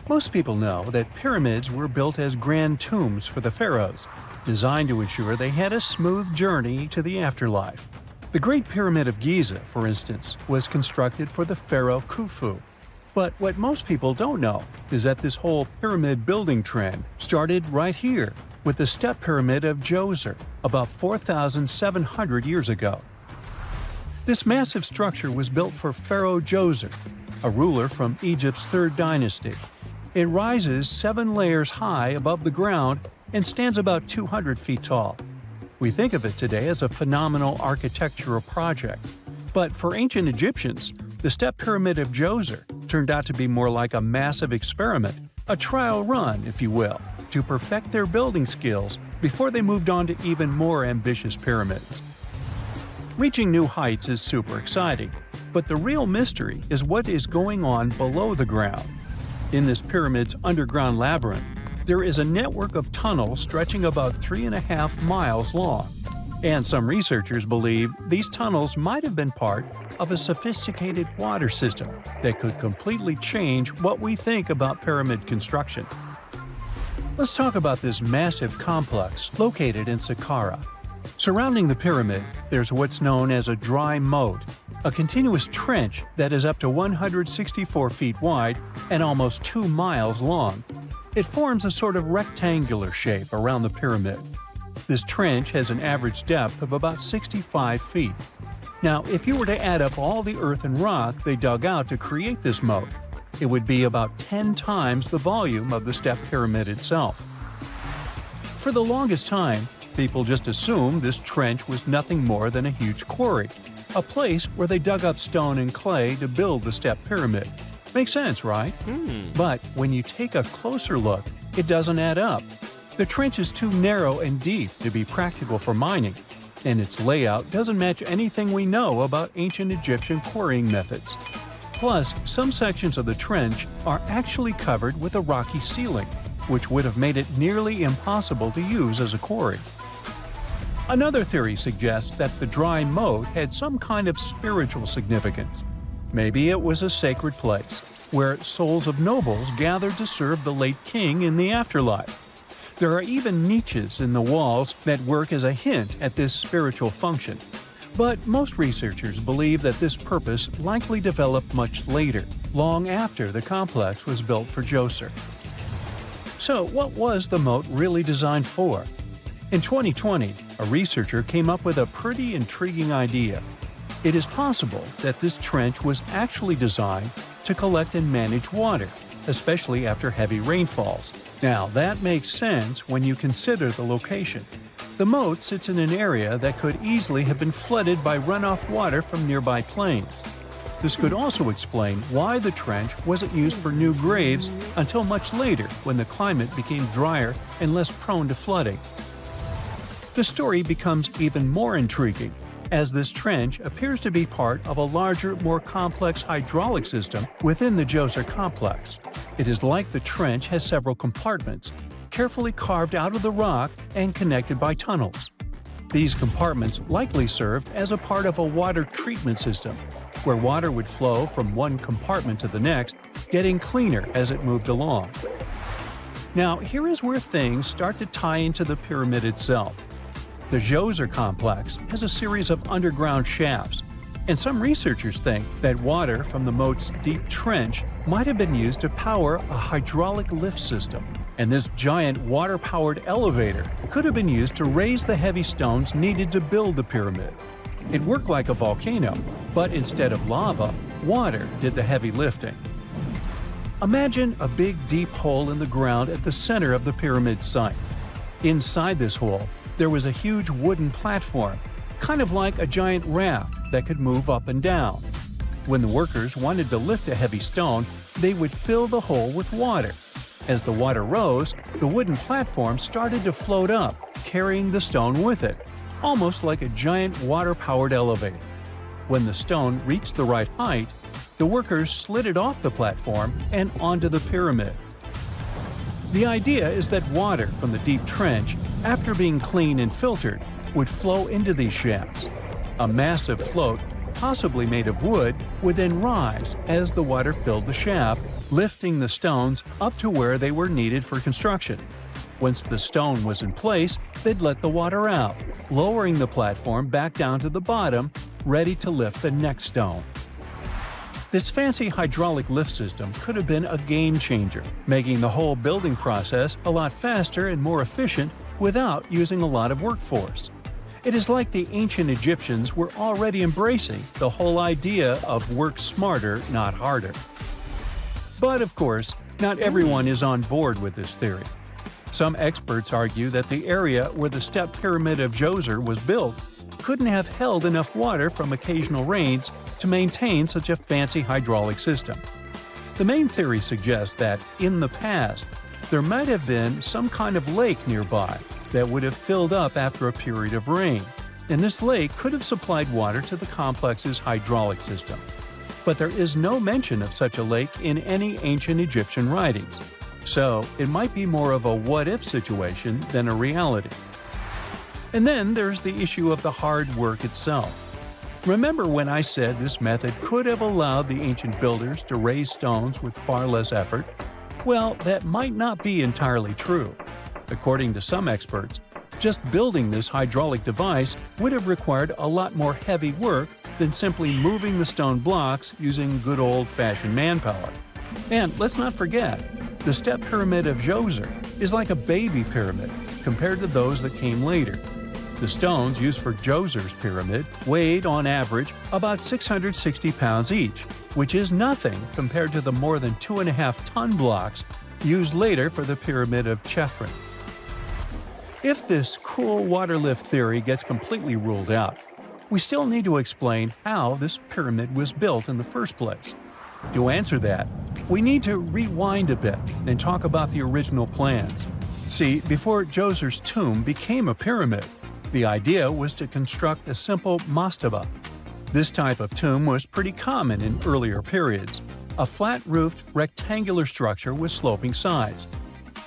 Most people know that pyramids were built as grand tombs for the pharaohs, designed to ensure they had a smooth journey to the afterlife. The Great Pyramid of Giza, for instance, was constructed for the pharaoh Khufu. But what most people don't know is that this whole pyramid building trend started right here, with the step pyramid of Djoser, about 4,700 years ago. This massive structure was built for Pharaoh Djoser, a ruler from Egypt's 3rd dynasty. It rises 7 layers high above the ground and stands about 200 feet tall. We think of it today as a phenomenal architectural project. But for ancient Egyptians, the step pyramid of Djoser turned out to be more like a massive experiment, a trial run, if you will, to perfect their building skills before they moved on to even more ambitious pyramids. Reaching new heights is super exciting, but the real mystery is what is going on below the ground. In this pyramid's underground labyrinth, there is a network of tunnels stretching about 3.5 miles long. And some researchers believe these tunnels might have been part of a sophisticated water system that could completely change what we think about pyramid construction. Let's talk about this massive complex located in Saqqara. Surrounding the pyramid, there's what's known as a dry moat, a continuous trench that is up to 164 feet wide and almost 2 miles long. It forms a sort of rectangular shape around the pyramid. This trench has an average depth of about 65 feet. Now, if you were to add up all the earth and rock they dug out to create this moat, it would be about 10 times the volume of the step pyramid itself. For the longest time, people just assumed this trench was nothing more than a huge quarry, a place where they dug up stone and clay to build the step pyramid. Makes sense, right? But when you take a closer look, it doesn't add up. The trench is too narrow and deep to be practical for mining, and its layout doesn't match anything we know about ancient Egyptian quarrying methods. Plus, some sections of the trench are actually covered with a rocky ceiling, which would have made it nearly impossible to use as a quarry. Another theory suggests that the dry moat had some kind of spiritual significance. Maybe it was a sacred place, where souls of nobles gathered to serve the late king in the afterlife. There are even niches in the walls that work as a hint at this spiritual function. But most researchers believe that this purpose likely developed much later, long after the complex was built for Djoser. So what was the moat really designed for? In 2020, a researcher came up with a pretty intriguing idea. It is possible that this trench was actually designed to collect and manage water, especially after heavy rainfalls. Now, that makes sense when you consider the location. The moat sits in an area that could easily have been flooded by runoff water from nearby plains. This could also explain why the trench wasn't used for new graves until much later when the climate became drier and less prone to flooding. The story becomes even more intriguing, as this trench appears to be part of a larger, more complex hydraulic system within the Djoser complex. It is like the trench has several compartments, carefully carved out of the rock and connected by tunnels. These compartments likely served as a part of a water treatment system, where water would flow from one compartment to the next, getting cleaner as it moved along. Now, here is where things start to tie into the pyramid itself. The Djoser complex has a series of underground shafts, and some researchers think that water from the moat's deep trench might have been used to power a hydraulic lift system, and this giant water-powered elevator could have been used to raise the heavy stones needed to build the pyramid. It worked like a volcano, but instead of lava, water did the heavy lifting. Imagine a big deep hole in the ground at the center of the pyramid site. Inside this hole, there was a huge wooden platform, kind of like a giant raft that could move up and down. When the workers wanted to lift a heavy stone, they would fill the hole with water. As the water rose, the wooden platform started to float up, carrying the stone with it, almost like a giant water-powered elevator. When the stone reached the right height, the workers slid it off the platform and onto the pyramid. The idea is that water from the deep trench, after being cleaned and filtered, would flow into these shafts. A massive float, possibly made of wood, would then rise as the water filled the shaft, lifting the stones up to where they were needed for construction. Once the stone was in place, they'd let the water out, lowering the platform back down to the bottom, ready to lift the next stone. This fancy hydraulic lift system could have been a game changer, making the whole building process a lot faster and more efficient without using a lot of workforce. It is like the ancient Egyptians were already embracing the whole idea of work smarter, not harder. But of course, not everyone is on board with this theory. Some experts argue that the area where the step pyramid of Djoser was built couldn't have held enough water from occasional rains to maintain such a fancy hydraulic system. The main theory suggests that, in the past, there might have been some kind of lake nearby that would have filled up after a period of rain, and this lake could have supplied water to the complex's hydraulic system. But there is no mention of such a lake in any ancient Egyptian writings, so it might be more of a what-if situation than a reality. And then there's the issue of the hard work itself. Remember when I said this method could have allowed the ancient builders to raise stones with far less effort? Well, that might not be entirely true. According to some experts, just building this hydraulic device would have required a lot more heavy work than simply moving the stone blocks using good old-fashioned manpower. And let's not forget, the step pyramid of Djoser is like a baby pyramid compared to those that came later. The stones used for Djoser's pyramid weighed, on average, about 660 pounds each, which is nothing compared to the more than 2.5-ton blocks used later for the pyramid of Chephren. If this cool water lift theory gets completely ruled out, we still need to explain how this pyramid was built in the first place. To answer that, we need to rewind a bit and talk about the original plans. See, before Djoser's tomb became a pyramid, the idea was to construct a simple mastaba. This type of tomb was pretty common in earlier periods, a flat-roofed, rectangular structure with sloping sides.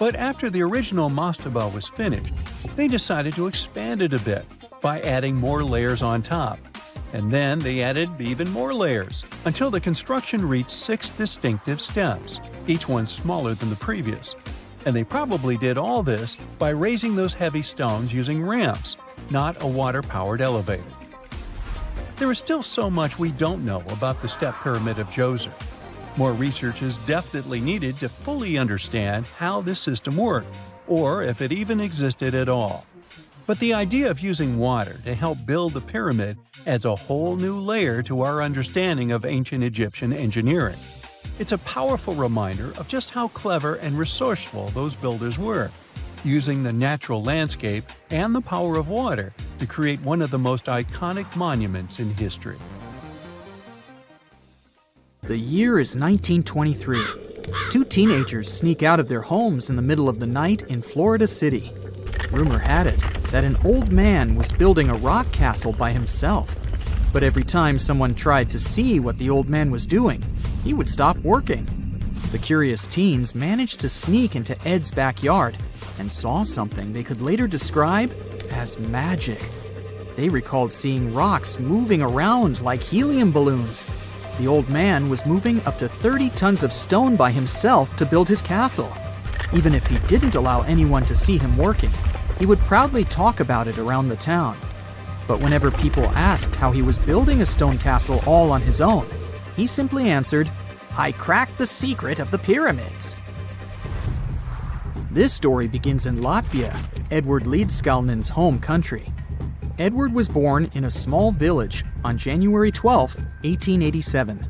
But after the original mastaba was finished, they decided to expand it a bit by adding more layers on top. And then they added even more layers, until the construction reached 6 distinctive steps, each one smaller than the previous. And they probably did all this by raising those heavy stones using ramps, not a water-powered elevator. There is still so much we don't know about the step pyramid of Djoser. More research is definitely needed to fully understand how this system worked, or if it even existed at all. But the idea of using water to help build the pyramid adds a whole new layer to our understanding of ancient Egyptian engineering. It's a powerful reminder of just how clever and resourceful those builders were, using the natural landscape and the power of water to create one of the most iconic monuments in history. The year is 1923. 2 teenagers sneak out of their homes in the middle of the night in Florida City. Rumor had it that an old man was building a rock castle by himself. But every time someone tried to see what the old man was doing, he would stop working. The curious teens managed to sneak into Ed's backyard and saw something they could later describe as magic. They recalled seeing rocks moving around like helium balloons. The old man was moving up to 30 tons of stone by himself to build his castle. Even if he didn't allow anyone to see him working, he would proudly talk about it around the town. But whenever people asked how he was building a stone castle all on his own, he simply answered, "I cracked the secret of the pyramids." This story begins in Latvia, Edward Leedskalnin's home country. Edward was born in a small village on January 12, 1887.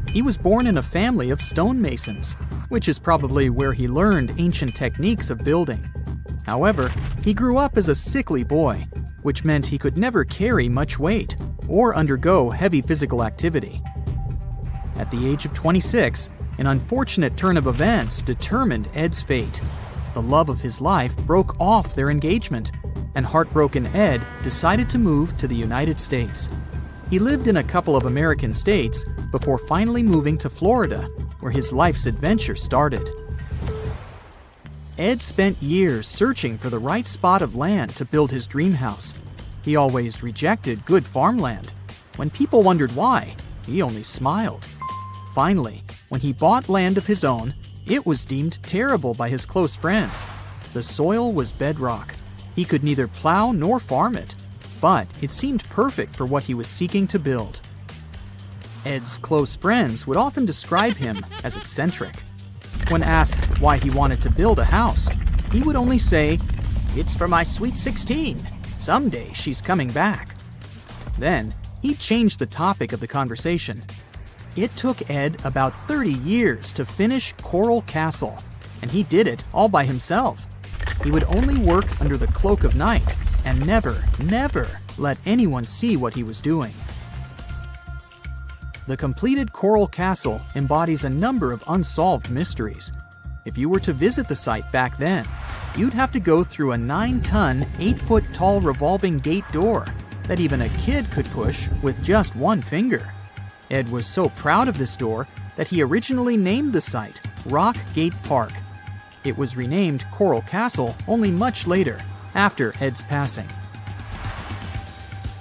He was born in a family of stonemasons, which is probably where he learned ancient techniques of building. However, he grew up as a sickly boy, which meant he could never carry much weight or undergo heavy physical activity. At the age of 26, an unfortunate turn of events determined Ed's fate. The love of his life broke off their engagement, and heartbroken Ed decided to move to the United States. He lived in a couple of American states before finally moving to Florida, where his life's adventure started. Ed spent years searching for the right spot of land to build his dream house. He always rejected good farmland. When people wondered why, he only smiled. Finally, when he bought land of his own, it was deemed terrible by his close friends. The soil was bedrock. He could neither plow nor farm it, but it seemed perfect for what he was seeking to build. Ed's close friends would often describe him as eccentric. When asked why he wanted to build a house, he would only say, "It's for my sweet 16. Someday she's coming back." Then, he changed the topic of the conversation. It took Ed about 30 years to finish Coral Castle, and he did it all by himself. He would only work under the cloak of night and never let anyone see what he was doing. The completed Coral Castle embodies a number of unsolved mysteries. If you were to visit the site back then, you'd have to go through a 9-ton, 8-foot-tall revolving gate door that even a kid could push with just one finger. Ed was so proud of this door that he originally named the site Rock Gate Park. It was renamed Coral Castle only much later, after Ed's passing.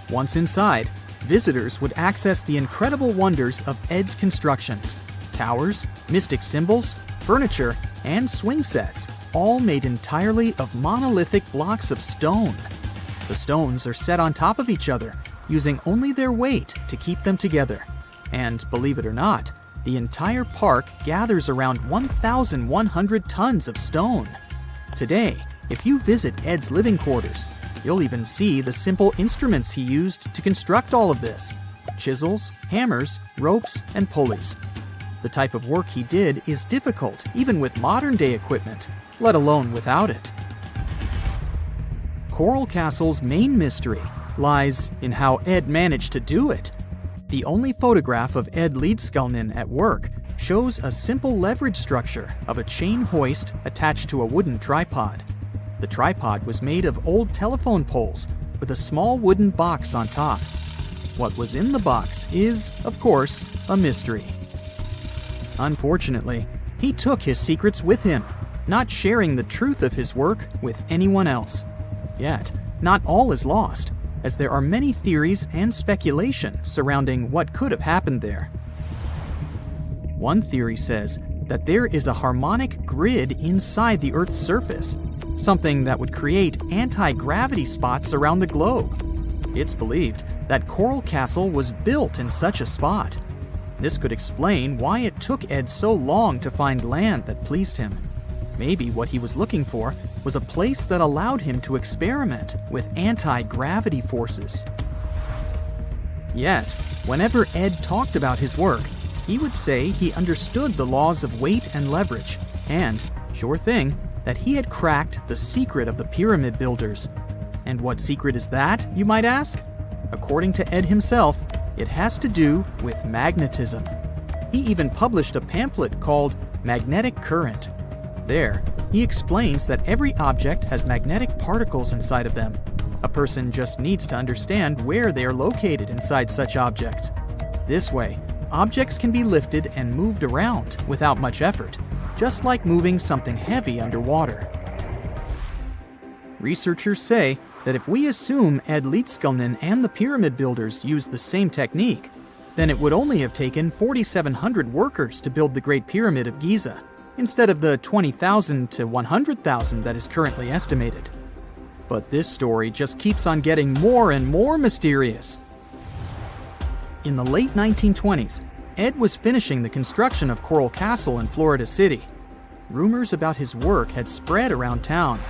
Once inside, visitors would access the incredible wonders of Ed's constructions: towers, mystic symbols, furniture, and swing sets, all made entirely of monolithic blocks of stone. The stones are set on top of each other, using only their weight to keep them together. And believe it or not, the entire park gathers around 1,100 tons of stone. Today, if you visit Ed's living quarters, you'll even see the simple instruments he used to construct all of this: chisels, hammers, ropes, and pulleys. The type of work he did is difficult even with modern-day equipment, let alone without it. Coral Castle's main mystery lies in how Ed managed to do it. The only photograph of Ed Leedskalnin at work shows a simple leverage structure of a chain hoist attached to a wooden tripod. The tripod was made of old telephone poles with a small wooden box on top. What was in the box is, of course, a mystery. Unfortunately, he took his secrets with him, not sharing the truth of his work with anyone else. Yet, not all is lost, as there are many theories and speculation surrounding what could have happened there. One theory says that there is a harmonic grid inside the Earth's surface, something that would create anti-gravity spots around the globe. It's believed that Coral Castle was built in such a spot. This could explain why it took Ed so long to find land that pleased him. Maybe what he was looking for was a place that allowed him to experiment with anti-gravity forces. Yet, whenever Ed talked about his work, he would say he understood the laws of weight and leverage, and, sure thing, that he had cracked the secret of the pyramid builders. And what secret is that, you might ask? According to Ed himself, it has to do with magnetism. He even published a pamphlet called Magnetic Current. There, he explains that every object has magnetic particles inside of them. A person just needs to understand where they are located inside such objects. This way, objects can be lifted and moved around without much effort, just like moving something heavy underwater. Researchers say that if we assume Ed Leedskalnin and the pyramid builders used the same technique, then it would only have taken 4,700 workers to build the Great Pyramid of Giza, instead of the 20,000 to 100,000 that is currently estimated. But this story just keeps on getting more and more mysterious. In the late 1920s, Ed was finishing the construction of Coral Castle in Florida City. Rumors about his work had spread around town.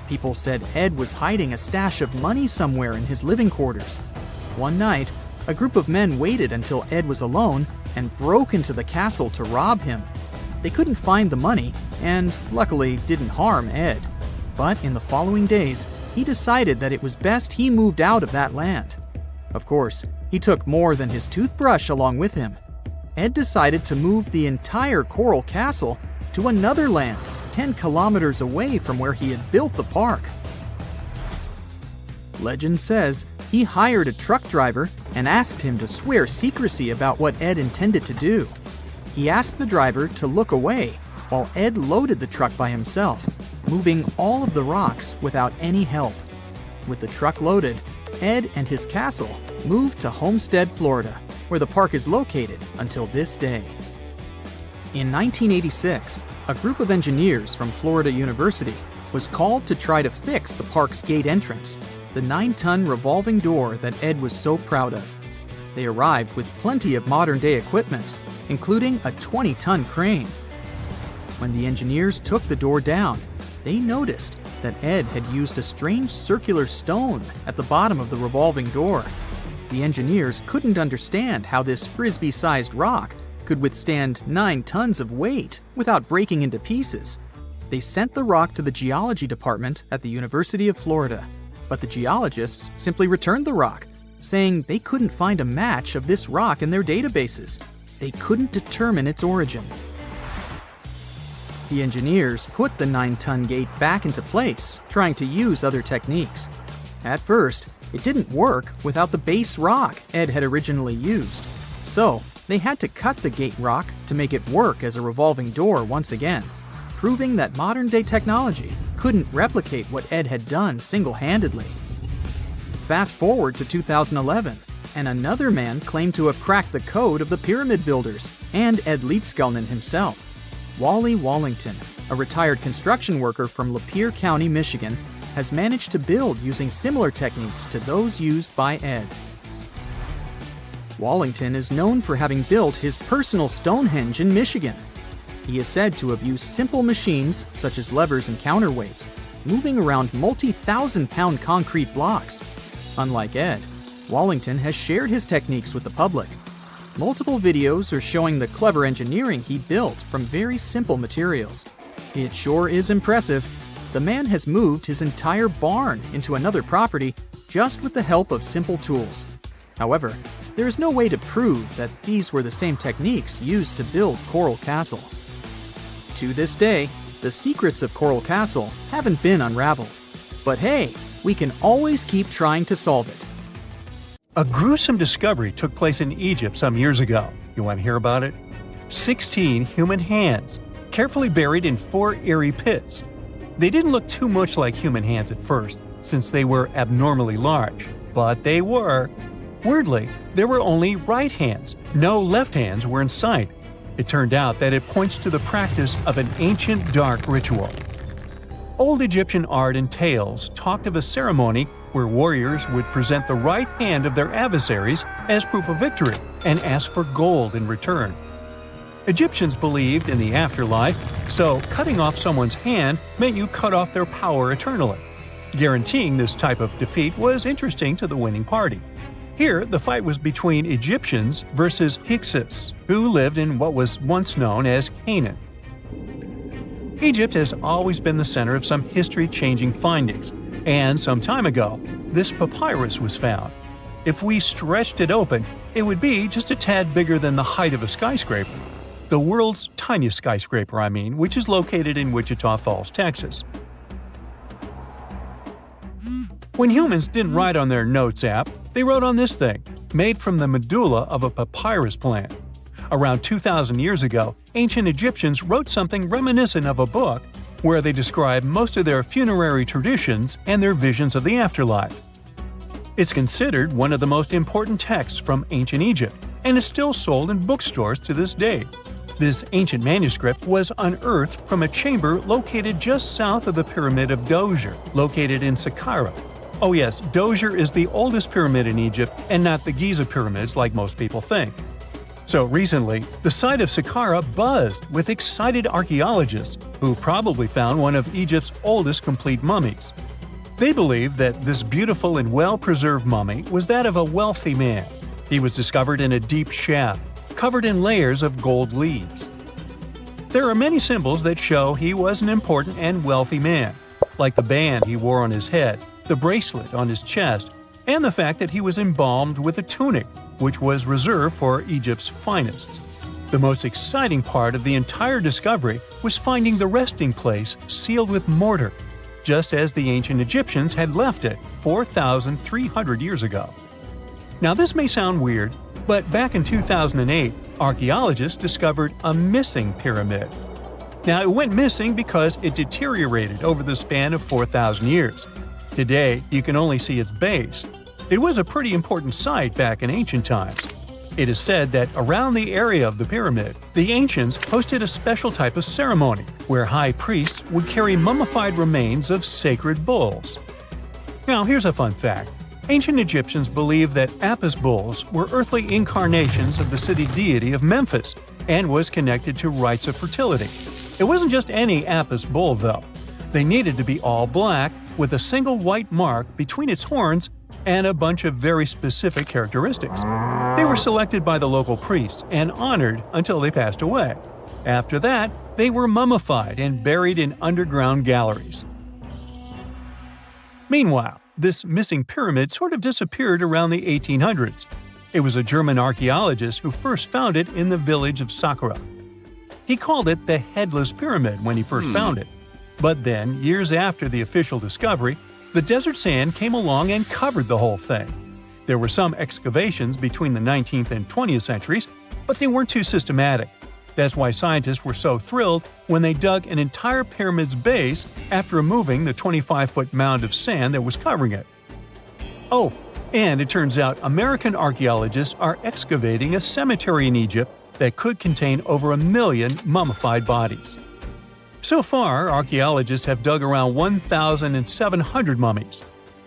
People said Ed was hiding a stash of money somewhere in his living quarters. One night, a group of men waited until Ed was alone and broke into the castle to rob him. They couldn't find the money, and luckily didn't harm Ed. But in the following days, he decided that it was best he moved out of that land. Of course, he took more than his toothbrush along with him. Ed decided to move the entire Coral Castle to another land 10 kilometers away from where he had built the park. Legend says he hired a truck driver and asked him to swear secrecy about what Ed intended to do. He asked the driver to look away while Ed loaded the truck by himself, moving all of the rocks without any help. With the truck loaded, Ed and his castle moved to Homestead, Florida, where the park is located until this day. In 1986, a group of engineers from Florida University was called to try to fix the park's gate entrance, the 9-ton revolving door that Ed was so proud of. They arrived with plenty of modern-day equipment, including a 20-ton crane. When the engineers took the door down, they noticed that Ed had used a strange circular stone at the bottom of the revolving door. The engineers couldn't understand how this frisbee-sized rock could withstand 9 tons of weight without breaking into pieces. They sent the rock to the geology department at the University of Florida, but the geologists simply returned the rock, saying they couldn't find a match of this rock in their databases. They couldn't determine its origin. The engineers put the 9-ton gate back into place, trying to use other techniques. At first, it didn't work without the base rock Ed had originally used. So, they had to cut the gate rock to make it work as a revolving door once again, proving that modern-day technology couldn't replicate what Ed had done single-handedly. Fast forward to 2011, and another man claimed to have cracked the code of the pyramid builders and Ed Leedskalnin himself. Wally Wallington, a retired construction worker from Lapeer County, Michigan, has managed to build using similar techniques to those used by Ed. Wallington is known for having built his personal Stonehenge in Michigan. He is said to have used simple machines, such as levers and counterweights, moving around multi-thousand-pound concrete blocks. Unlike Ed, Wallington has shared his techniques with the public. Multiple videos are showing the clever engineering he built from very simple materials. It sure is impressive. The man has moved his entire barn into another property just with the help of simple tools. However, there is no way to prove that these were the same techniques used to build Coral Castle. To this day, the secrets of Coral Castle haven't been unraveled. But hey, we can always keep trying to solve it. A gruesome discovery took place in Egypt some years ago. You want to hear about it? 16 human hands, carefully buried in 4 eerie pits. They didn't look too much like human hands at first, since they were abnormally large, but they were. Weirdly, there were only right hands. No left hands were in sight. It turned out that it points to the practice of an ancient dark ritual. Old Egyptian art and tales talked of a ceremony where warriors would present the right hand of their adversaries as proof of victory and ask for gold in return. Egyptians believed in the afterlife, so cutting off someone's hand meant you cut off their power eternally. Guaranteeing this type of defeat was interesting to the winning party. Here, the fight was between Egyptians versus Hyksos, who lived in what was once known as Canaan. Egypt has always been the center of some history-changing findings, and some time ago, this papyrus was found. If we stretched it open, it would be just a tad bigger than the height of a skyscraper. The world's tiniest skyscraper, which is located in Wichita Falls, Texas. When humans didn't write on their notes app, they wrote on this thing, made from the medulla of a papyrus plant. Around 2,000 years ago, ancient Egyptians wrote something reminiscent of a book where they describe most of their funerary traditions and their visions of the afterlife. It's considered one of the most important texts from ancient Egypt and is still sold in bookstores to this day. This ancient manuscript was unearthed from a chamber located just south of the Pyramid of Djoser, located in Saqqara. Oh yes, Djoser is the oldest pyramid in Egypt and not the Giza pyramids like most people think. So recently, the site of Saqqara buzzed with excited archaeologists who probably found one of Egypt's oldest complete mummies. They believe that this beautiful and well-preserved mummy was that of a wealthy man. He was discovered in a deep shaft, covered in layers of gold leaves. There are many symbols that show he was an important and wealthy man, like the band he wore on his head, the bracelet on his chest, and the fact that he was embalmed with a tunic, which was reserved for Egypt's finest. The most exciting part of the entire discovery was finding the resting place sealed with mortar, just as the ancient Egyptians had left it 4,300 years ago. Now this may sound weird, but back in 2008, archaeologists discovered a missing pyramid. Now it went missing because it deteriorated over the span of 4,000 years. Today, you can only see its base. It was a pretty important site back in ancient times. It is said that around the area of the pyramid, the ancients hosted a special type of ceremony where high priests would carry mummified remains of sacred bulls. Now, here's a fun fact. Ancient Egyptians believed that Apis bulls were earthly incarnations of the city deity of Memphis and was connected to rites of fertility. It wasn't just any Apis bull, though. They needed to be all black, with a single white mark between its horns and a bunch of very specific characteristics. They were selected by the local priests and honored until they passed away. After that, they were mummified and buried in underground galleries. Meanwhile, this missing pyramid sort of disappeared around the 1800s. It was a German archaeologist who first found it in the village of Saqqara. He called it the Headless Pyramid when he first found it. But then, years after the official discovery, the desert sand came along and covered the whole thing. There were some excavations between the 19th and 20th centuries, but they weren't too systematic. That's why scientists were so thrilled when they dug an entire pyramid's base after removing the 25-foot mound of sand that was covering it. Oh, and it turns out American archaeologists are excavating a cemetery in Egypt that could contain over 1 million mummified bodies. So far, archaeologists have dug around 1,700 mummies.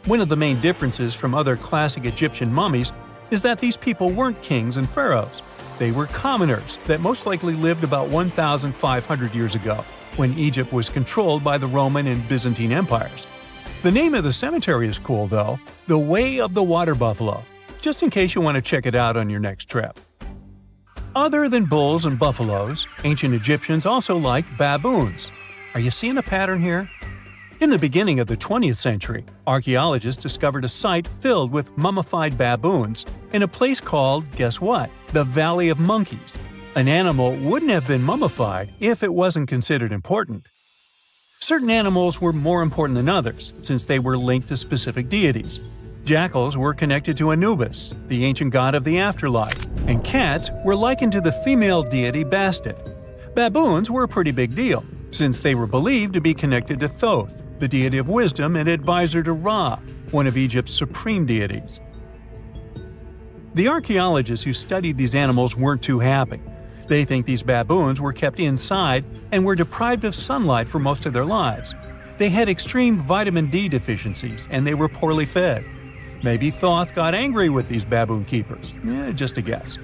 One of the main differences from other classic Egyptian mummies is that these people weren't kings and pharaohs. They were commoners that most likely lived about 1,500 years ago, when Egypt was controlled by the Roman and Byzantine empires. The name of the cemetery is cool, though, the Way of the Water Buffalo, just in case you want to check it out on your next trip. Other than bulls and buffaloes, ancient Egyptians also liked baboons. Are you seeing a pattern here? In the beginning of the 20th century, archaeologists discovered a site filled with mummified baboons in a place called, guess what? The Valley of Monkeys. An animal wouldn't have been mummified if it wasn't considered important. Certain animals were more important than others, since they were linked to specific deities. Jackals were connected to Anubis, the ancient god of the afterlife, and cats were likened to the female deity Bastet. Baboons were a pretty big deal, since they were believed to be connected to Thoth, the deity of wisdom and advisor to Ra, one of Egypt's supreme deities. The archaeologists who studied these animals weren't too happy. They think these baboons were kept inside and were deprived of sunlight for most of their lives. They had extreme vitamin D deficiencies and they were poorly fed. Maybe Thoth got angry with these baboon keepers. Just a guess.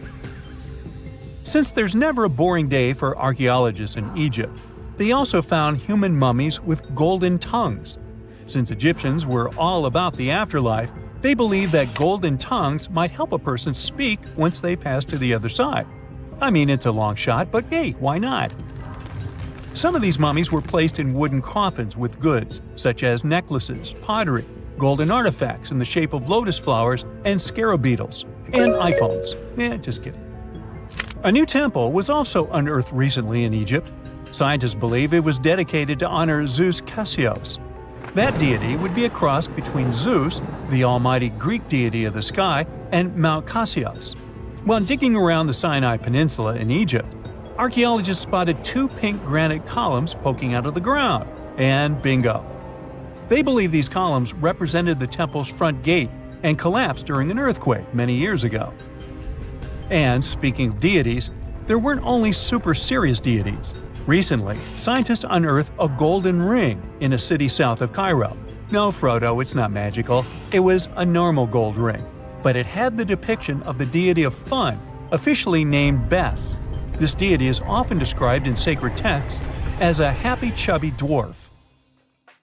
Since there's never a boring day for archaeologists in Egypt, they also found human mummies with golden tongues. Since Egyptians were all about the afterlife, they believed that golden tongues might help a person speak once they pass to the other side. I mean, it's a long shot, but hey, why not? Some of these mummies were placed in wooden coffins with goods, such as necklaces, pottery, golden artifacts in the shape of lotus flowers and scarab beetles, and iPhones. Just kidding. A new temple was also unearthed recently in Egypt. Scientists believe it was dedicated to honor Zeus Cassius. That deity would be a cross between Zeus, the almighty Greek deity of the sky, and Mount Cassius. While digging around the Sinai Peninsula in Egypt, archaeologists spotted 2 pink granite columns poking out of the ground, and bingo. They believe these columns represented the temple's front gate and collapsed during an earthquake many years ago. And speaking of deities, there weren't only super serious deities. Recently, scientists unearthed a golden ring in a city south of Cairo. No, Frodo, it's not magical. It was a normal gold ring, but it had the depiction of the deity of fun, officially named Bes. This deity is often described in sacred texts as a happy chubby dwarf.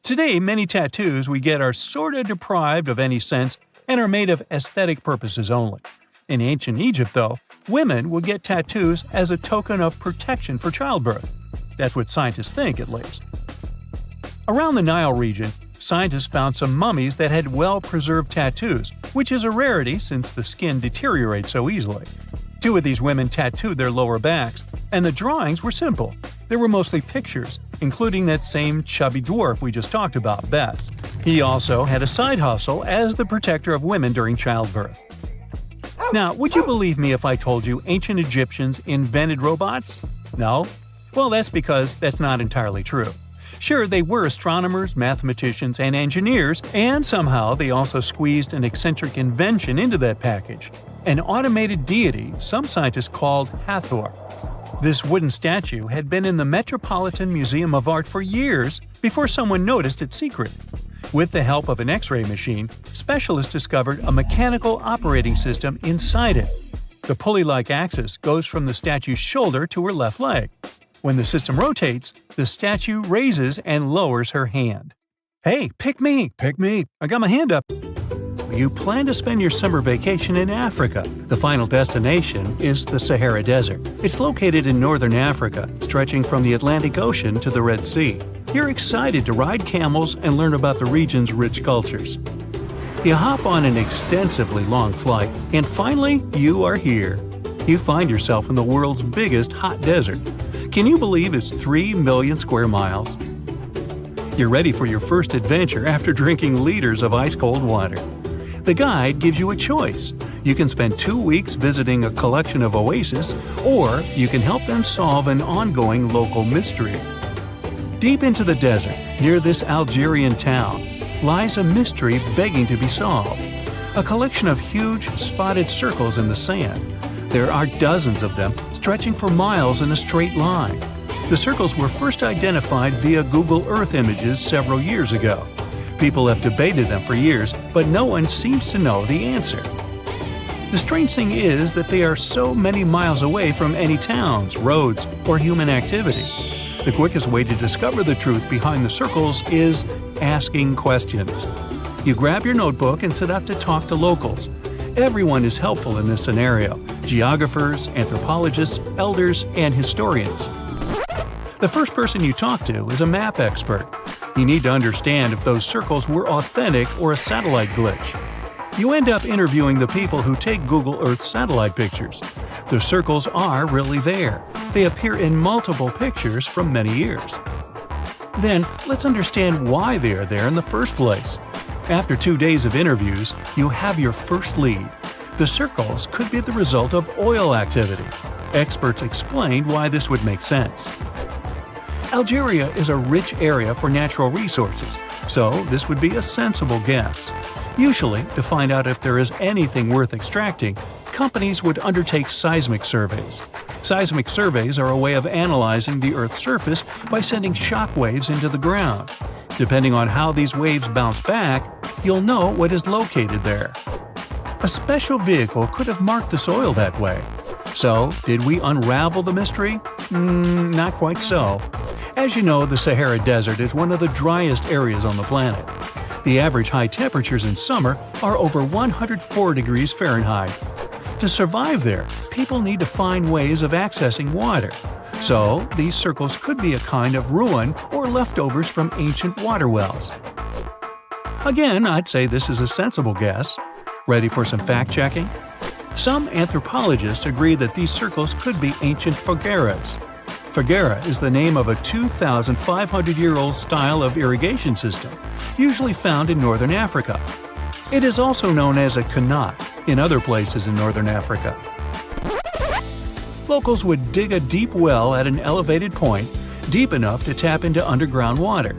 Today, many tattoos we get are sorta deprived of any sense and are made of aesthetic purposes only. In ancient Egypt, though, women would get tattoos as a token of protection for childbirth. That's what scientists think, at least. Around the Nile region, scientists found some mummies that had well-preserved tattoos, which is a rarity since the skin deteriorates so easily. 2 of these women tattooed their lower backs, and the drawings were simple. They were mostly pictures, including that same chubby dwarf we just talked about, Bes. He also had a side hustle as the protector of women during childbirth. Now, would you believe me if I told you ancient Egyptians invented robots? No? Well, that's because that's not entirely true. Sure, they were astronomers, mathematicians, and engineers, and somehow they also squeezed an eccentric invention into that package – an automated deity some scientists called Hathor. This wooden statue had been in the Metropolitan Museum of Art for years before someone noticed its secret. With the help of an X-ray machine, specialists discovered a mechanical operating system inside it. The pulley-like axis goes from the statue's shoulder to her left leg. When the system rotates, the statue raises and lowers her hand. Hey, pick me! Pick me! I got my hand up! You plan to spend your summer vacation in Africa. The final destination is the Sahara Desert. It's located in northern Africa, stretching from the Atlantic Ocean to the Red Sea. You're excited to ride camels and learn about the region's rich cultures. You hop on an extensively long flight, and finally, you are here. You find yourself in the world's biggest hot desert. Can you believe it's 3 million square miles? You're ready for your first adventure after drinking liters of ice-cold water. The guide gives you a choice. You can spend 2 weeks visiting a collection of oases, or you can help them solve an ongoing local mystery. Deep into the desert, near this Algerian town, lies a mystery begging to be solved. A collection of huge, spotted circles in the sand. There are dozens of them, stretching for miles in a straight line. The circles were first identified via Google Earth images several years ago. People have debated them for years, but no one seems to know the answer. The strange thing is that they are so many miles away from any towns, roads, or human activity. The quickest way to discover the truth behind the circles is asking questions. You grab your notebook and set out to talk to locals. Everyone is helpful in this scenario – geographers, anthropologists, elders, and historians. The first person you talk to is a map expert. You need to understand if those circles were authentic or a satellite glitch. You end up interviewing the people who take Google Earth satellite pictures. The circles are really there. They appear in multiple pictures from many years. Then, let's understand why they are there in the first place. After 2 days of interviews, you have your first lead. The circles could be the result of oil activity. Experts explained why this would make sense. Algeria is a rich area for natural resources, so this would be a sensible guess. Usually, to find out if there is anything worth extracting, companies would undertake seismic surveys. Seismic surveys are a way of analyzing the Earth's surface by sending shock waves into the ground. Depending on how these waves bounce back, you'll know what is located there. A special vehicle could have marked the soil that way. So, did we unravel the mystery? Not quite so. As you know, the Sahara Desert is one of the driest areas on the planet. The average high temperatures in summer are over 104 degrees Fahrenheit. To survive there, people need to find ways of accessing water. So, these circles could be a kind of ruin or leftovers from ancient water wells. Again, I'd say this is a sensible guess. Ready for some fact-checking? Some anthropologists agree that these circles could be ancient fogueras. Foguera is the name of a 2,500-year-old style of irrigation system, usually found in northern Africa. It is also known as a qanat in other places in northern Africa. Locals would dig a deep well at an elevated point, deep enough to tap into underground water.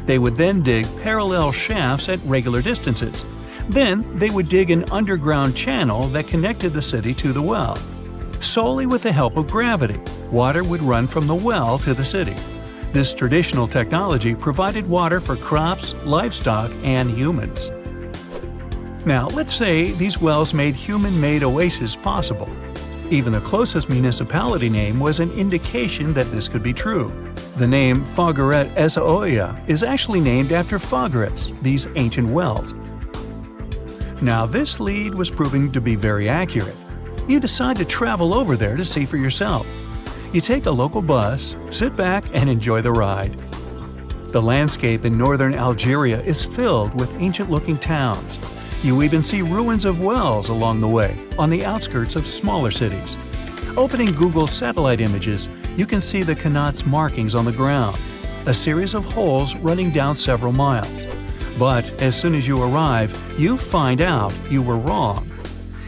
They would then dig parallel shafts at regular distances. Then they would dig an underground channel that connected the city to the well. Solely with the help of gravity, water would run from the well to the city. This traditional technology provided water for crops, livestock, and humans. Now, let's say these wells made human-made oases possible. Even the closest municipality name was an indication that this could be true. The name Fogueret Essaouira is actually named after Fogueres, these ancient wells. Now, this lead was proving to be very accurate. You decide to travel over there to see for yourself. You take a local bus, sit back, and enjoy the ride. The landscape in northern Algeria is filled with ancient-looking towns. You even see ruins of wells along the way, on the outskirts of smaller cities. Opening Google satellite images, you can see the qanat's markings on the ground, a series of holes running down several miles. But as soon as you arrive, you find out you were wrong.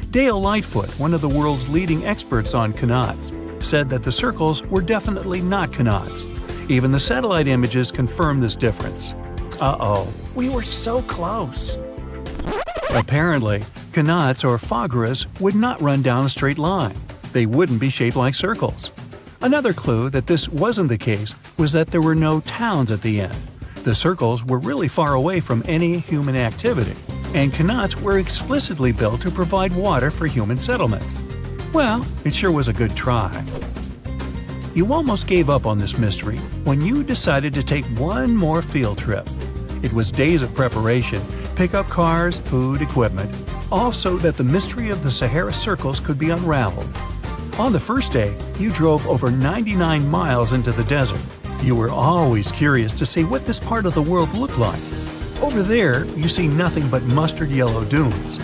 Dale Lightfoot, one of the world's leading experts on qanats, said that the circles were definitely not qanats. Even the satellite images confirm this difference. Uh-oh, we were so close. Apparently, qanats or phagras would not run down a straight line. They wouldn't be shaped like circles. Another clue that this wasn't the case was that there were no towns at the end. The circles were really far away from any human activity, and qanats were explicitly built to provide water for human settlements. Well, it sure was a good try. You almost gave up on this mystery when you decided to take one more field trip. It was days of preparation, pick up cars, food, equipment, all so that the mystery of the Sahara circles could be unraveled. On the first day, you drove over 99 miles into the desert. You were always curious to see what this part of the world looked like. Over there, you see nothing but mustard yellow dunes.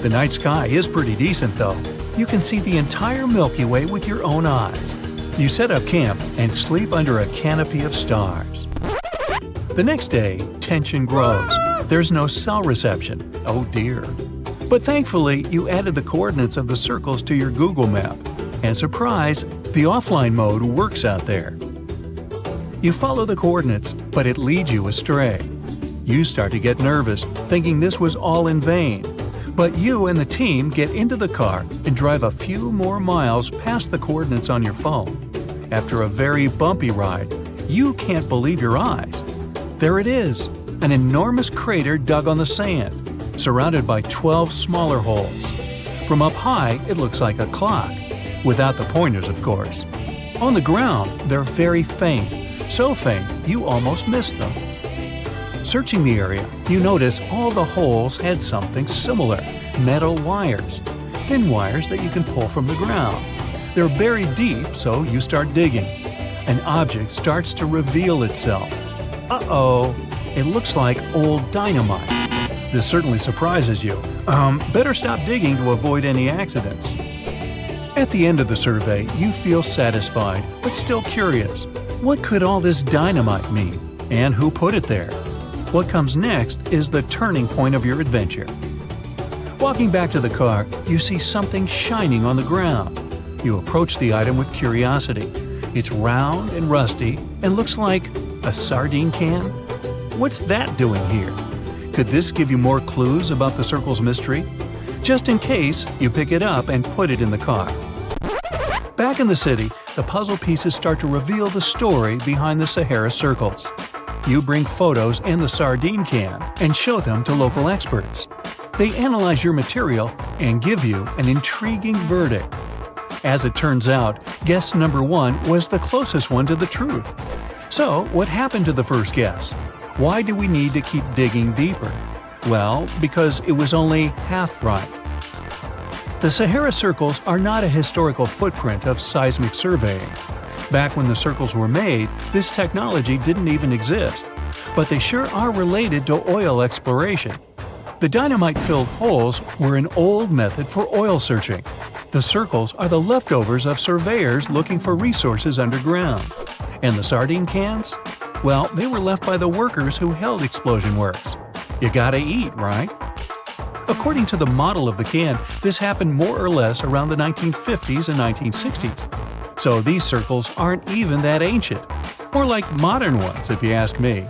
The night sky is pretty decent though. You can see the entire Milky Way with your own eyes. You set up camp and sleep under a canopy of stars. The next day, tension grows. There's no cell reception. Oh dear. But thankfully, you added the coordinates of the circles to your Google map. And surprise, the offline mode works out there. You follow the coordinates, but it leads you astray. You start to get nervous, thinking this was all in vain. But you and the team get into the car and drive a few more miles past the coordinates on your phone. After a very bumpy ride, you can't believe your eyes. There it is, an enormous crater dug on the sand, surrounded by 12 smaller holes. From up high, it looks like a clock. Without the pointers, of course. On the ground, they're very faint, so faint you almost miss them. Searching the area, you notice all the holes had something similar: metal wires, thin wires that you can pull from the ground. They're buried deep, so you start digging. An object starts to reveal itself. Uh-oh, it looks like old dynamite. This certainly surprises you. Better stop digging to avoid any accidents. At the end of the survey, you feel satisfied, but still curious. What could all this dynamite mean? And who put it there? What comes next is the turning point of your adventure. Walking back to the car, you see something shining on the ground. You approach the item with curiosity. It's round and rusty and looks like a sardine can. What's that doing here? Could this give you more clues about the circle's mystery? Just in case, you pick it up and put it in the car. Back in the city, the puzzle pieces start to reveal the story behind the Sahara circles. You bring photos and the sardine can and show them to local experts. They analyze your material and give you an intriguing verdict. As it turns out, guess number 1 was the closest one to the truth. So, what happened to the first guess? Why do we need to keep digging deeper? Well, because it was only half right. The Sahara circles are not a historical footprint of seismic surveying. Back when the circles were made, this technology didn't even exist. But they sure are related to oil exploration. The dynamite-filled holes were an old method for oil searching. The circles are the leftovers of surveyors looking for resources underground. And the sardine cans? Well, they were left by the workers who held explosion works. You gotta eat, right? According to the model of the can, this happened more or less around the 1950s and 1960s. So these circles aren't even that ancient. More like modern ones, if you ask me.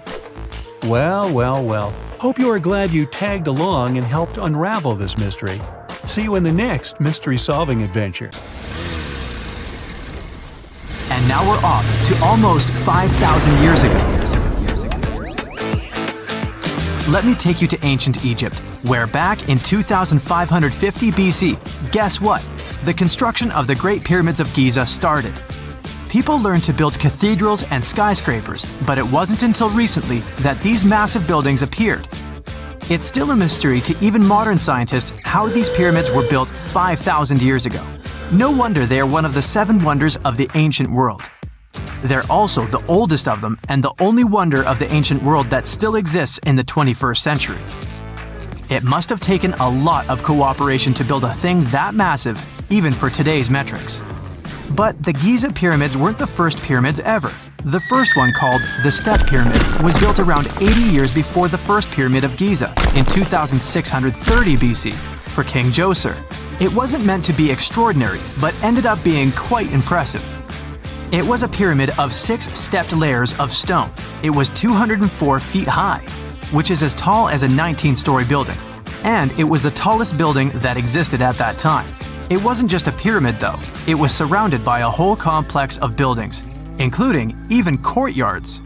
Well. Hope you are glad you tagged along and helped unravel this mystery. See you in the next mystery-solving adventure. And now we're off to almost 5,000 years ago. Let me take you to ancient Egypt, where back in 2550 BC, guess what? The construction of the Great Pyramids of Giza started. People learned to build cathedrals and skyscrapers, but it wasn't until recently that these massive buildings appeared. It's still a mystery to even modern scientists how these pyramids were built 5,000 years ago. No wonder they are one of the 7 wonders of the ancient world. They're also the oldest of them and the only wonder of the ancient world that still exists in the 21st century. It must have taken a lot of cooperation to build a thing that massive, even for today's metrics. But the Giza pyramids weren't the first pyramids ever. The first one, called the Step Pyramid, was built around 80 years before the first pyramid of Giza, in 2630 BC, for King Djoser. It wasn't meant to be extraordinary, but ended up being quite impressive. It was a pyramid of 6 stepped layers of stone. It was 204 feet high, which is as tall as a 19-story building. And it was the tallest building that existed at that time. It wasn't just a pyramid though, it was surrounded by a whole complex of buildings, including even courtyards.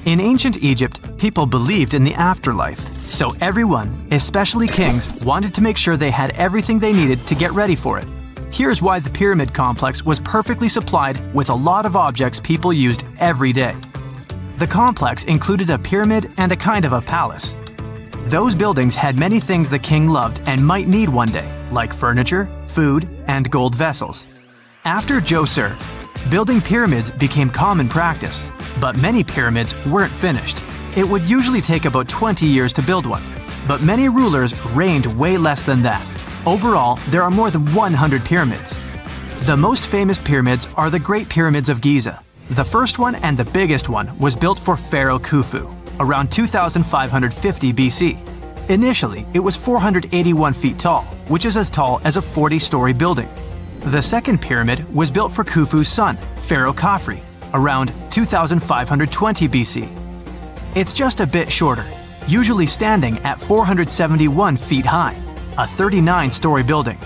In ancient Egypt, people believed in the afterlife, so everyone, especially kings, wanted to make sure they had everything they needed to get ready for it. Here's why the pyramid complex was perfectly supplied with a lot of objects people used every day. The complex included a pyramid and a kind of a palace. Those buildings had many things the king loved and might need one day, like furniture, food, and gold vessels. After Djoser, building pyramids became common practice, but many pyramids weren't finished. It would usually take about 20 years to build one, but many rulers reigned way less than that. Overall, there are more than 100 pyramids. The most famous pyramids are the Great Pyramids of Giza. The first one and the biggest one was built for Pharaoh Khufu, around 2550 BC. Initially, it was 481 feet tall, which is as tall as a 40-story building. The second pyramid was built for Khufu's son, Pharaoh Khafre, around 2520 BC. It's just a bit shorter, usually standing at 471 feet high, a 39-story building.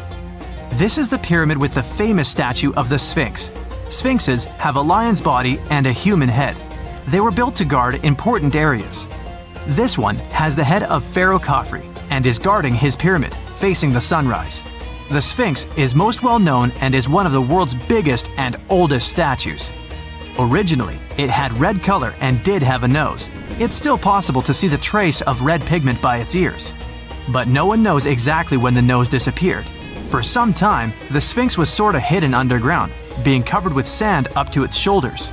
This is the pyramid with the famous statue of the Sphinx. Sphinxes have a lion's body and a human head. They were built to guard important areas. This one has the head of Pharaoh Khafre and is guarding his pyramid, facing the sunrise. The Sphinx is most well known and is one of the world's biggest and oldest statues. Originally, it had red color and did have a nose. It's still possible to see the trace of red pigment by its ears. But no one knows exactly when the nose disappeared. For some time, the Sphinx was sort of hidden underground, being covered with sand up to its shoulders.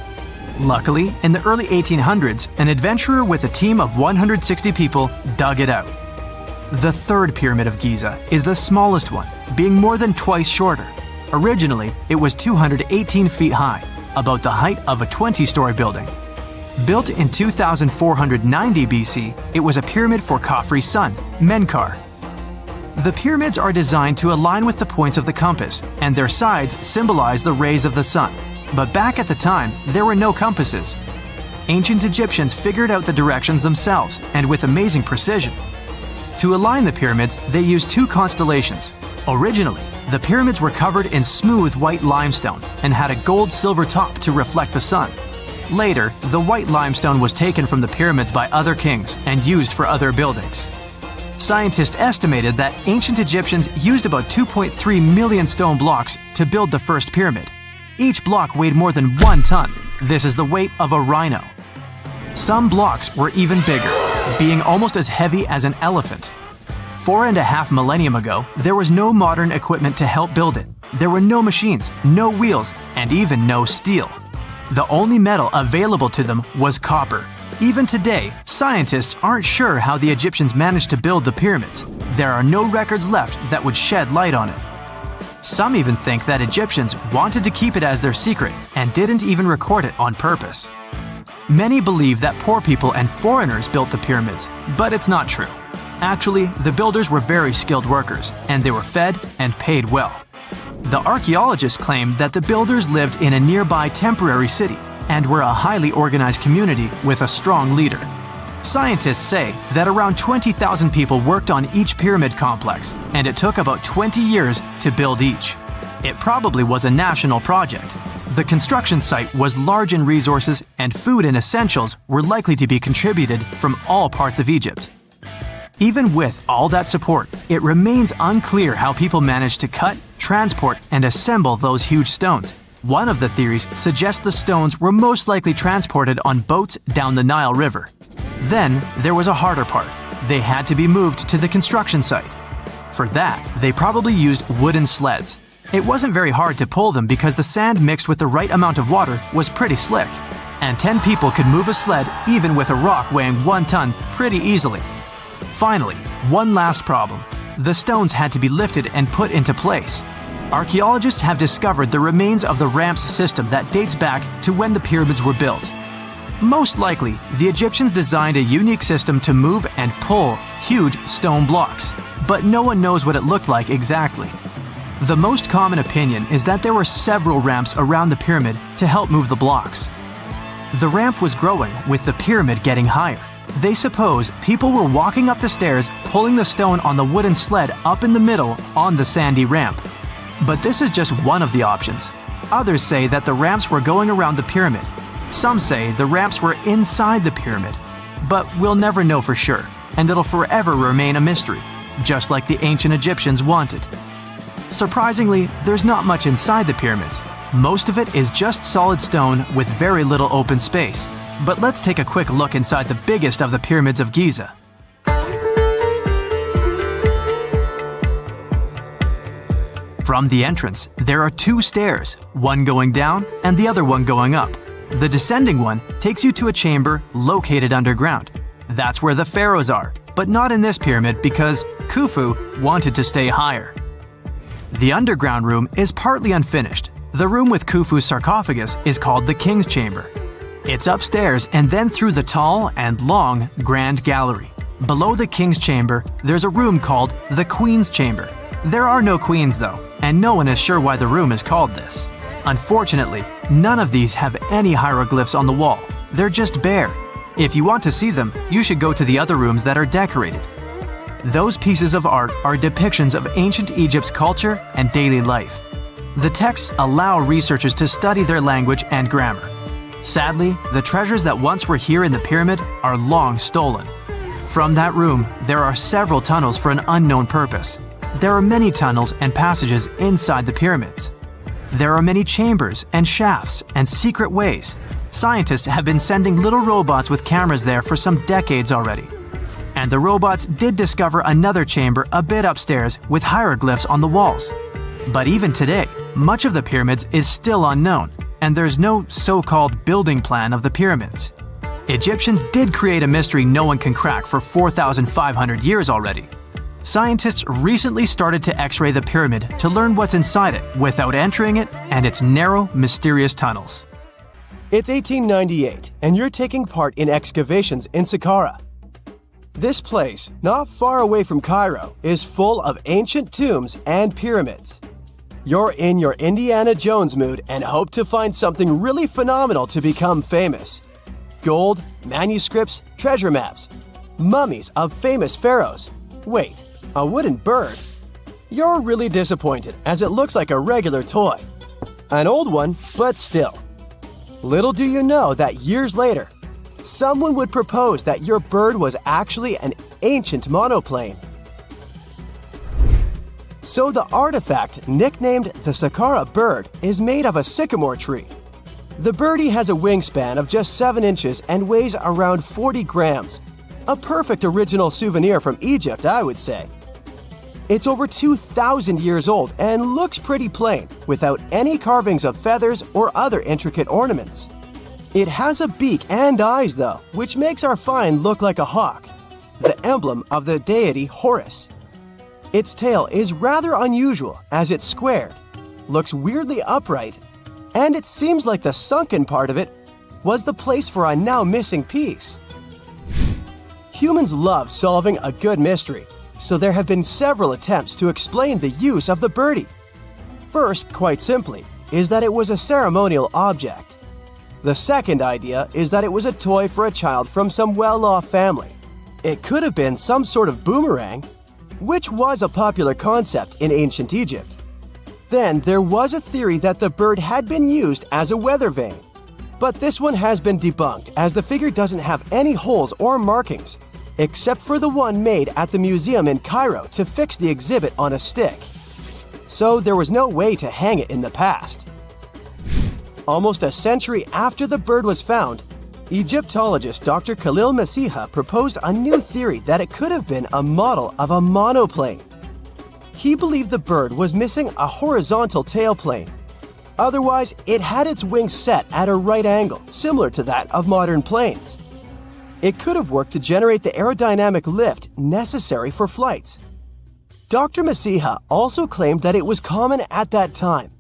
Luckily, in the early 1800s, an adventurer with a team of 160 people dug it out. The third pyramid of Giza is the smallest one, being more than twice shorter. Originally, it was 218 feet high, about the height of a 20-story building. Built in 2490 BC, it was a pyramid for Khafre's son, Menkaure. The pyramids are designed to align with the points of the compass, and their sides symbolize the rays of the sun. But back at the time, there were no compasses. Ancient Egyptians figured out the directions themselves, and with amazing precision. To align the pyramids, they used 2 constellations. Originally, the pyramids were covered in smooth white limestone and had a gold-silver top to reflect the sun. Later, the white limestone was taken from the pyramids by other kings and used for other buildings. Scientists estimated that ancient Egyptians used about 2.3 million stone blocks to build the first pyramid. Each block weighed more than 1 ton. This is the weight of a rhino. Some blocks were even bigger, being almost as heavy as an elephant. 4.5 millennium ago, there was no modern equipment to help build it. There were no machines, no wheels, and even no steel. The only metal available to them was copper. Even today, scientists aren't sure how the Egyptians managed to build the pyramids. There are no records left that would shed light on it. Some even think that Egyptians wanted to keep it as their secret and didn't even record it on purpose. Many believe that poor people and foreigners built the pyramids, but it's not true. Actually, the builders were very skilled workers, and they were fed and paid well. The archaeologists claim that the builders lived in a nearby temporary city and were a highly organized community with a strong leader. Scientists say that around 20,000 people worked on each pyramid complex, and it took about 20 years to build each. It probably was a national project. The construction site was large in resources, and food and essentials were likely to be contributed from all parts of Egypt. Even with all that support, it remains unclear how people managed to cut, transport, and assemble those huge stones. One of the theories suggests the stones were most likely transported on boats down the Nile River. Then, there was a harder part. They had to be moved to the construction site. For that, they probably used wooden sleds. It wasn't very hard to pull them because the sand mixed with the right amount of water was pretty slick. And 10 people could move a sled even with a rock weighing 1 ton pretty easily. Finally, one last problem. The stones had to be lifted and put into place. Archaeologists have discovered the remains of the ramps system that dates back to when the pyramids were built. Most likely, the Egyptians designed a unique system to move and pull huge stone blocks, but no one knows what it looked like exactly. The most common opinion is that there were several ramps around the pyramid to help move the blocks. The ramp was growing with the pyramid getting higher. They suppose people were walking up the stairs, pulling the stone on the wooden sled up in the middle on the sandy ramp. But this is just one of the options. Others say that the ramps were going around the pyramid. Some say the ramps were inside the pyramid. But we'll never know for sure, and it'll forever remain a mystery, just like the ancient Egyptians wanted. Surprisingly, there's not much inside the pyramids. Most of it is just solid stone with very little open space. But let's take a quick look inside the biggest of the pyramids of Giza. From the entrance, there are two stairs, one going down and the other one going up. The descending one takes you to a chamber located underground. That's where the pharaohs are, but not in this pyramid because Khufu wanted to stay higher. The underground room is partly unfinished. The room with Khufu's sarcophagus is called the King's Chamber. It's upstairs and then through the tall and long Grand Gallery. Below the King's Chamber, there's a room called the Queen's Chamber. There are no queens though, and no one is sure why the room is called this. Unfortunately, none of these have any hieroglyphs on the wall. They're just bare. If you want to see them, you should go to the other rooms that are decorated. Those pieces of art are depictions of ancient Egypt's culture and daily life. The texts allow researchers to study their language and grammar. Sadly, the treasures that once were here in the pyramid are long stolen. From that room, there are several tunnels for an unknown purpose. There are many tunnels and passages inside the pyramids. There are many chambers and shafts and secret ways. Scientists have been sending little robots with cameras there for some decades already. And the robots did discover another chamber a bit upstairs with hieroglyphs on the walls. But even today, much of the pyramids is still unknown, and there's no so-called building plan of the pyramids. Egyptians did create a mystery no one can crack for 4,500 years already. Scientists recently started to X-ray the pyramid to learn what's inside it without entering it and its narrow, mysterious tunnels. It's 1898, and you're taking part in excavations in Saqqara. This place, not far away from Cairo, is full of ancient tombs and pyramids. You're in your Indiana Jones mood and hope to find something really phenomenal to become famous. Gold, manuscripts, treasure maps, mummies of famous pharaohs. Wait, a wooden bird? You're really disappointed as it looks like a regular toy. An old one, but still. Little do you know that years later, someone would propose that your bird was actually an ancient monoplane. So the artifact, nicknamed the saqqara bird, is made of a sycamore tree. The birdie has a wingspan of just 7 inches and weighs around 40 grams. A perfect original souvenir from Egypt, I would say. It's over 2,000 years old and looks pretty plain, without any carvings of feathers or other intricate ornaments. It has a beak and eyes though, which makes our find look like a hawk, the emblem of the deity Horus. Its tail is rather unusual as it's squared, looks weirdly upright, and it seems like the sunken part of it was the place for a now missing piece. Humans love solving a good mystery, so there have been several attempts to explain the use of the birdie. First, quite simply, is that it was a ceremonial object. The second idea is that it was a toy for a child from some well-off family. It could have been some sort of boomerang, which was a popular concept in ancient Egypt. Then there was a theory that the bird had been used as a weather vane. But this one has been debunked as the figure doesn't have any holes or markings, except for the one made at the museum in Cairo to fix the exhibit on a stick. So there was no way to hang it in the past. Almost a century after the bird was found, Egyptologist Dr. Khalil Masiha proposed a new theory that it could have been a model of a monoplane. He believed the bird was missing a horizontal tailplane. Otherwise, it had its wings set at a right angle, similar to that of modern planes. It could have worked to generate the aerodynamic lift necessary for flights. Dr. Masiha also claimed that it was common at that time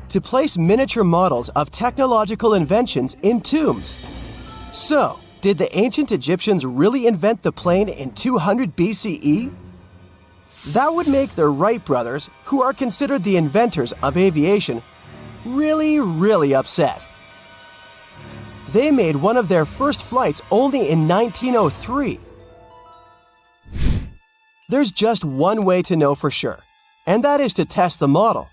to place miniature models of technological inventions in tombs. So, did the ancient Egyptians really invent the plane in 200 BCE? That would make the Wright brothers, who are considered the inventors of aviation, really upset. They made one of their first flights only in 1903. There's just one way to know for sure, and that is to test the model.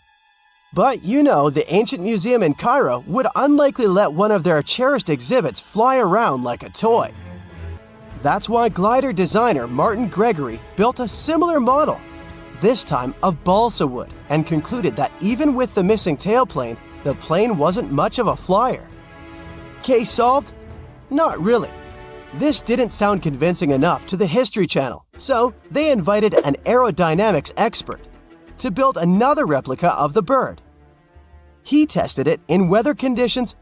But you know, the ancient museum in Cairo would unlikely let one of their cherished exhibits fly around like a toy. That's why glider designer Martin Gregory built a similar model, this time of balsa wood, and concluded that even with the missing tailplane, the plane wasn't much of a flyer. Case solved? Not really. This didn't sound convincing enough to the History Channel, so they invited an aerodynamics expert to build another replica of the bird. He tested it in weather conditions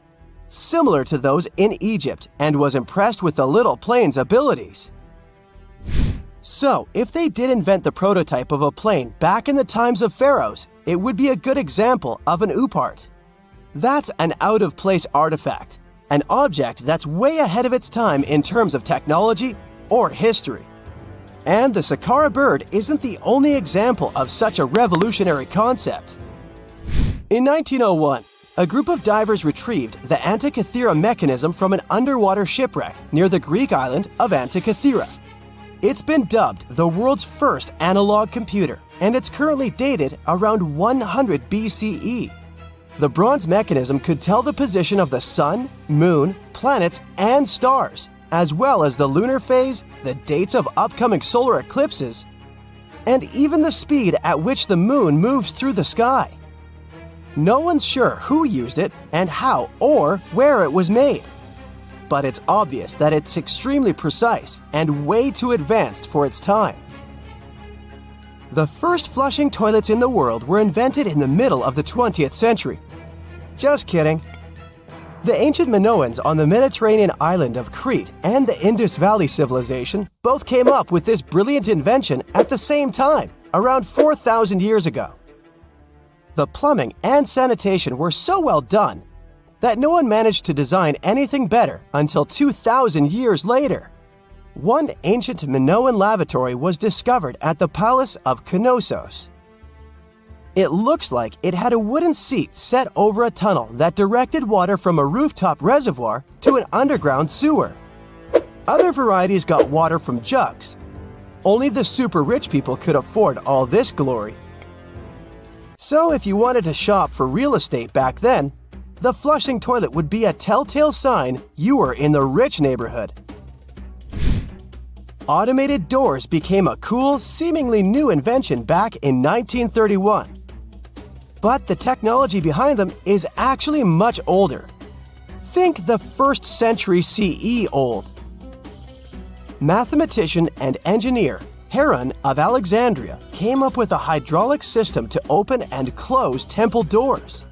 similar to those in Egypt and was impressed with the little plane's abilities. So, if they did invent the prototype of a plane back in the times of Pharaohs, it would be a good example of an oopart. That's an out-of-place artifact, an object that's way ahead of its time in terms of technology or history. And the saqqara bird isn't the only example of such a revolutionary concept. In 1901, a group of divers retrieved the Antikythera mechanism from an underwater shipwreck near the Greek island of Antikythera. It's been dubbed the world's first analog computer, and it's currently dated around 100 BCE. The bronze mechanism could tell the position of the sun, moon, planets, and stars, as well as the lunar phase, the dates of upcoming solar eclipses, and even the speed at which the moon moves through the sky. No one's sure who used it and how or where it was made. But it's obvious that it's extremely precise and way too advanced for its time. The first flushing toilets in the world were invented in the middle of the 20th century. Just kidding. The ancient Minoans on the Mediterranean island of Crete and the Indus Valley civilization both came up with this brilliant invention at the same time, around 4,000 years ago. The plumbing and sanitation were so well done that no one managed to design anything better until 2,000 years later. One ancient Minoan lavatory was discovered at the Palace of Knossos. It looks like it had a wooden seat set over a tunnel that directed water from a rooftop reservoir to an underground sewer. Other varieties got water from jugs. Only the super rich people could afford all this glory. So if you wanted to shop for real estate back then, the flushing toilet would be a telltale sign you were in the rich neighborhood. Automated doors became a cool, seemingly new invention back in 1931. But the technology behind them is actually much older. Think the 1st century CE old. Mathematician and engineer Heron of Alexandria came up with a hydraulic system to open and close temple doors.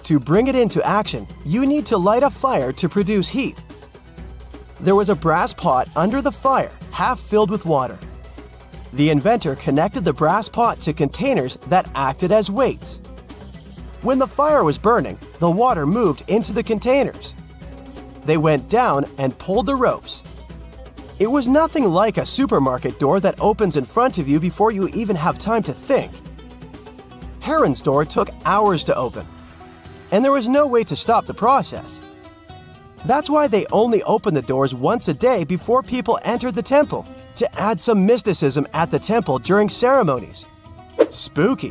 To bring it into action, you need to light a fire to produce heat. There was a brass pot under the fire, half filled with water. The inventor connected the brass pot to containers that acted as weights. When the fire was burning, the water moved into the containers. They went down and pulled the ropes. It was nothing like a supermarket door that opens in front of you before you even have time to think. Heron's door took hours to open, and there was no way to stop the process. That's why they only opened the doors once a day before people entered the temple, to add some mysticism at the temple during ceremonies. Spooky.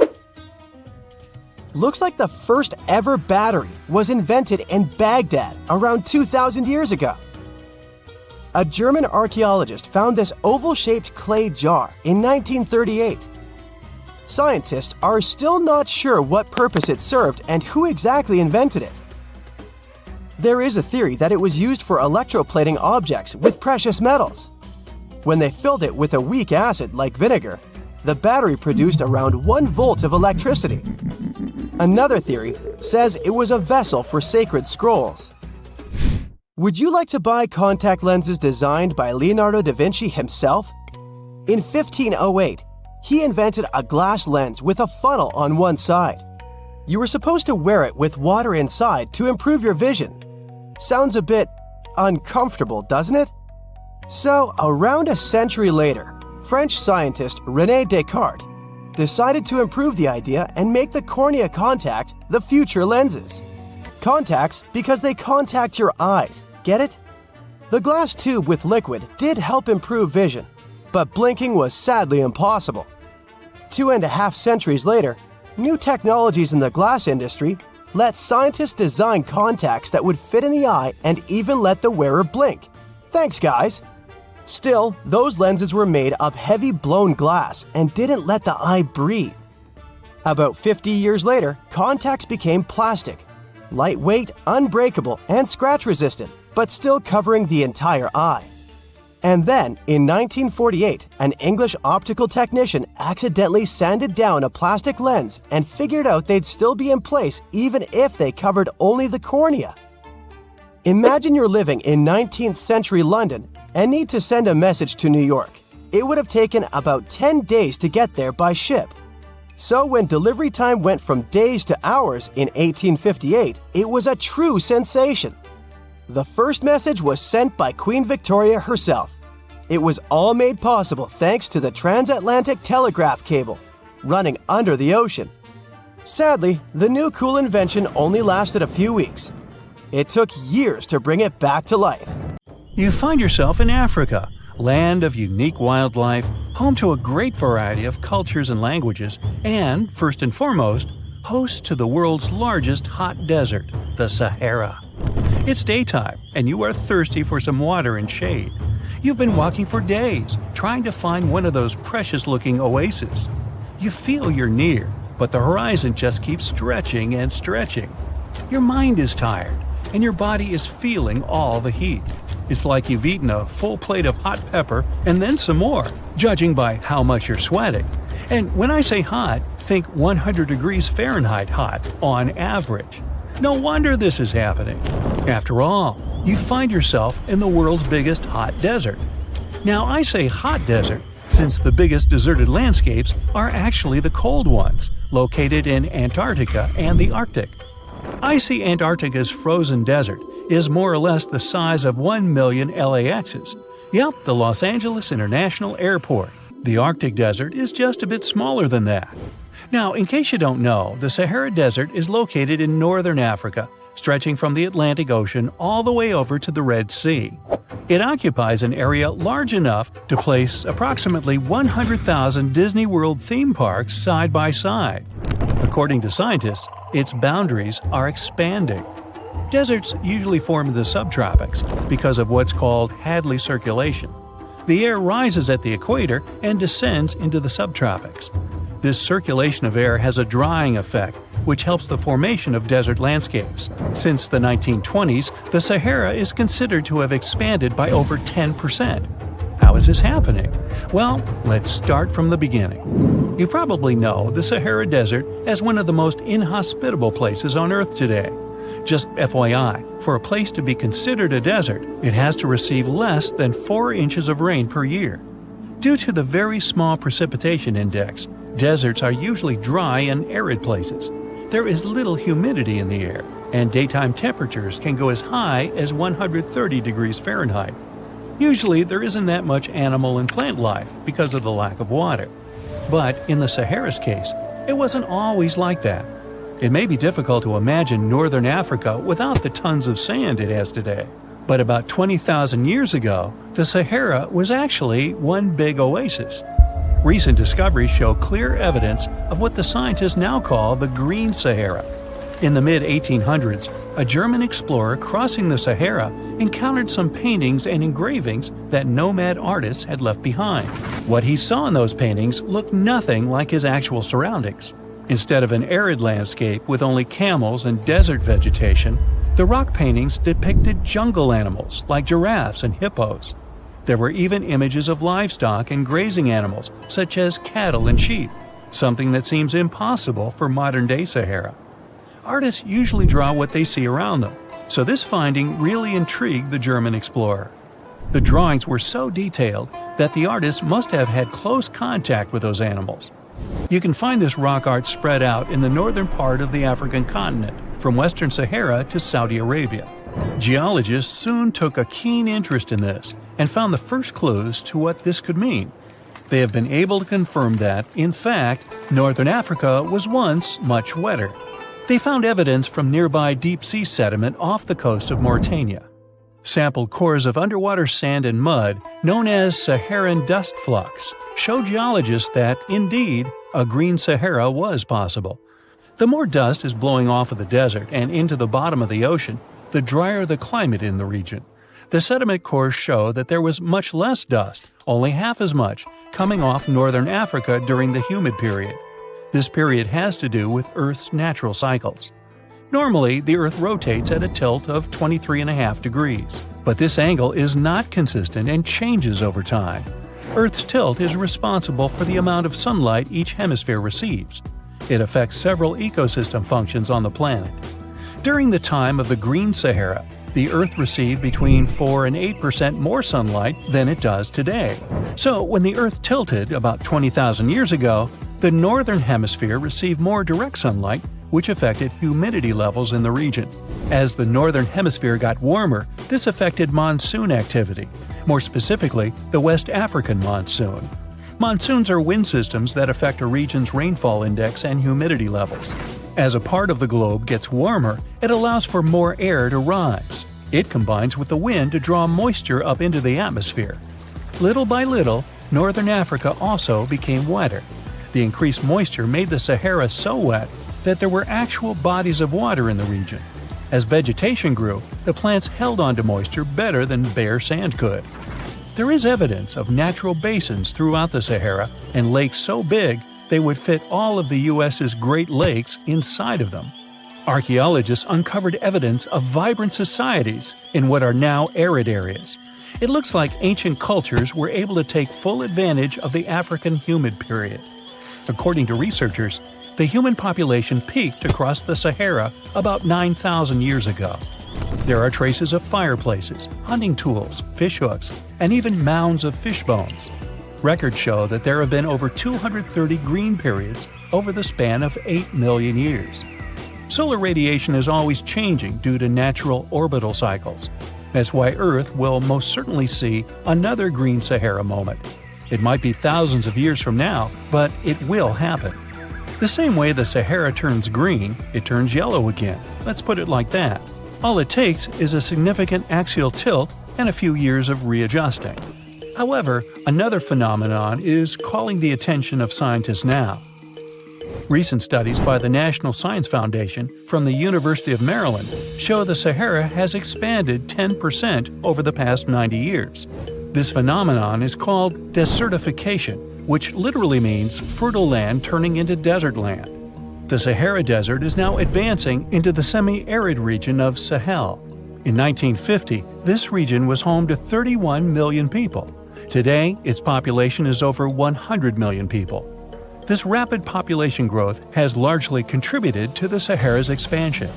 Looks like the first ever battery was invented in Baghdad around 2,000 years ago. A German archaeologist found this oval-shaped clay jar in 1938. Scientists are still not sure what purpose it served and who exactly invented it. There is a theory that it was used for electroplating objects with precious metals. When they filled it with a weak acid like vinegar, the battery produced around 1 volt of electricity. Another theory says it was a vessel for sacred scrolls. Would you like to buy contact lenses designed by Leonardo da Vinci himself? In 1508, he invented a glass lens with a funnel on one side. You were supposed to wear it with water inside to improve your vision. Sounds a bit uncomfortable, doesn't it? So, around a century later, French scientist René Descartes decided to improve the idea and make the cornea contact the future lenses. Contacts because they contact your eyes, get it? The glass tube with liquid did help improve vision, but blinking was sadly impossible. 2.5 centuries later, new technologies in the glass industry let scientists design contacts that would fit in the eye and even let the wearer blink. Thanks, guys! Still, those lenses were made of heavy blown glass and didn't let the eye breathe. About 50 years later, contacts became plastic, lightweight, unbreakable, and scratch-resistant, but still covering the entire eye. And then, in 1948, an English optical technician accidentally sanded down a plastic lens and figured out they'd still be in place even if they covered only the cornea. Imagine you're living in 19th century London and need to send a message to New York. It would have taken about 10 days to get there by ship. So when delivery time went from days to hours in 1858, it was a true sensation. The first message was sent by Queen Victoria herself. It was all made possible thanks to the transatlantic telegraph cable, running under the ocean. Sadly, the new cool invention only lasted a few weeks. It took years to bring it back to life. You find yourself in Africa, land of unique wildlife, home to a great variety of cultures and languages, and, first and foremost, host to the world's largest hot desert, the Sahara. It's daytime, and you are thirsty for some water and shade. You've been walking for days, trying to find one of those precious-looking oases. You feel you're near, but the horizon just keeps stretching and stretching. Your mind is tired, and your body is feeling all the heat. It's like you've eaten a full plate of hot pepper and then some more, judging by how much you're sweating. And when I say hot, think 100 degrees Fahrenheit hot, on average. No wonder this is happening. After all, you find yourself in the world's biggest hot desert. Now I say hot desert since the biggest deserted landscapes are actually the cold ones, located in Antarctica and the Arctic. Icy Antarctica's frozen desert is more or less the size of 1 million LAXs. Yep, the Los Angeles International Airport. The Arctic desert is just a bit smaller than that. Now, in case you don't know, the Sahara Desert is located in northern Africa, stretching from the Atlantic Ocean all the way over to the Red Sea. It occupies an area large enough to place approximately 100,000 Disney World theme parks side by side. According to scientists, its boundaries are expanding. Deserts usually form in the subtropics because of what's called Hadley circulation. The air rises at the equator and descends into the subtropics. This circulation of air has a drying effect, which helps the formation of desert landscapes. Since the 1920s, the Sahara is considered to have expanded by over 10%. How is this happening? Well, let's start from the beginning. You probably know the Sahara Desert as one of the most inhospitable places on Earth today. Just FYI, for a place to be considered a desert, it has to receive less than 4 inches of rain per year. Due to the very small precipitation index, deserts are usually dry and arid places. There is little humidity in the air, and daytime temperatures can go as high as 130 degrees Fahrenheit. Usually, there isn't that much animal and plant life because of the lack of water. But in the Sahara's case, it wasn't always like that. It may be difficult to imagine northern Africa without the tons of sand it has today. But about 20,000 years ago, the Sahara was actually one big oasis. Recent discoveries show clear evidence of what the scientists now call the Green Sahara. In the mid-1800s, a German explorer crossing the Sahara encountered some paintings and engravings that nomad artists had left behind. What he saw in those paintings looked nothing like his actual surroundings. Instead of an arid landscape with only camels and desert vegetation, the rock paintings depicted jungle animals like giraffes and hippos. There were even images of livestock and grazing animals such as cattle and sheep, something that seems impossible for modern-day Sahara. Artists usually draw what they see around them, so this finding really intrigued the German explorer. The drawings were so detailed that the artists must have had close contact with those animals. You can find this rock art spread out in the northern part of the African continent, from western Sahara to Saudi Arabia. Geologists soon took a keen interest in this and found the first clues to what this could mean. They have been able to confirm that, in fact, northern Africa was once much wetter. They found evidence from nearby deep-sea sediment off the coast of Mauritania. Sampled cores of underwater sand and mud, known as Saharan dust flux, showed geologists that, indeed, a green Sahara was possible. The more dust is blowing off of the desert and into the bottom of the ocean, the drier the climate in the region. The sediment cores show that there was much less dust, only half as much, coming off northern Africa during the humid period. This period has to do with Earth's natural cycles. Normally, the Earth rotates at a tilt of 23.5 degrees, but this angle is not consistent and changes over time. Earth's tilt is responsible for the amount of sunlight each hemisphere receives. It affects several ecosystem functions on the planet. During the time of the Green Sahara, the Earth received between 4 and 8% more sunlight than it does today. So, when the Earth tilted about 20,000 years ago, the northern hemisphere received more direct sunlight, which affected humidity levels in the region. As the northern hemisphere got warmer, this affected monsoon activity, more specifically, the West African monsoon. Monsoons are wind systems that affect a region's rainfall index and humidity levels. As a part of the globe gets warmer, it allows for more air to rise. It combines with the wind to draw moisture up into the atmosphere. Little by little, northern Africa also became wetter. The increased moisture made the Sahara so wet that there were actual bodies of water in the region. As vegetation grew, the plants held onto moisture better than bare sand could. There is evidence of natural basins throughout the Sahara and lakes so big they would fit all of the U.S.'s Great Lakes inside of them. Archaeologists uncovered evidence of vibrant societies in what are now arid areas. It looks like ancient cultures were able to take full advantage of the African humid period. According to researchers, the human population peaked across the Sahara about 9,000 years ago. There are traces of fireplaces, hunting tools, fishhooks, and even mounds of fish bones. Records show that there have been over 230 green periods over the span of 8 million years. Solar radiation is always changing due to natural orbital cycles. That's why Earth will most certainly see another green Sahara moment. It might be thousands of years from now, but it will happen. The same way the Sahara turns green, it turns yellow again. Let's put it like that. All it takes is a significant axial tilt and a few years of readjusting. However, another phenomenon is calling the attention of scientists now. Recent studies by the National Science Foundation from the University of Maryland show the Sahara has expanded 10% over the past 90 years. This phenomenon is called desertification, which literally means fertile land turning into desert land. The Sahara Desert is now advancing into the semi-arid region of Sahel. In 1950, this region was home to 31 million people. Today, its population is over 100 million people. This rapid population growth has largely contributed to the Sahara's expansion.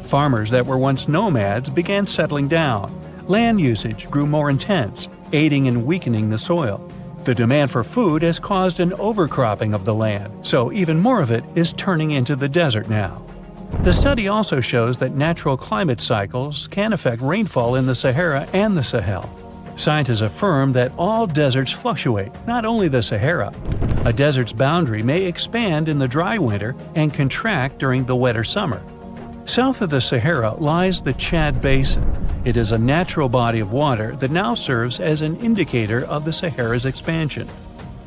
Farmers that were once nomads began settling down. Land usage grew more intense, aiding in weakening the soil. The demand for food has caused an overcropping of the land, so even more of it is turning into the desert now. The study also shows that natural climate cycles can affect rainfall in the Sahara and the Sahel. Scientists affirm that all deserts fluctuate, not only the Sahara. A desert's boundary may expand in the dry winter and contract during the wetter summer. South of the Sahara lies the Chad Basin. It is a natural body of water that now serves as an indicator of the Sahara's expansion.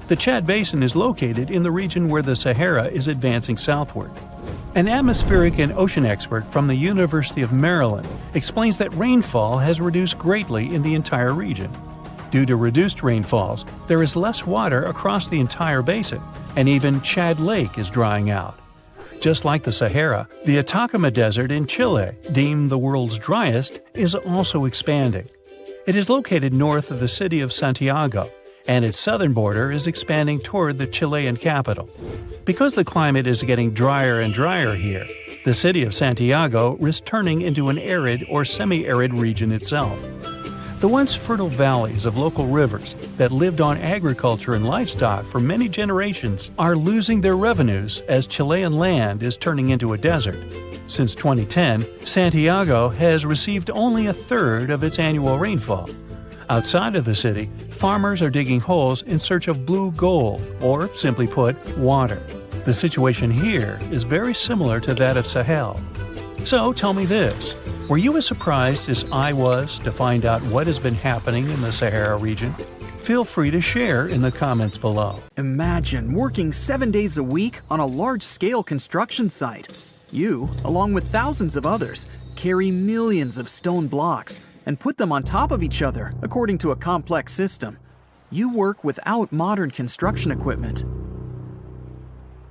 The Chad Basin is located in the region where the Sahara is advancing southward. An atmospheric and ocean expert from the University of Maryland explains that rainfall has reduced greatly in the entire region. Due to reduced rainfalls, there is less water across the entire basin, and even Chad Lake is drying out. Just like the Sahara, the Atacama Desert in Chile, deemed the world's driest, is also expanding. It is located north of the city of Santiago, and its southern border is expanding toward the Chilean capital. Because the climate is getting drier and drier here, the city of Santiago risks turning into an arid or semi-arid region itself. The once fertile valleys of local rivers that lived on agriculture and livestock for many generations are losing their revenues as Chilean land is turning into a desert. Since 2010, Santiago has received only a third of its annual rainfall. Outside of the city, farmers are digging holes in search of blue gold, or simply put, water. The situation here is very similar to that of Sahel. So tell me this, were you as surprised as I was to find out what has been happening in the Sahara region? Feel free to share in the comments below. Imagine working 7 days a week on a large-scale construction site. You, along with thousands of others, carry millions of stone blocks and put them on top of each other according to a complex system. You work without modern construction equipment.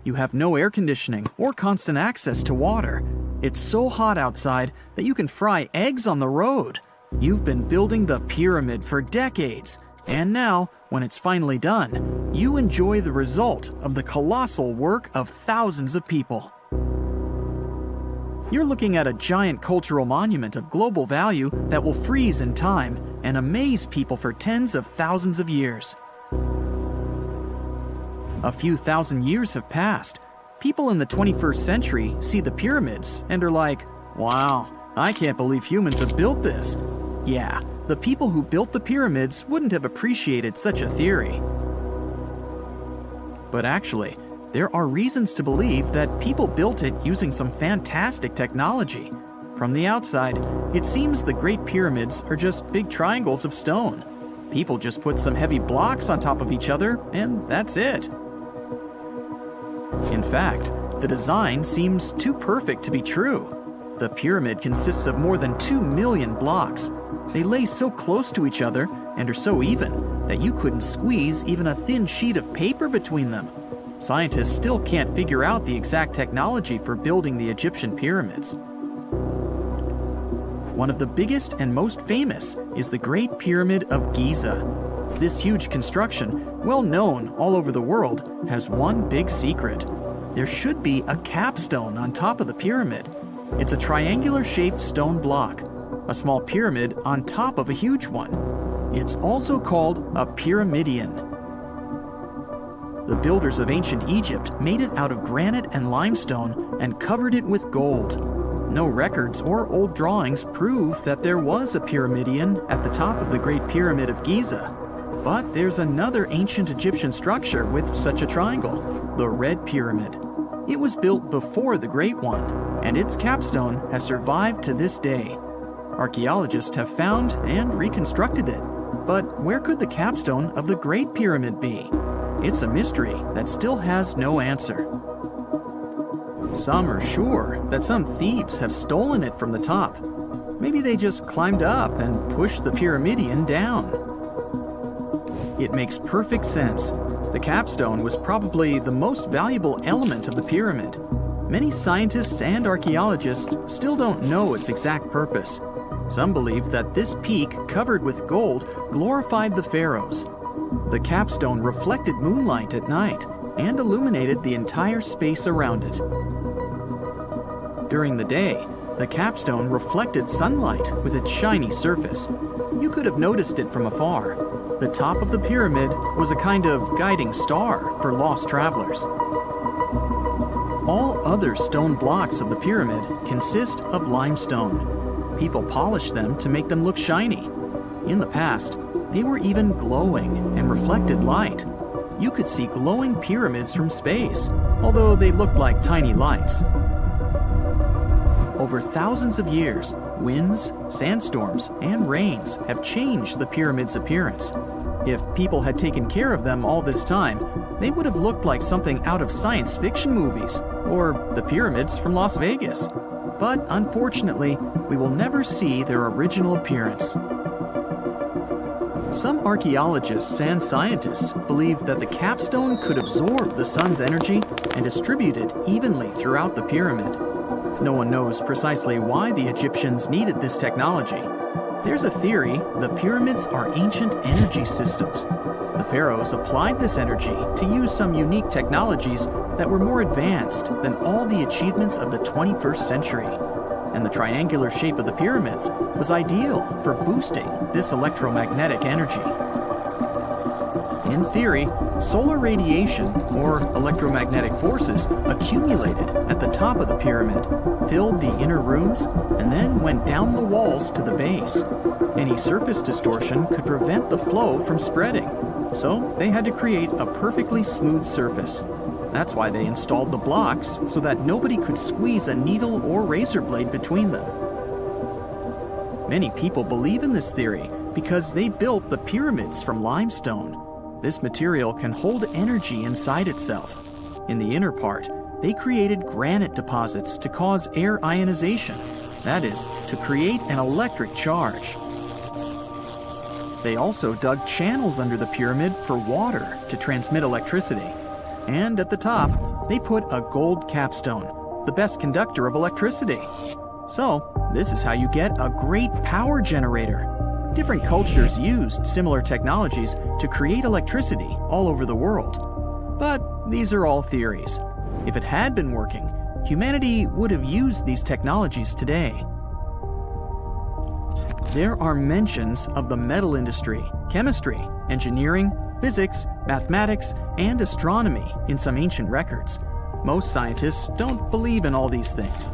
You have no air conditioning or constant access to water. It's so hot outside that you can fry eggs on the road. You've been building the pyramid for decades, and now, when it's finally done, you enjoy the result of the colossal work of thousands of people. You're looking at a giant cultural monument of global value that will freeze in time and amaze people for tens of thousands of years. A few thousand years have passed. People in the 21st century see the pyramids and are like, wow, I can't believe humans have built this. Yeah, the people who built the pyramids wouldn't have appreciated such a theory. But actually, there are reasons to believe that people built it using some fantastic technology. From the outside, it seems the Great Pyramids are just big triangles of stone. People just put some heavy blocks on top of each other, and that's it. In fact, the design seems too perfect to be true. The pyramid consists of more than 2 million blocks. They lay so close to each other and are so even that you couldn't squeeze even a thin sheet of paper between them. Scientists still can't figure out the exact technology for building the Egyptian pyramids. One of the biggest and most famous is the Great Pyramid of Giza. This huge construction, well known all over the world, has one big secret. There should be a capstone on top of the pyramid. It's a triangular-shaped stone block, a small pyramid on top of a huge one. It's also called a pyramidion. The builders of ancient Egypt made it out of granite and limestone and covered it with gold. No records or old drawings prove that there was a pyramidion at the top of the Great Pyramid of Giza. But there's another ancient Egyptian structure with such a triangle, the Red Pyramid. It was built before the Great One, and its capstone has survived to this day. Archaeologists have found and reconstructed it. But where could the capstone of the Great Pyramid be? It's a mystery that still has no answer. Some are sure that some thieves have stolen it from the top. Maybe they just climbed up and pushed the pyramidion down. It makes perfect sense. The capstone was probably the most valuable element of the pyramid. Many scientists and archaeologists still don't know its exact purpose. Some believe that this peak covered with gold glorified the pharaohs. The capstone reflected moonlight at night and illuminated the entire space around it. During the day, the capstone reflected sunlight with its shiny surface. You could have noticed it from afar. The top of the pyramid was a kind of guiding star for lost travelers. All other stone blocks of the pyramid consist of limestone. People polished them to make them look shiny. In the past, they were even glowing and reflected light. You could see glowing pyramids from space, although they looked like tiny lights. Over thousands of years, winds, sandstorms, and rains have changed the pyramid's appearance. If people had taken care of them all this time, they would have looked like something out of science fiction movies, or the pyramids from Las Vegas. But unfortunately, we will never see their original appearance. Some archaeologists and scientists believe that the capstone could absorb the sun's energy and distribute it evenly throughout the pyramid. No one knows precisely why the Egyptians needed this technology. There's a theory the pyramids are ancient energy systems. The pharaohs applied this energy to use some unique technologies that were more advanced than all the achievements of the 21st century. And the triangular shape of the pyramids was ideal for boosting this electromagnetic energy. In theory, solar radiation, or electromagnetic forces, accumulated at the top of the pyramid, filled the inner rooms, and then went down the walls to the base. Any surface distortion could prevent the flow from spreading, so they had to create a perfectly smooth surface. That's why they installed the blocks so that nobody could squeeze a needle or razor blade between them. Many people believe in this theory because they built the pyramids from limestone. This material can hold energy inside itself. In the inner part, they created granite deposits to cause air ionization, that is, to create an electric charge. They also dug channels under the pyramid for water to transmit electricity. And at the top, they put a gold capstone, the best conductor of electricity. So, this is how you get a great power generator. Different cultures used similar technologies to create electricity all over the world. But these are all theories. If it had been working, humanity would have used these technologies today. There are mentions of the metal industry, chemistry, engineering, physics, mathematics, and astronomy in some ancient records. Most scientists don't believe in all these things.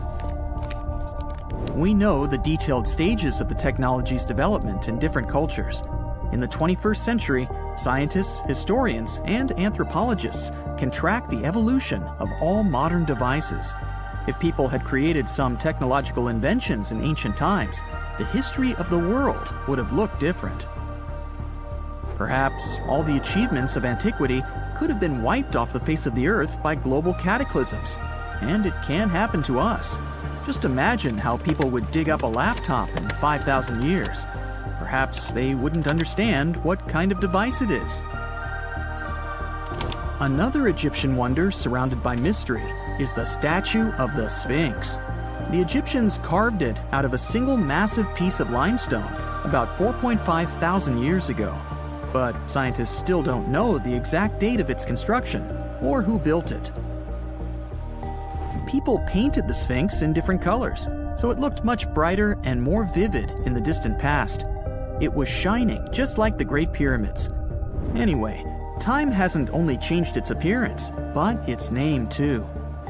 We know the detailed stages of the technology's development in different cultures. In the 21st century, scientists, historians, and anthropologists can track the evolution of all modern devices. If people had created some technological inventions in ancient times, the history of the world would have looked different. Perhaps all the achievements of antiquity could have been wiped off the face of the earth by global cataclysms, and it can happen to us. Just imagine how people would dig up a laptop in 5,000 years. Perhaps they wouldn't understand what kind of device it is. Another Egyptian wonder surrounded by mystery is the statue of the Sphinx. The Egyptians carved it out of a single massive piece of limestone about 4.5 thousand years ago. But scientists still don't know the exact date of its construction or who built it. People painted the Sphinx in different colors, so it looked much brighter and more vivid in the distant past. It was shining just like the Great Pyramids. Anyway, time hasn't only changed its appearance, but its name too.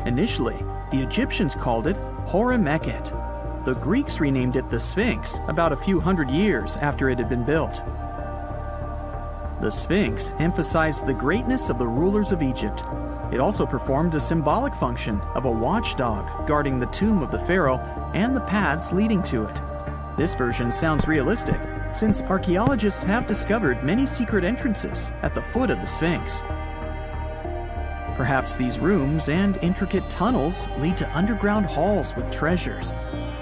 Initially, the Egyptians called it Horemheb. The Greeks renamed it the Sphinx about a few hundred years after it had been built. The Sphinx emphasized the greatness of the rulers of Egypt. It also performed a symbolic function of a watchdog guarding the tomb of the pharaoh and the paths leading to it. This version sounds realistic, since archaeologists have discovered many secret entrances at the foot of the Sphinx. Perhaps these rooms and intricate tunnels lead to underground halls with treasures.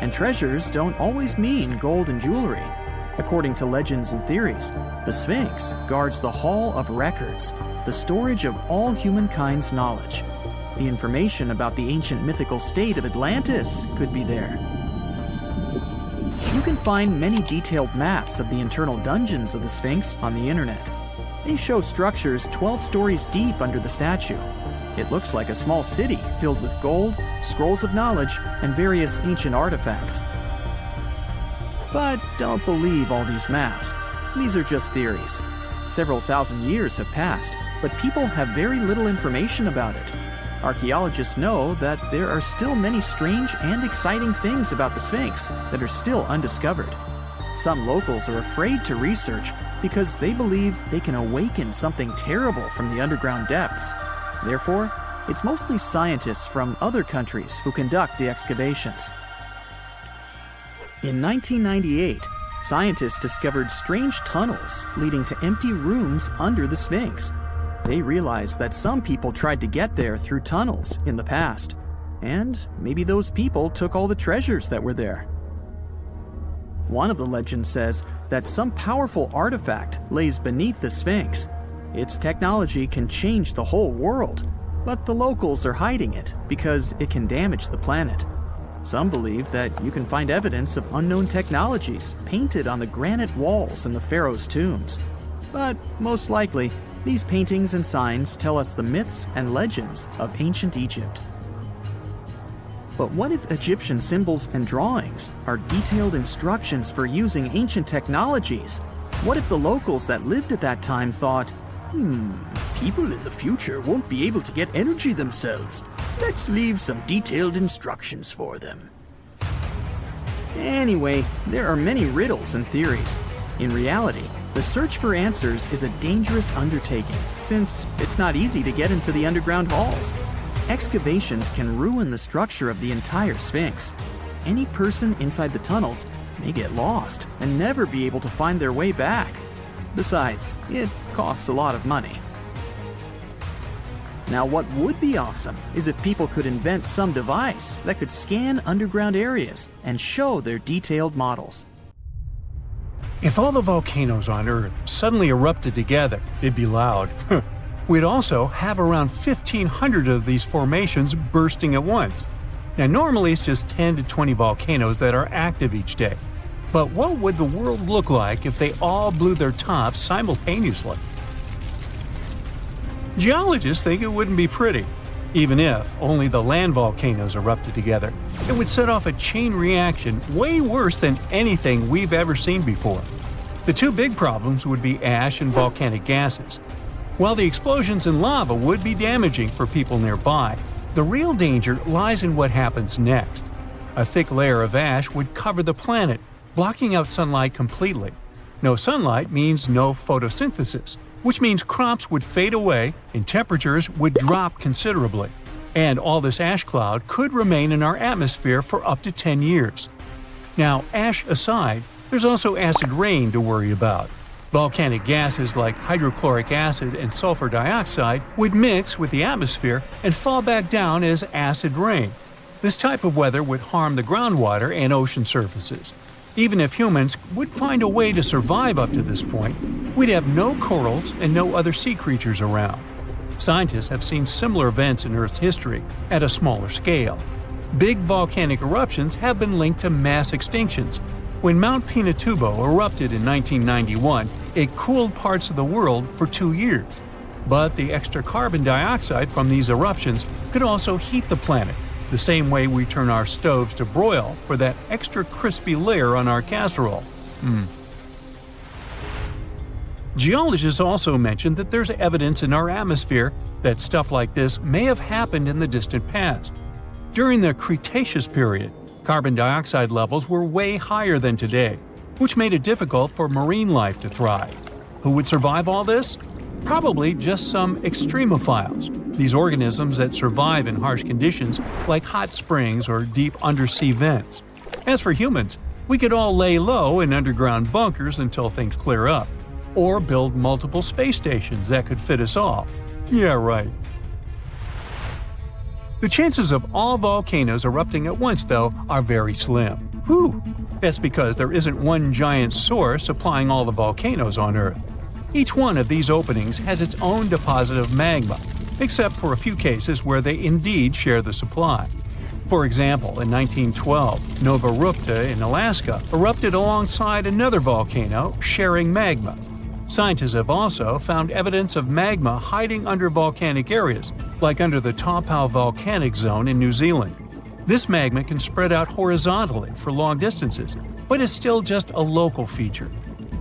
And treasures don't always mean gold and jewelry. According to legends and theories, the Sphinx guards the Hall of Records, the storage of all humankind's knowledge. The information about the ancient mythical state of Atlantis could be there. You can find many detailed maps of the internal dungeons of the Sphinx on the internet. They show structures 12 stories deep under the statue. It looks like a small city filled with gold, scrolls of knowledge, and various ancient artifacts. But don't believe all these maps. These are just theories. Several thousand years have passed, but people have very little information about it. Archaeologists know that there are still many strange and exciting things about the Sphinx that are still undiscovered. Some locals are afraid to research because they believe they can awaken something terrible from the underground depths. Therefore, it's mostly scientists from other countries who conduct the excavations. In 1998, scientists discovered strange tunnels leading to empty rooms under the Sphinx. They realized that some people tried to get there through tunnels in the past, and maybe those people took all the treasures that were there. One of the legends says that some powerful artifact lays beneath the Sphinx. Its technology can change the whole world, but the locals are hiding it because it can damage the planet. Some believe that you can find evidence of unknown technologies painted on the granite walls in the pharaohs' tombs. But most likely, these paintings and signs tell us the myths and legends of ancient Egypt. But what if Egyptian symbols and drawings are detailed instructions for using ancient technologies? What if the locals that lived at that time thought, People in the future won't be able to get energy themselves. Let's leave some detailed instructions for them. Anyway, there are many riddles and theories. In reality, the search for answers is a dangerous undertaking, since it's not easy to get into the underground halls. Excavations can ruin the structure of the entire Sphinx. Any person inside the tunnels may get lost and never be able to find their way back. Besides, it costs a lot of money. Now, what would be awesome is if people could invent some device that could scan underground areas and show their detailed models. If all the volcanoes on Earth suddenly erupted together, it'd be loud. We'd also have around 1,500 of these formations bursting at once. Now, normally it's just 10 to 20 volcanoes that are active each day. But what would the world look like if they all blew their tops simultaneously? Geologists think it wouldn't be pretty. Even if only the land volcanoes erupted together, it would set off a chain reaction way worse than anything we've ever seen before. The two big problems would be ash and volcanic gases. While the explosions in lava would be damaging for people nearby, the real danger lies in what happens next. A thick layer of ash would cover the planet, blocking out sunlight completely. No sunlight means no photosynthesis, which means crops would fade away and temperatures would drop considerably. And all this ash cloud could remain in our atmosphere for up to 10 years. Now, ash aside, there's also acid rain to worry about. Volcanic gases like hydrochloric acid and sulfur dioxide would mix with the atmosphere and fall back down as acid rain. This type of weather would harm the groundwater and ocean surfaces. Even if humans would find a way to survive up to this point, we'd have no corals and no other sea creatures around. Scientists have seen similar events in Earth's history at a smaller scale. Big volcanic eruptions have been linked to mass extinctions. When Mount Pinatubo erupted in 1991, it cooled parts of the world for 2 years. But the extra carbon dioxide from these eruptions could also heat the planet, the same way we turn our stoves to broil for that extra crispy layer on our casserole. Geologists also mentioned that there's evidence in our atmosphere that stuff like this may have happened in the distant past. During the Cretaceous period, carbon dioxide levels were way higher than today, which made it difficult for marine life to thrive. Who would survive all this? Probably just some extremophiles, these organisms that survive in harsh conditions like hot springs or deep undersea vents. As for humans, we could all lay low in underground bunkers until things clear up, or build multiple space stations that could fit us all. Yeah, right. The chances of all volcanoes erupting at once, though, are very slim. Whew! That's because there isn't one giant source supplying all the volcanoes on Earth. Each one of these openings has its own deposit of magma, except for a few cases where they indeed share the supply. For example, in 1912, Nova Rupta in Alaska erupted alongside another volcano sharing magma. Scientists have also found evidence of magma hiding under volcanic areas, like under the Taupo volcanic zone in New Zealand. This magma can spread out horizontally for long distances, but is still just a local feature.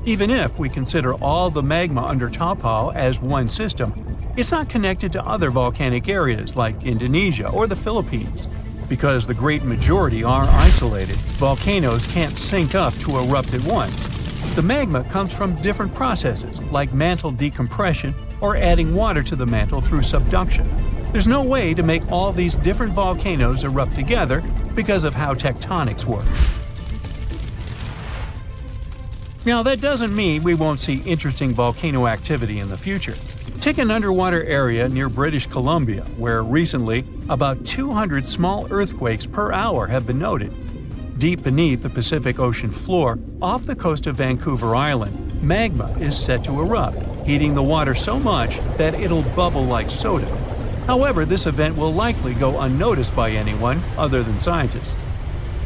Even if we consider all the magma under Taupo as one system, it's not connected to other volcanic areas like Indonesia or the Philippines. Because the great majority are isolated, volcanoes can't sync up to erupt at once. The magma comes from different processes like mantle decompression or adding water to the mantle through subduction. There's no way to make all these different volcanoes erupt together because of how tectonics work. Now, that doesn't mean we won't see interesting volcano activity in the future. Take an underwater area near British Columbia, where recently about 200 small earthquakes per hour have been noted. Deep beneath the Pacific Ocean floor, off the coast of Vancouver Island, magma is set to erupt, heating the water so much that it'll bubble like soda. However, this event will likely go unnoticed by anyone other than scientists.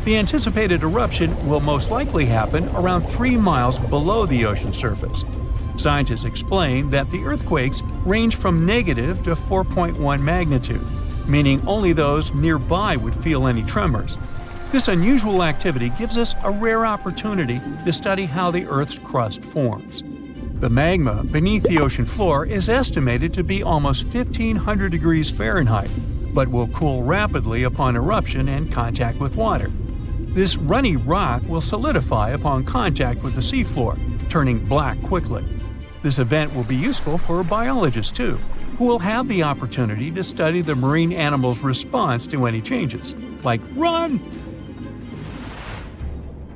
The anticipated eruption will most likely happen around 3 miles below the ocean surface. Scientists explain that the earthquakes range from negative to 4.1 magnitude, meaning only those nearby would feel any tremors. This unusual activity gives us a rare opportunity to study how the Earth's crust forms. The magma beneath the ocean floor is estimated to be almost 1,500 degrees Fahrenheit, but will cool rapidly upon eruption and contact with water. This runny rock will solidify upon contact with the seafloor, turning black quickly. This event will be useful for biologists too, who will have the opportunity to study the marine animal's response to any changes, like run!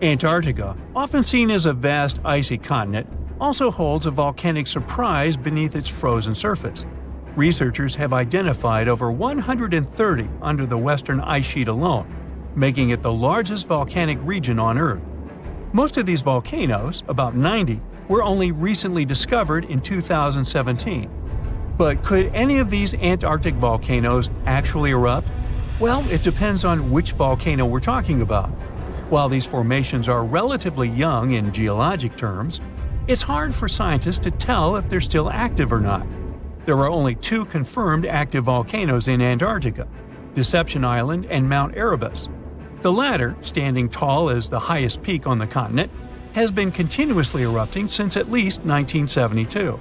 Antarctica, often seen as a vast icy continent, also holds a volcanic surprise beneath its frozen surface. Researchers have identified over 130 under the western ice sheet alone, making it the largest volcanic region on Earth. Most of these volcanoes, about 90, were only recently discovered in 2017. But could any of these Antarctic volcanoes actually erupt? Well, it depends on which volcano we're talking about. While these formations are relatively young in geologic terms, it's hard for scientists to tell if they're still active or not. There are only 2 confirmed active volcanoes in Antarctica, Deception Island and Mount Erebus. The latter, standing tall as the highest peak on the continent, has been continuously erupting since at least 1972.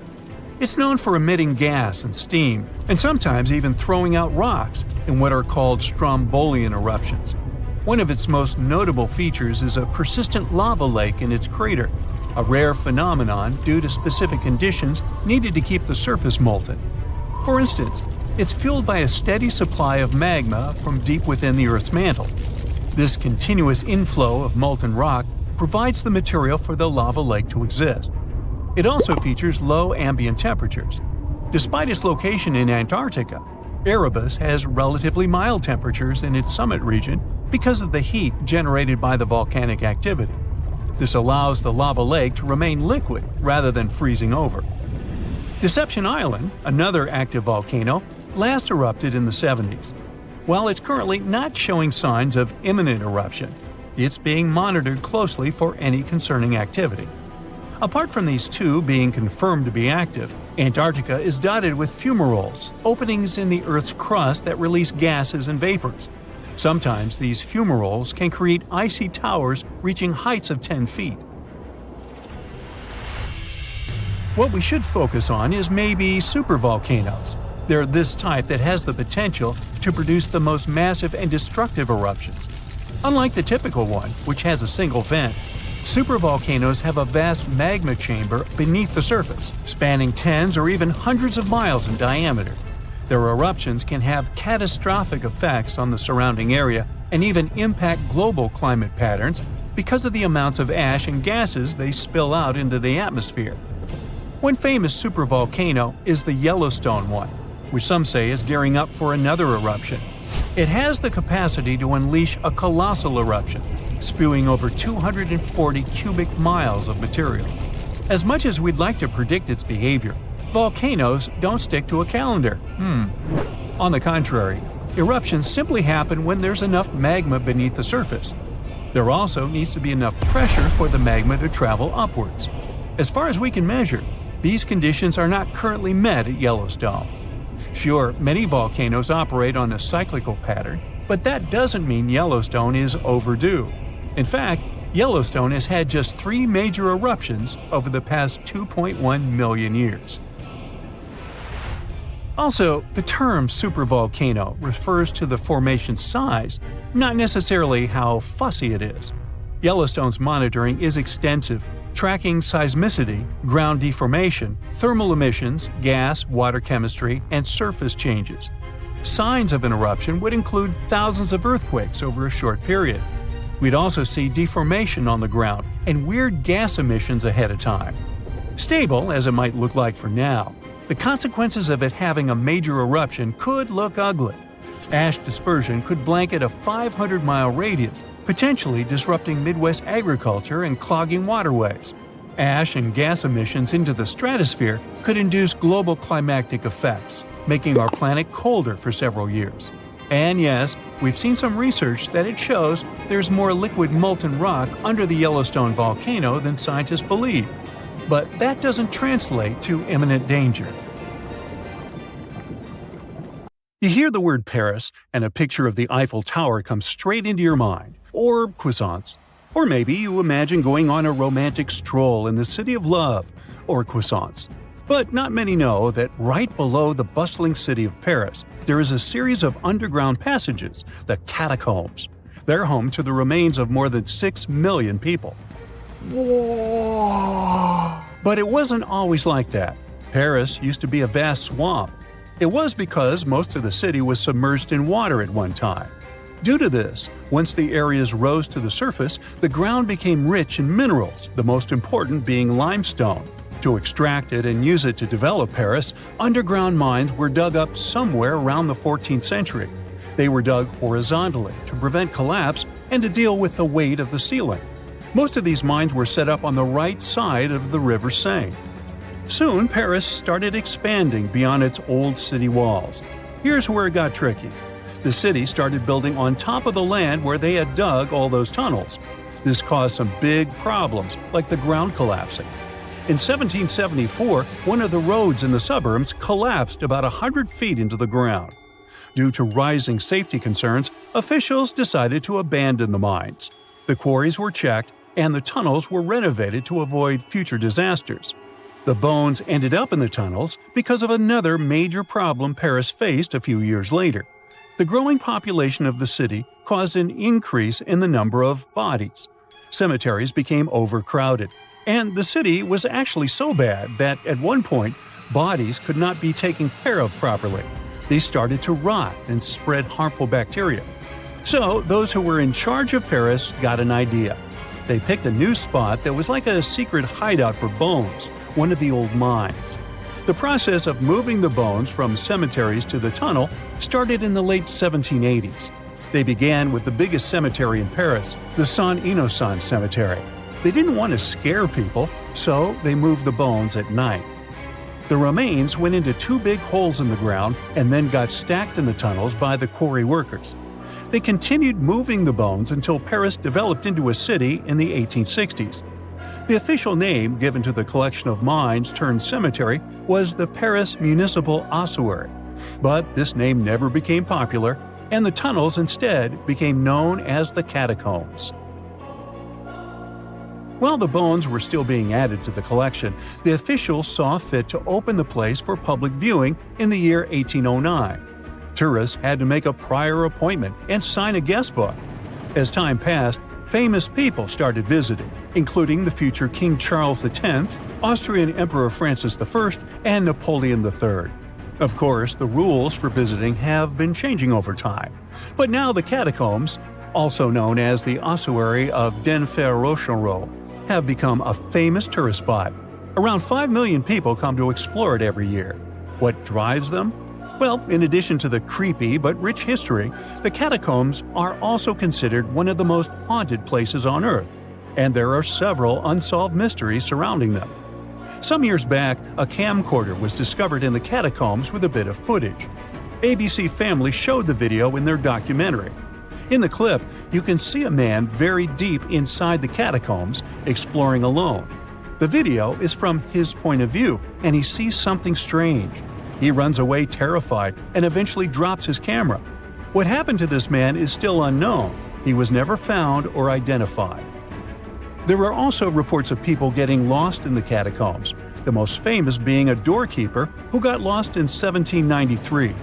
It's known for emitting gas and steam, and sometimes even throwing out rocks in what are called strombolian eruptions. One of its most notable features is a persistent lava lake in its crater, a rare phenomenon due to specific conditions needed to keep the surface molten. For instance, it's fueled by a steady supply of magma from deep within the Earth's mantle. This continuous inflow of molten rock provides the material for the lava lake to exist. It also features low ambient temperatures. Despite its location in Antarctica, Erebus has relatively mild temperatures in its summit region because of the heat generated by the volcanic activity. This allows the lava lake to remain liquid rather than freezing over. Deception Island, another active volcano, last erupted in the 70s. While it's currently not showing signs of imminent eruption, it's being monitored closely for any concerning activity. Apart from these 2 being confirmed to be active, Antarctica is dotted with fumaroles, openings in the Earth's crust that release gases and vapors. Sometimes these fumaroles can create icy towers reaching heights of 10 feet. What we should focus on is maybe supervolcanoes. They're this type that has the potential to produce the most massive and destructive eruptions. Unlike the typical one, which has a single vent, supervolcanoes have a vast magma chamber beneath the surface, spanning tens or even hundreds of miles in diameter. Their eruptions can have catastrophic effects on the surrounding area and even impact global climate patterns because of the amounts of ash and gases they spill out into the atmosphere. One famous supervolcano is the Yellowstone one, which some say is gearing up for another eruption. It has the capacity to unleash a colossal eruption, spewing over 240 cubic miles of material. As much as we'd like to predict its behavior, volcanoes don't stick to a calendar. On the contrary, eruptions simply happen when there's enough magma beneath the surface. There also needs to be enough pressure for the magma to travel upwards. As far as we can measure, these conditions are not currently met at Yellowstone. Sure, many volcanoes operate on a cyclical pattern, but that doesn't mean Yellowstone is overdue. In fact, Yellowstone has had just 3 major eruptions over the past 2.1 million years. Also, the term supervolcano refers to the formation's size, not necessarily how fussy it is. Yellowstone's monitoring is extensive, tracking seismicity, ground deformation, thermal emissions, gas, water chemistry, and surface changes. Signs of an eruption would include thousands of earthquakes over a short period. We'd also see deformation on the ground and weird gas emissions ahead of time. Stable, as it might look like for now, the consequences of it having a major eruption could look ugly. Ash dispersion could blanket a 500-mile radius, potentially disrupting Midwest agriculture and clogging waterways. Ash and gas emissions into the stratosphere could induce global climatic effects, making our planet colder for several years. And yes, we've seen some research that it shows there's more liquid molten rock under the Yellowstone volcano than scientists believe. But that doesn't translate to imminent danger. You hear the word Paris, and a picture of the Eiffel Tower comes straight into your mind, or croissants. Or maybe you imagine going on a romantic stroll in the city of love, or croissants. But not many know that right below the bustling city of Paris, there is a series of underground passages, the Catacombs. They're home to the remains of more than 6 million people. Whoa! But it wasn't always like that. Paris used to be a vast swamp. It was because most of the city was submerged in water at one time. Due to this, once the areas rose to the surface, the ground became rich in minerals, the most important being limestone. To extract it and use it to develop Paris, underground mines were dug up somewhere around the 14th century. They were dug horizontally to prevent collapse and to deal with the weight of the ceiling. Most of these mines were set up on the right side of the River Seine. Soon, Paris started expanding beyond its old city walls. Here's where it got tricky. The city started building on top of the land where they had dug all those tunnels. This caused some big problems, like the ground collapsing. In 1774, one of the roads in the suburbs collapsed about 100 feet into the ground. Due to rising safety concerns, officials decided to abandon the mines. The quarries were checked, and the tunnels were renovated to avoid future disasters. The bones ended up in the tunnels because of another major problem Paris faced a few years later. The growing population of the city caused an increase in the number of bodies. Cemeteries became overcrowded, and the city was actually so bad that at one point, bodies could not be taken care of properly. They started to rot and spread harmful bacteria. So, those who were in charge of Paris got an idea. They picked a new spot that was like a secret hideout for bones, one of the old mines. The process of moving the bones from cemeteries to the tunnel started in the late 1780s. They began with the biggest cemetery in Paris, the Saint-Innocent Cemetery. They didn't want to scare people, so they moved the bones at night. The remains went into 2 big holes in the ground and then got stacked in the tunnels by the quarry workers. They continued moving the bones until Paris developed into a city in the 1860s. The official name given to the collection of mines turned cemetery was the Paris Municipal Ossuary, but this name never became popular, and the tunnels instead became known as the Catacombs. While the bones were still being added to the collection, the officials saw fit to open the place for public viewing in the year 1809. Tourists had to make a prior appointment and sign a guest book. As time passed, famous people started visiting, including the future King Charles X, Austrian Emperor Francis I, and Napoleon III. Of course, the rules for visiting have been changing over time. But now the catacombs, also known as the Ossuary of Den Pharaohs, have become a famous tourist spot. Around 5 million people come to explore it every year. What drives them? Well, in addition to the creepy but rich history, the catacombs are also considered one of the most haunted places on Earth, and there are several unsolved mysteries surrounding them. Some years back, a camcorder was discovered in the catacombs with a bit of footage. ABC Family showed the video in their documentary. In the clip, you can see a man very deep inside the catacombs, exploring alone. The video is from his point of view, and he sees something strange. He runs away terrified and eventually drops his camera. What happened to this man is still unknown. He was never found or identified. There are also reports of people getting lost in the catacombs, the most famous being a doorkeeper who got lost in 1793.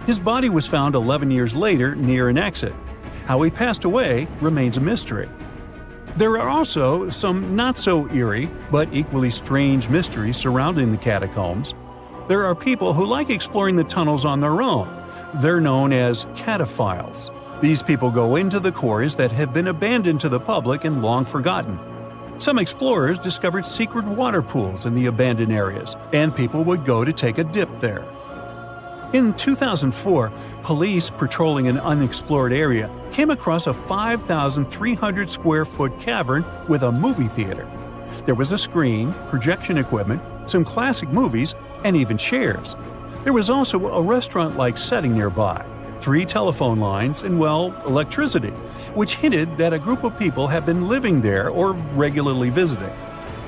His body was found 11 years later near an exit. How he passed away remains a mystery. There are also some not-so-eerie but equally strange mysteries surrounding the catacombs. There are people who like exploring the tunnels on their own. They're known as cataphiles. These people go into the quarries that have been abandoned to the public and long forgotten. Some explorers discovered secret water pools in the abandoned areas, and people would go to take a dip there. In 2004, police patrolling an unexplored area came across a 5,300 square foot cavern with a movie theater. There was a screen, projection equipment, some classic movies, and even chairs. There was also a restaurant-like setting nearby, 3 telephone lines, and, well, electricity, which hinted that a group of people had been living there or regularly visiting.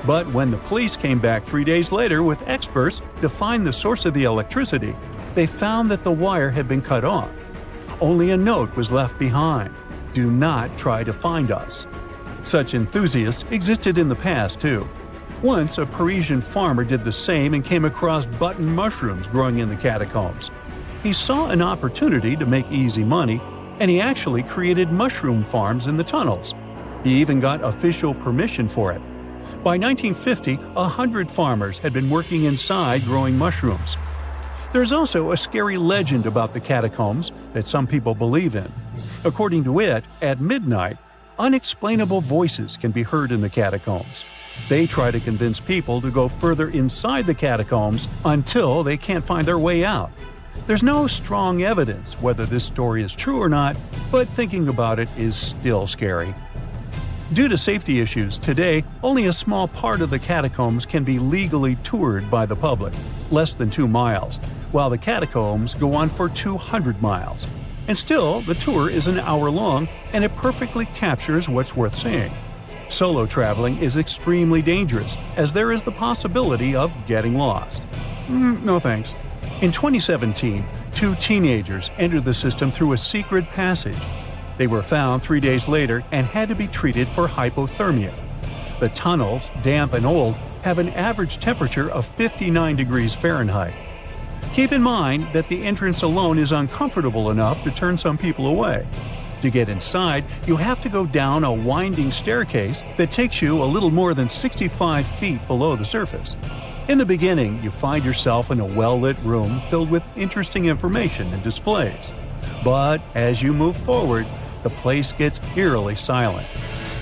But when the police came back 3 days later with experts to find the source of the electricity, they found that the wire had been cut off. Only a note was left behind: "Do not try to find us." Such enthusiasts existed in the past, too. Once, a Parisian farmer did the same and came across button mushrooms growing in the catacombs. He saw an opportunity to make easy money, and he actually created mushroom farms in the tunnels. He even got official permission for it. By 1950, 100 farmers had been working inside growing mushrooms. There's also a scary legend about the catacombs that some people believe in. According to it, at midnight, unexplainable voices can be heard in the catacombs. They try to convince people to go further inside the catacombs until they can't find their way out. There's no strong evidence whether this story is true or not, but thinking about it is still scary. Due to safety issues, today, only a small part of the catacombs can be legally toured by the public, less than 2 miles, while the catacombs go on for 200 miles. And still, the tour is an hour long, and it perfectly captures what's worth seeing. Solo traveling is extremely dangerous, as there is the possibility of getting lost. No thanks. In 2017, 2 teenagers entered the system through a secret passage. They were found 3 days later and had to be treated for hypothermia. The tunnels, damp and old, have an average temperature of 59 degrees Fahrenheit. Keep in mind that the entrance alone is uncomfortable enough to turn some people away. To get inside, you have to go down a winding staircase that takes you a little more than 65 feet below the surface. In the beginning, you find yourself in a well-lit room filled with interesting information and displays. But as you move forward, the place gets eerily silent.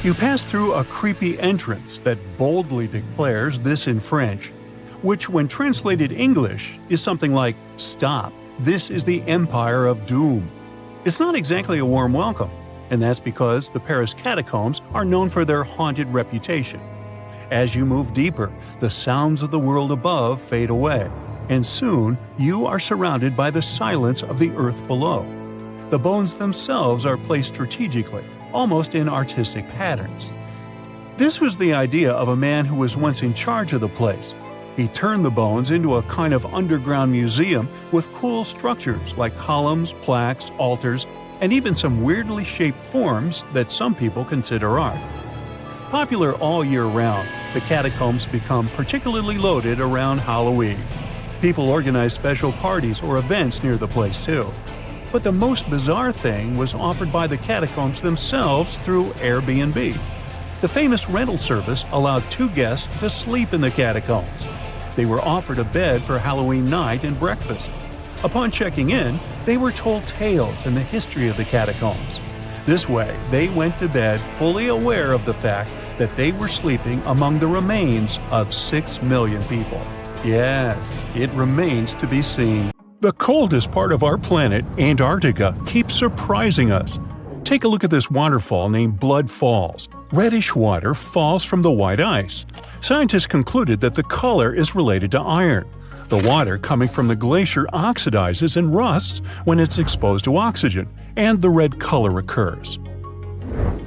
You pass through a creepy entrance that boldly declares this in French, which when translated English is something like, "Stop, this is the Empire of Doom." It's not exactly a warm welcome, and that's because the Paris catacombs are known for their haunted reputation. As you move deeper, the sounds of the world above fade away, and soon you are surrounded by the silence of the earth below. The bones themselves are placed strategically, almost in artistic patterns. This was the idea of a man who was once in charge of the place. He turned the bones into a kind of underground museum with cool structures like columns, plaques, altars, and even some weirdly shaped forms that some people consider art. Popular all year round, the catacombs become particularly loaded around Halloween. People organize special parties or events near the place too. But the most bizarre thing was offered by the catacombs themselves through Airbnb. The famous rental service allowed 2 guests to sleep in the catacombs. They were offered a bed for Halloween night and breakfast. Upon checking in, they were told tales and the history of the catacombs. This way, they went to bed fully aware of the fact that they were sleeping among the remains of 6 million people. Yes, it remains to be seen. The coldest part of our planet, Antarctica, keeps surprising us. Take a look at this waterfall named Blood Falls. Reddish water falls from the white ice. Scientists concluded that the color is related to iron. The water coming from the glacier oxidizes and rusts when it's exposed to oxygen, and the red color occurs.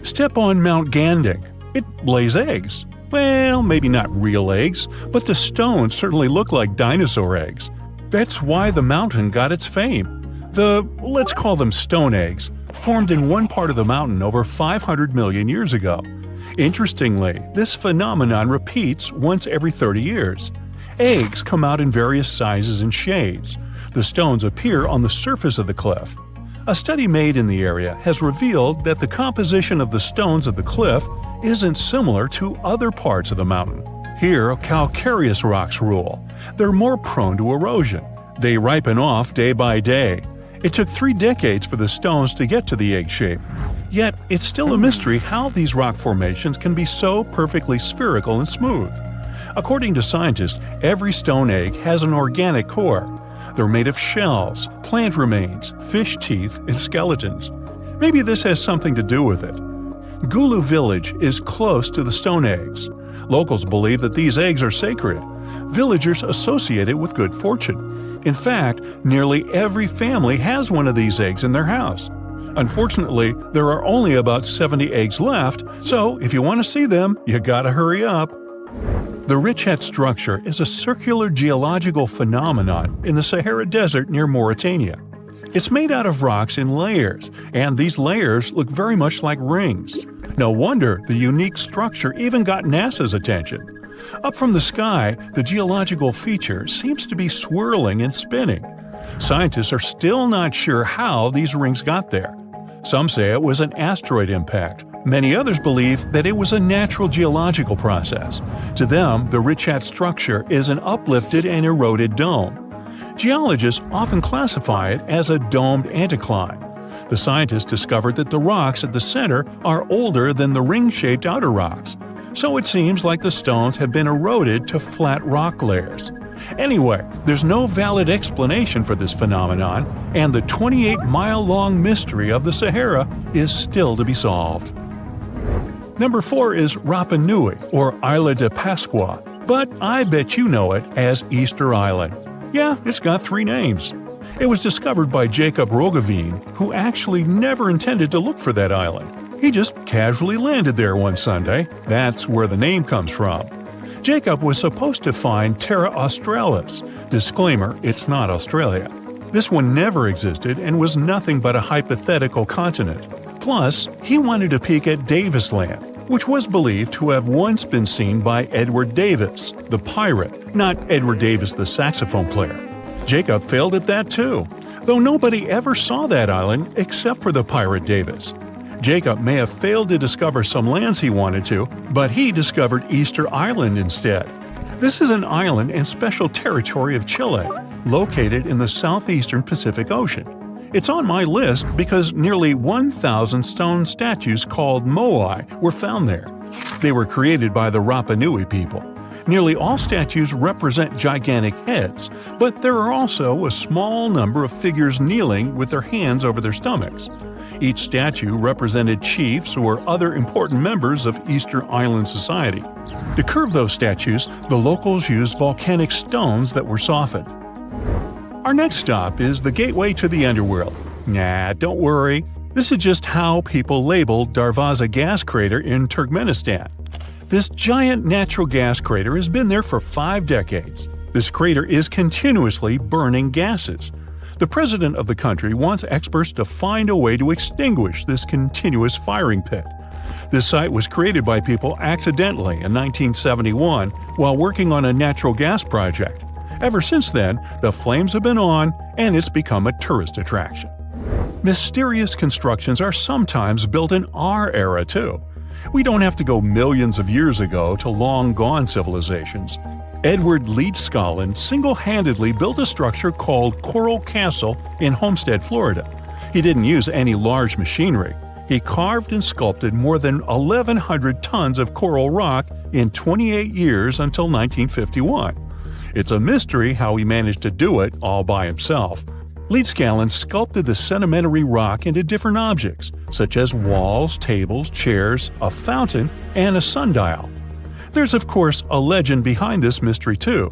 Step on Mount Gandic. It lays eggs. Well, maybe not real eggs, but the stones certainly look like dinosaur eggs. That's why the mountain got its fame. Let's call them stone eggs, formed in one part of the mountain over 500 million years ago. Interestingly, this phenomenon repeats once every 30 years. Eggs come out in various sizes and shades. The stones appear on the surface of the cliff. A study made in the area has revealed that the composition of the stones of the cliff isn't similar to other parts of the mountain. Here, calcareous rocks rule. They're more prone to erosion. They ripen off day by day. It took 3 decades for the stones to get to the egg shape. Yet, it's still a mystery how these rock formations can be so perfectly spherical and smooth. According to scientists, every stone egg has an organic core. They're made of shells, plant remains, fish teeth, and skeletons. Maybe this has something to do with it. Gulu village is close to the stone eggs. Locals believe that these eggs are sacred. Villagers associate it with good fortune. In fact, nearly every family has one of these eggs in their house. Unfortunately, there are only about 70 eggs left, so if you want to see them, you gotta hurry up. The Richet structure is a circular geological phenomenon in the Sahara Desert near Mauritania. It's made out of rocks in layers, and these layers look very much like rings. No wonder the unique structure even got NASA's attention. Up from the sky, the geological feature seems to be swirling and spinning. Scientists are still not sure how these rings got there. Some say it was an asteroid impact. Many others believe that it was a natural geological process. To them, the Richat structure is an uplifted and eroded dome. Geologists often classify it as a domed anticline. The scientists discovered that the rocks at the center are older than the ring-shaped outer rocks, so it seems like the stones have been eroded to flat rock layers. Anyway, there's no valid explanation for this phenomenon, and the 28-mile-long mystery of the Sahara is still to be solved. Number 4 is Rapa Nui, or Isla de Pascua, but I bet you know it as Easter Island. Yeah, it's got 3 names. It was discovered by Jacob Roggeveen, who actually never intended to look for that island. He just casually landed there one Sunday. That's where the name comes from. Jacob was supposed to find Terra Australis. Disclaimer, it's not Australia. This one never existed and was nothing but a hypothetical continent. Plus, he wanted to peek at Davis Land, which was believed to have once been seen by Edward Davis, the pirate, not Edward Davis, the saxophone player. Jacob failed at that too, though nobody ever saw that island except for the pirate Davis. Jacob may have failed to discover some lands he wanted to, but he discovered Easter Island instead. This is an island and special territory of Chile, located in the southeastern Pacific Ocean. It's on my list because nearly 1,000 stone statues called moai were found there. They were created by the Rapa Nui people. Nearly all statues represent gigantic heads, but there are also a small number of figures kneeling with their hands over their stomachs. Each statue represented chiefs or other important members of Easter Island society. To curve those statues, the locals used volcanic stones that were softened. Our next stop is the gateway to the underworld. Nah, don't worry. This is just how people labeled Darvaza gas crater in Turkmenistan. This giant natural gas crater has been there for 5 decades. This crater is continuously burning gases. The president of the country wants experts to find a way to extinguish this continuous firing pit. This site was created by people accidentally in 1971 while working on a natural gas project. Ever since then, the flames have been on, and it's become a tourist attraction. Mysterious constructions are sometimes built in our era, too. We don't have to go millions of years ago to long-gone civilizations. Edward Leedskallen single-handedly built a structure called Coral Castle in Homestead, Florida. He didn't use any large machinery. He carved and sculpted more than 1,100 tons of coral rock in 28 years until 1951. It's a mystery how he managed to do it all by himself. Leedskallen sculpted the sedimentary rock into different objects, such as walls, tables, chairs, a fountain, and a sundial. There's of course a legend behind this mystery too.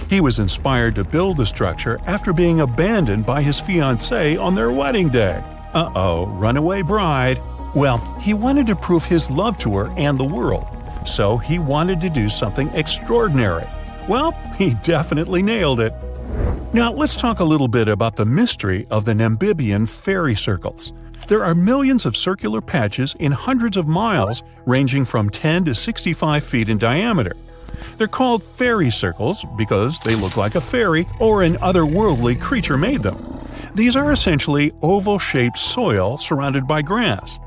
He was inspired to build the structure after being abandoned by his fiancée on their wedding day. Uh-oh, runaway bride. Well, he wanted to prove his love to her and the world, so he wanted to do something extraordinary. Well, he definitely nailed it. Now, let's talk a little bit about the mystery of the Namibian fairy circles. There are millions of circular patches in hundreds of miles, ranging from 10 to 65 feet in diameter. They're called fairy circles because they look like a fairy or an otherworldly creature made them. These are essentially oval-shaped soil surrounded by grass.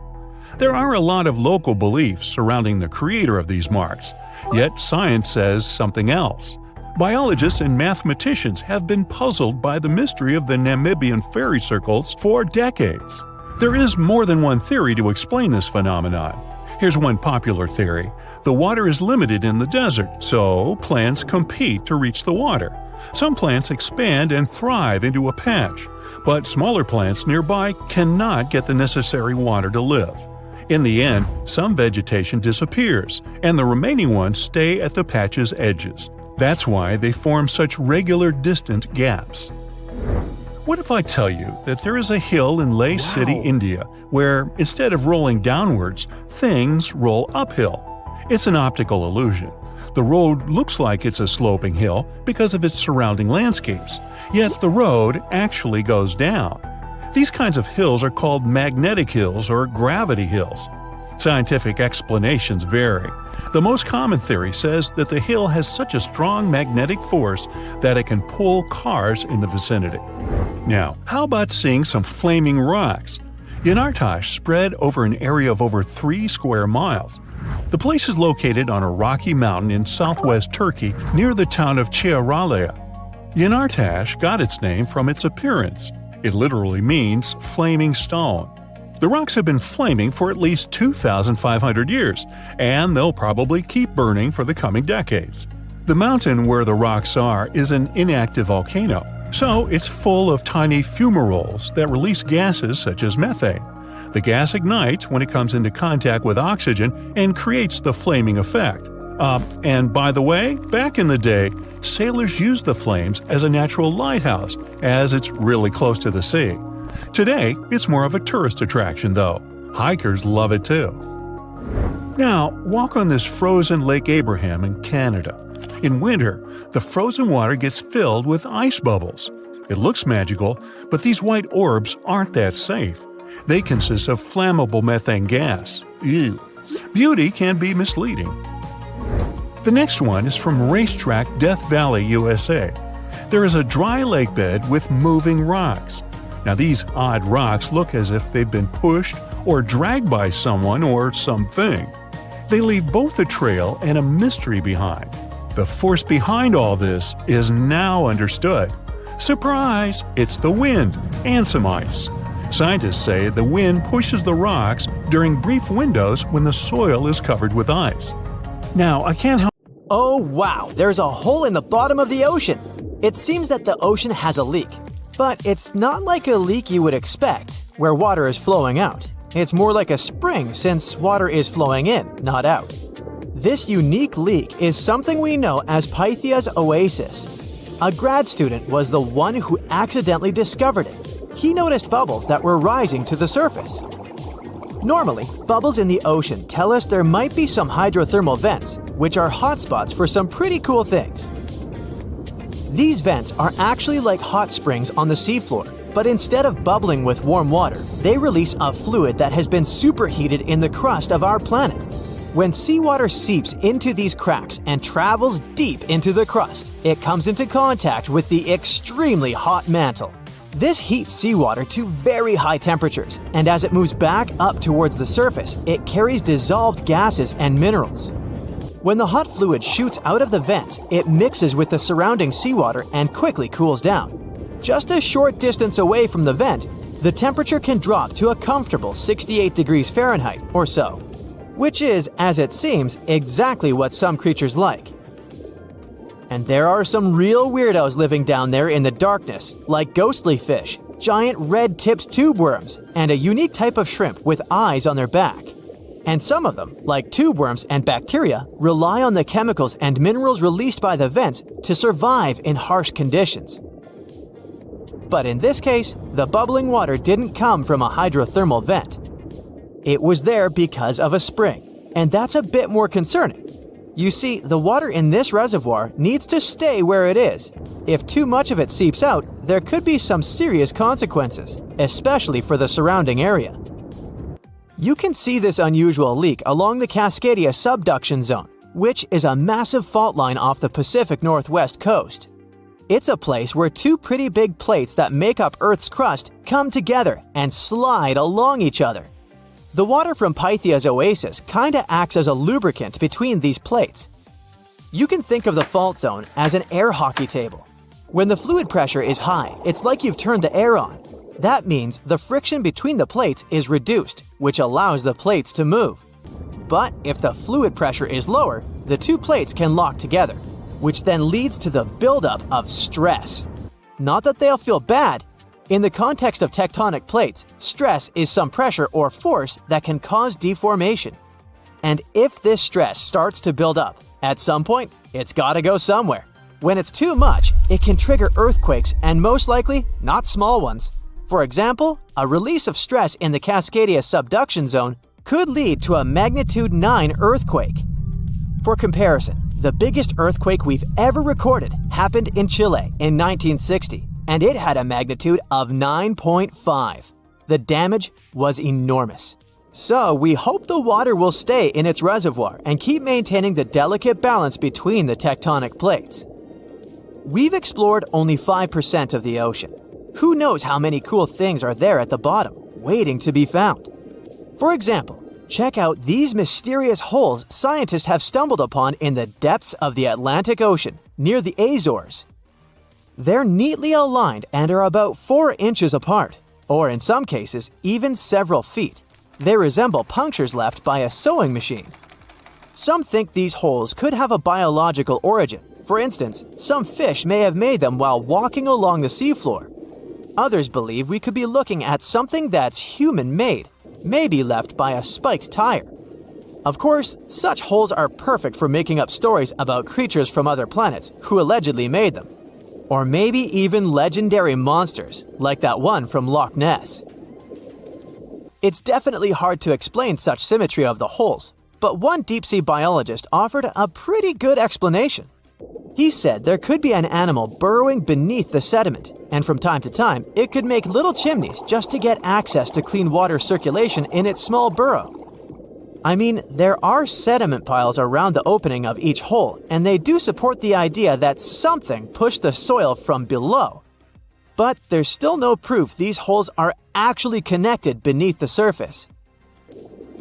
There are a lot of local beliefs surrounding the creator of these marks, yet science says something else. Biologists and mathematicians have been puzzled by the mystery of the Namibian fairy circles for decades. There is more than one theory to explain this phenomenon. Here's one popular theory. The water is limited in the desert, so plants compete to reach the water. Some plants expand and thrive into a patch, but smaller plants nearby cannot get the necessary water to live. In the end, some vegetation disappears, and the remaining ones stay at the patch's edges. That's why they form such regular distant gaps. What if I tell you that there is a hill in Leh City, India, where instead of rolling downwards, things roll uphill? It's an optical illusion. The road looks like it's a sloping hill because of its surrounding landscapes, yet the road actually goes down. These kinds of hills are called magnetic hills or gravity hills. Scientific explanations vary. The most common theory says that the hill has such a strong magnetic force that it can pull cars in the vicinity. Now, how about seeing some flaming rocks? Unearthed spread over an area of over 3 square miles. The place is located on a rocky mountain in southwest Turkey near the town of Çağrıoğlu. Unearthed got its name from its appearance. It literally means flaming stone. The rocks have been flaming for at least 2,500 years, and they'll probably keep burning for the coming decades. The mountain where the rocks are is an inactive volcano, so it's full of tiny fumaroles that release gases such as methane. The gas ignites when it comes into contact with oxygen and creates the flaming effect. And by the way, back in the day, sailors used the flames as a natural lighthouse, as it's really close to the sea. Today, it's more of a tourist attraction, though. Hikers love it too. Now, walk on this frozen Lake Abraham in Canada. In winter, the frozen water gets filled with ice bubbles. It looks magical, but these white orbs aren't that safe. They consist of flammable methane gas. Ew. Beauty can be misleading. The next one is from Racetrack, Death Valley, USA. There is a dry lake bed with moving rocks. Now, these odd rocks look as if they've been pushed or dragged by someone or something. They leave both a trail and a mystery behind. The force behind all this is now understood. Surprise! It's the wind and some ice. Scientists say the wind pushes the rocks during brief windows when the soil is covered with ice. Now, I can't help. Oh wow, there's a hole in the bottom of the ocean. It seems that the ocean has a leak. But it's not like a leak you would expect, where water is flowing out. It's more like a spring since water is flowing in, not out. This unique leak is something we know as Pythia's oasis. A grad student was the one who accidentally discovered it. He noticed bubbles that were rising to the surface. Normally, bubbles in the ocean tell us there might be some hydrothermal vents, which are hotspots for some pretty cool things. These vents are actually like hot springs on the seafloor, but instead of bubbling with warm water, they release a fluid that has been superheated in the crust of our planet. When seawater seeps into these cracks and travels deep into the crust, it comes into contact with the extremely hot mantle. This heats seawater to very high temperatures, and as it moves back up towards the surface, it carries dissolved gases and minerals. When the hot fluid shoots out of the vents, it mixes with the surrounding seawater and quickly cools down. Just a short distance away from the vent, the temperature can drop to a comfortable 68 degrees Fahrenheit or so, which is, as it seems, exactly what some creatures like. And there are some real weirdos living down there in the darkness, like ghostly fish, giant red-tipped tube worms, and a unique type of shrimp with eyes on their back. And some of them, like tube worms and bacteria, rely on the chemicals and minerals released by the vents to survive in harsh conditions. But in this case, the bubbling water didn't come from a hydrothermal vent. It was there because of a spring, and that's a bit more concerning. You see, the water in this reservoir needs to stay where it is. If too much of it seeps out, there could be some serious consequences, especially for the surrounding area. You can see this unusual leak along the Cascadia subduction zone, which is a massive fault line off the Pacific Northwest coast. It's a place where two pretty big plates that make up Earth's crust come together and slide along each other. The water from Pythia's oasis kinda acts as a lubricant between these plates. You can think of the fault zone as an air hockey table. When the fluid pressure is high, it's like you've turned the air on. That means the friction between the plates is reduced, which allows the plates to move. But if the fluid pressure is lower, the two plates can lock together, which then leads to the buildup of stress. Not that they'll feel bad. In the context of tectonic plates, stress is some pressure or force that can cause deformation. And if this stress starts to build up, at some point, it's gotta go somewhere. When it's too much, it can trigger earthquakes and most likely, not small ones. For example, a release of stress in the Cascadia subduction zone could lead to a magnitude 9 earthquake. For comparison, the biggest earthquake we've ever recorded happened in Chile in 1960, and it had a magnitude of 9.5. The damage was enormous. So we hope the water will stay in its reservoir and keep maintaining the delicate balance between the tectonic plates. We've explored only 5% of the ocean. Who knows how many cool things are there at the bottom, waiting to be found? For example, check out these mysterious holes scientists have stumbled upon in the depths of the Atlantic Ocean, near the Azores. They're neatly aligned and are about 4 inches apart, or in some cases, even several feet. They resemble punctures left by a sewing machine. Some think these holes could have a biological origin. For instance, some fish may have made them while walking along the seafloor. Others believe we could be looking at something that's human-made, maybe left by a spiked tire. Of course, such holes are perfect for making up stories about creatures from other planets who allegedly made them. Or maybe even legendary monsters, like that one from Loch Ness. It's definitely hard to explain such symmetry of the holes, but one deep-sea biologist offered a pretty good explanation. He said there could be an animal burrowing beneath the sediment, and from time to time, it could make little chimneys just to get access to clean water circulation in its small burrow. I mean, there are sediment piles around the opening of each hole, and they do support the idea that something pushed the soil from below. But there's still no proof these holes are actually connected beneath the surface.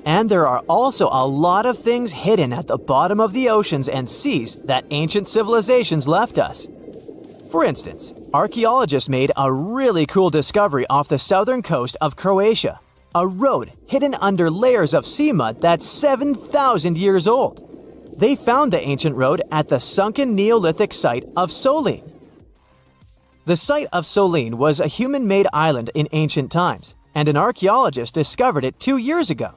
And there are also a lot of things hidden at the bottom of the oceans and seas that ancient civilizations left us. For instance, archaeologists made a really cool discovery off the southern coast of Croatia, a road hidden under layers of sea mud that's 7,000 years old. They found the ancient road at the sunken Neolithic site of Solin. The site of Solin was a human-made island in ancient times, and an archaeologist discovered it 2 years ago.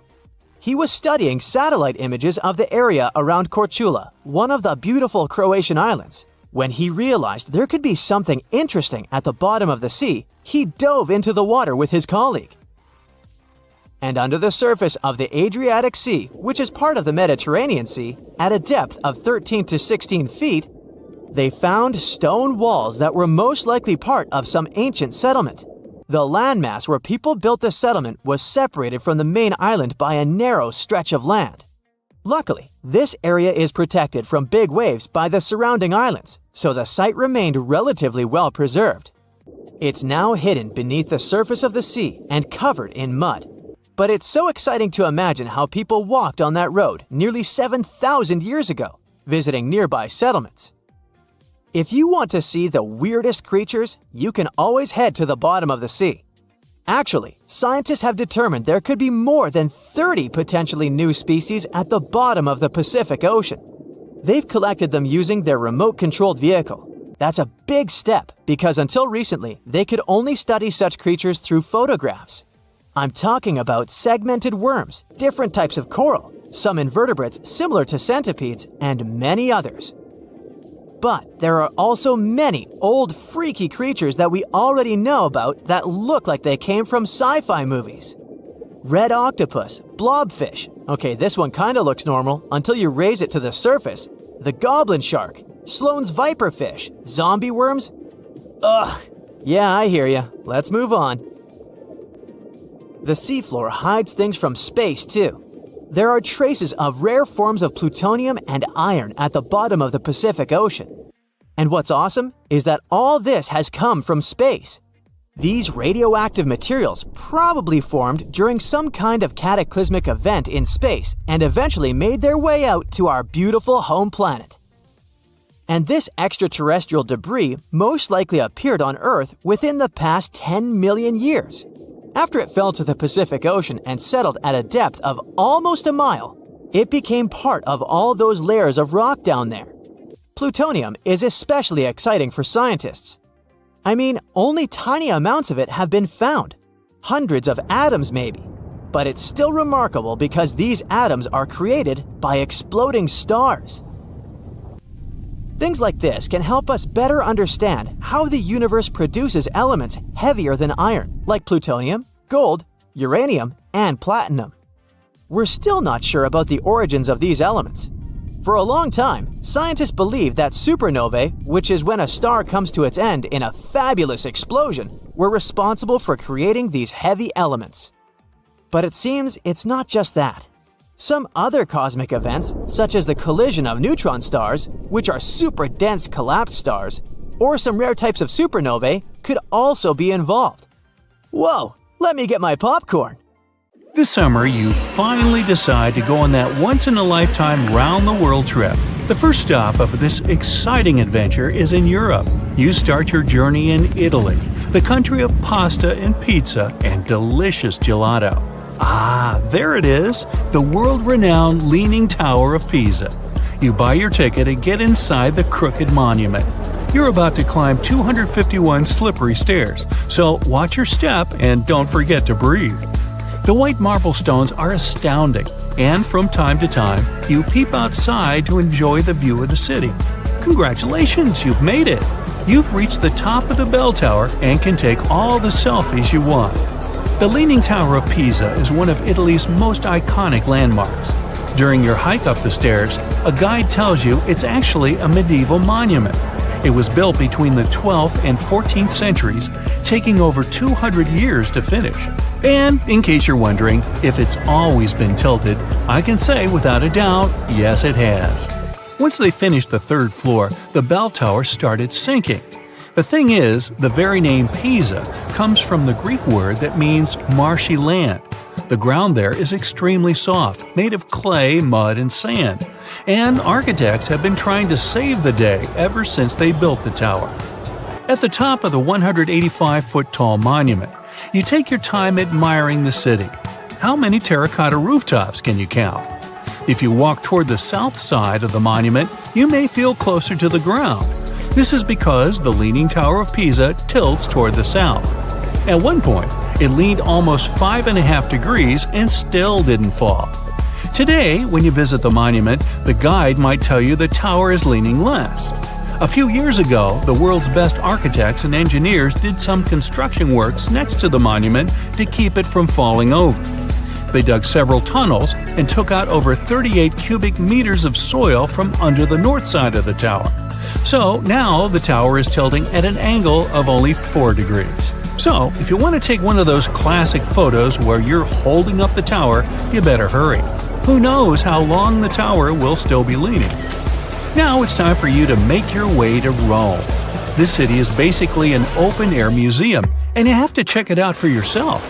He was studying satellite images of the area around Korčula, one of the beautiful Croatian islands. When he realized there could be something interesting at the bottom of the sea, he dove into the water with his colleague. And under the surface of the Adriatic Sea, which is part of the Mediterranean Sea, at a depth of 13 to 16 feet, they found stone walls that were most likely part of some ancient settlement. The landmass where people built the settlement was separated from the main island by a narrow stretch of land. Luckily, this area is protected from big waves by the surrounding islands, so the site remained relatively well preserved. It's now hidden beneath the surface of the sea and covered in mud. But it's so exciting to imagine how people walked on that road nearly 7,000 years ago, visiting nearby settlements. If you want to see the weirdest creatures, you can always head to the bottom of the sea. Actually, scientists have determined there could be more than 30 potentially new species at the bottom of the Pacific Ocean. They've collected them using their remote-controlled vehicle. That's a big step because until recently, they could only study such creatures through photographs. I'm talking about segmented worms, different types of coral, some invertebrates similar to centipedes, and many others. But there are also many old freaky creatures that we already know about that look like they came from sci-fi movies. Red octopus, blobfish. Okay, this one kinda looks normal until you raise it to the surface. The goblin shark, Sloane's viperfish, zombie worms. Ugh. Yeah, I hear ya. Let's move on. The seafloor hides things from space too. There are traces of rare forms of plutonium and iron at the bottom of the Pacific Ocean. And what's awesome is that all this has come from space. These radioactive materials probably formed during some kind of cataclysmic event in space and eventually made their way out to our beautiful home planet. And this extraterrestrial debris most likely appeared on Earth within the past 10 million years. After it fell to the Pacific Ocean and settled at a depth of almost a mile, it became part of all those layers of rock down there. Plutonium is especially exciting for scientists. I mean, only tiny amounts of it have been found. Hundreds of atoms maybe. But it's still remarkable because these atoms are created by exploding stars. Things like this can help us better understand how the universe produces elements heavier than iron, like plutonium, gold, uranium, and platinum. We're still not sure about the origins of these elements. For a long time, scientists believed that supernovae, which is when a star comes to its end in a fabulous explosion, were responsible for creating these heavy elements. But it seems it's not just that. Some other cosmic events, such as the collision of neutron stars, which are super dense collapsed stars, or some rare types of supernovae, could also be involved. Whoa, let me get my popcorn! This summer, you finally decide to go on that once-in-a-lifetime round-the-world trip. The first stop of this exciting adventure is in Europe. You start your journey in Italy, the country of pasta and pizza and delicious gelato. Ah, there it is, the world-renowned Leaning Tower of Pisa. You buy your ticket and get inside the crooked monument. You're about to climb 251 slippery stairs, so watch your step and don't forget to breathe. The white marble stones are astounding, and from time to time, you peep outside to enjoy the view of the city. Congratulations, you've made it! You've reached the top of the bell tower and can take all the selfies you want. The Leaning Tower of Pisa is one of Italy's most iconic landmarks. During your hike up the stairs, a guide tells you it's actually a medieval monument. It was built between the 12th and 14th centuries, taking over 200 years to finish. And in case you're wondering if it's always been tilted, I can say without a doubt, yes it has. Once they finished the third floor, the bell tower started sinking. The thing is, the very name Pisa comes from the Greek word that means marshy land. The ground there is extremely soft, made of clay, mud, and sand. And architects have been trying to save the day ever since they built the tower. At the top of the 185-foot-tall monument, you take your time admiring the city. How many terracotta rooftops can you count? If you walk toward the south side of the monument, you may feel closer to the ground. This is because the Leaning Tower of Pisa tilts toward the south. At one point, it leaned almost 5.5 degrees and still didn't fall. Today, when you visit the monument, the guide might tell you the tower is leaning less. A few years ago, the world's best architects and engineers did some construction works next to the monument to keep it from falling over. They dug several tunnels and took out over 38 cubic meters of soil from under the north side of the tower. So now the tower is tilting at an angle of only 4 degrees. So if you want to take one of those classic photos where you're holding up the tower, you better hurry. Who knows how long the tower will still be leaning? Now it's time for you to make your way to Rome. This city is basically an open-air museum, and you have to check it out for yourself.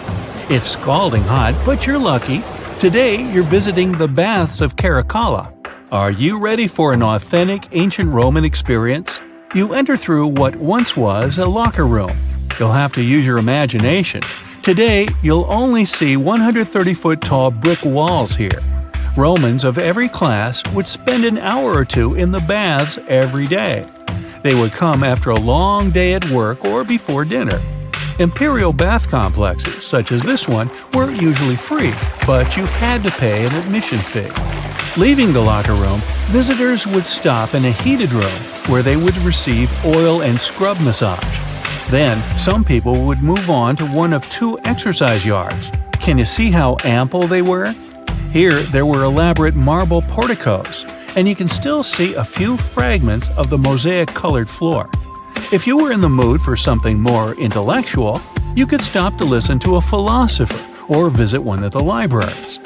It's scalding hot, but you're lucky. Today, you're visiting the baths of Caracalla. Are you ready for an authentic ancient Roman experience? You enter through what once was a locker room. You'll have to use your imagination. Today, you'll only see 130-foot-tall brick walls here. Romans of every class would spend an hour or two in the baths every day. They would come after a long day at work or before dinner. Imperial bath complexes, such as this one, were usually free, but you had to pay an admission fee. Leaving the locker room, visitors would stop in a heated room where they would receive oil and scrub massage. Then, some people would move on to one of 2 exercise yards. Can you see how ample they were? Here, there were elaborate marble porticos, and you can still see a few fragments of the mosaic-colored floor. If you were in the mood for something more intellectual, you could stop to listen to a philosopher or visit one of the libraries.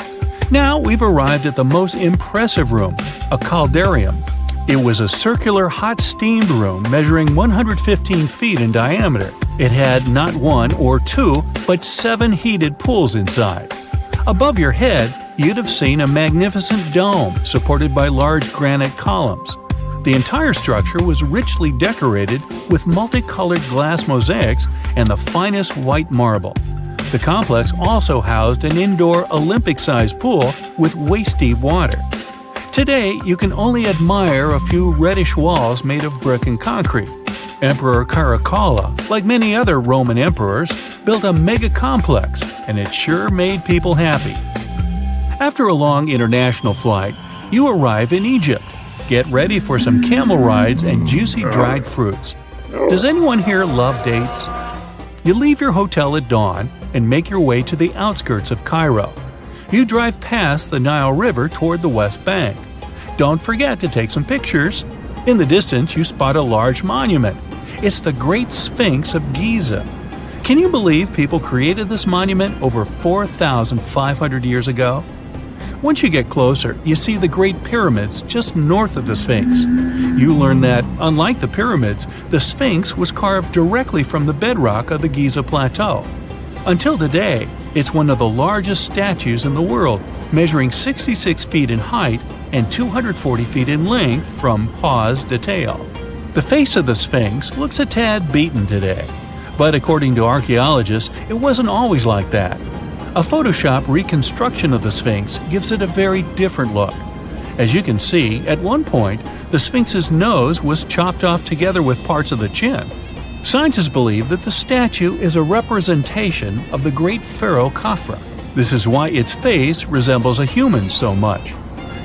Now we've arrived at the most impressive room, a caldarium. It was a circular hot-steamed room measuring 115 feet in diameter. It had not 1 or 2, but 7 heated pools inside. Above your head, you'd have seen a magnificent dome supported by large granite columns. The entire structure was richly decorated with multicolored glass mosaics and the finest white marble. The complex also housed an indoor Olympic-sized pool with waist-deep water. Today, you can only admire a few reddish walls made of brick and concrete. Emperor Caracalla, like many other Roman emperors, built a mega-complex, and it sure made people happy. After a long international flight, you arrive in Egypt. Get ready for some camel rides and juicy dried fruits. Does anyone here love dates? You leave your hotel at dawn and make your way to the outskirts of Cairo. You drive past the Nile River toward the West Bank. don't forget to take some pictures. In the distance, you spot a large monument. It's the Great Sphinx of Giza. Can you believe people created this monument over 4,500 years ago? Once you get closer, you see the Great Pyramids just north of the Sphinx. You learn that, unlike the pyramids, the Sphinx was carved directly from the bedrock of the Giza Plateau. Until today, it's one of the largest statues in the world, measuring 66 feet in height and 240 feet in length from pause to tail. The face of the Sphinx looks a tad beaten today, but according to archaeologists, it wasn't always like that. A Photoshop reconstruction of the Sphinx gives it a very different look. As you can see, at one point, the Sphinx's nose was chopped off together with parts of the chin. Scientists believe that the statue is a representation of the great pharaoh Khafra. This is why its face resembles a human so much.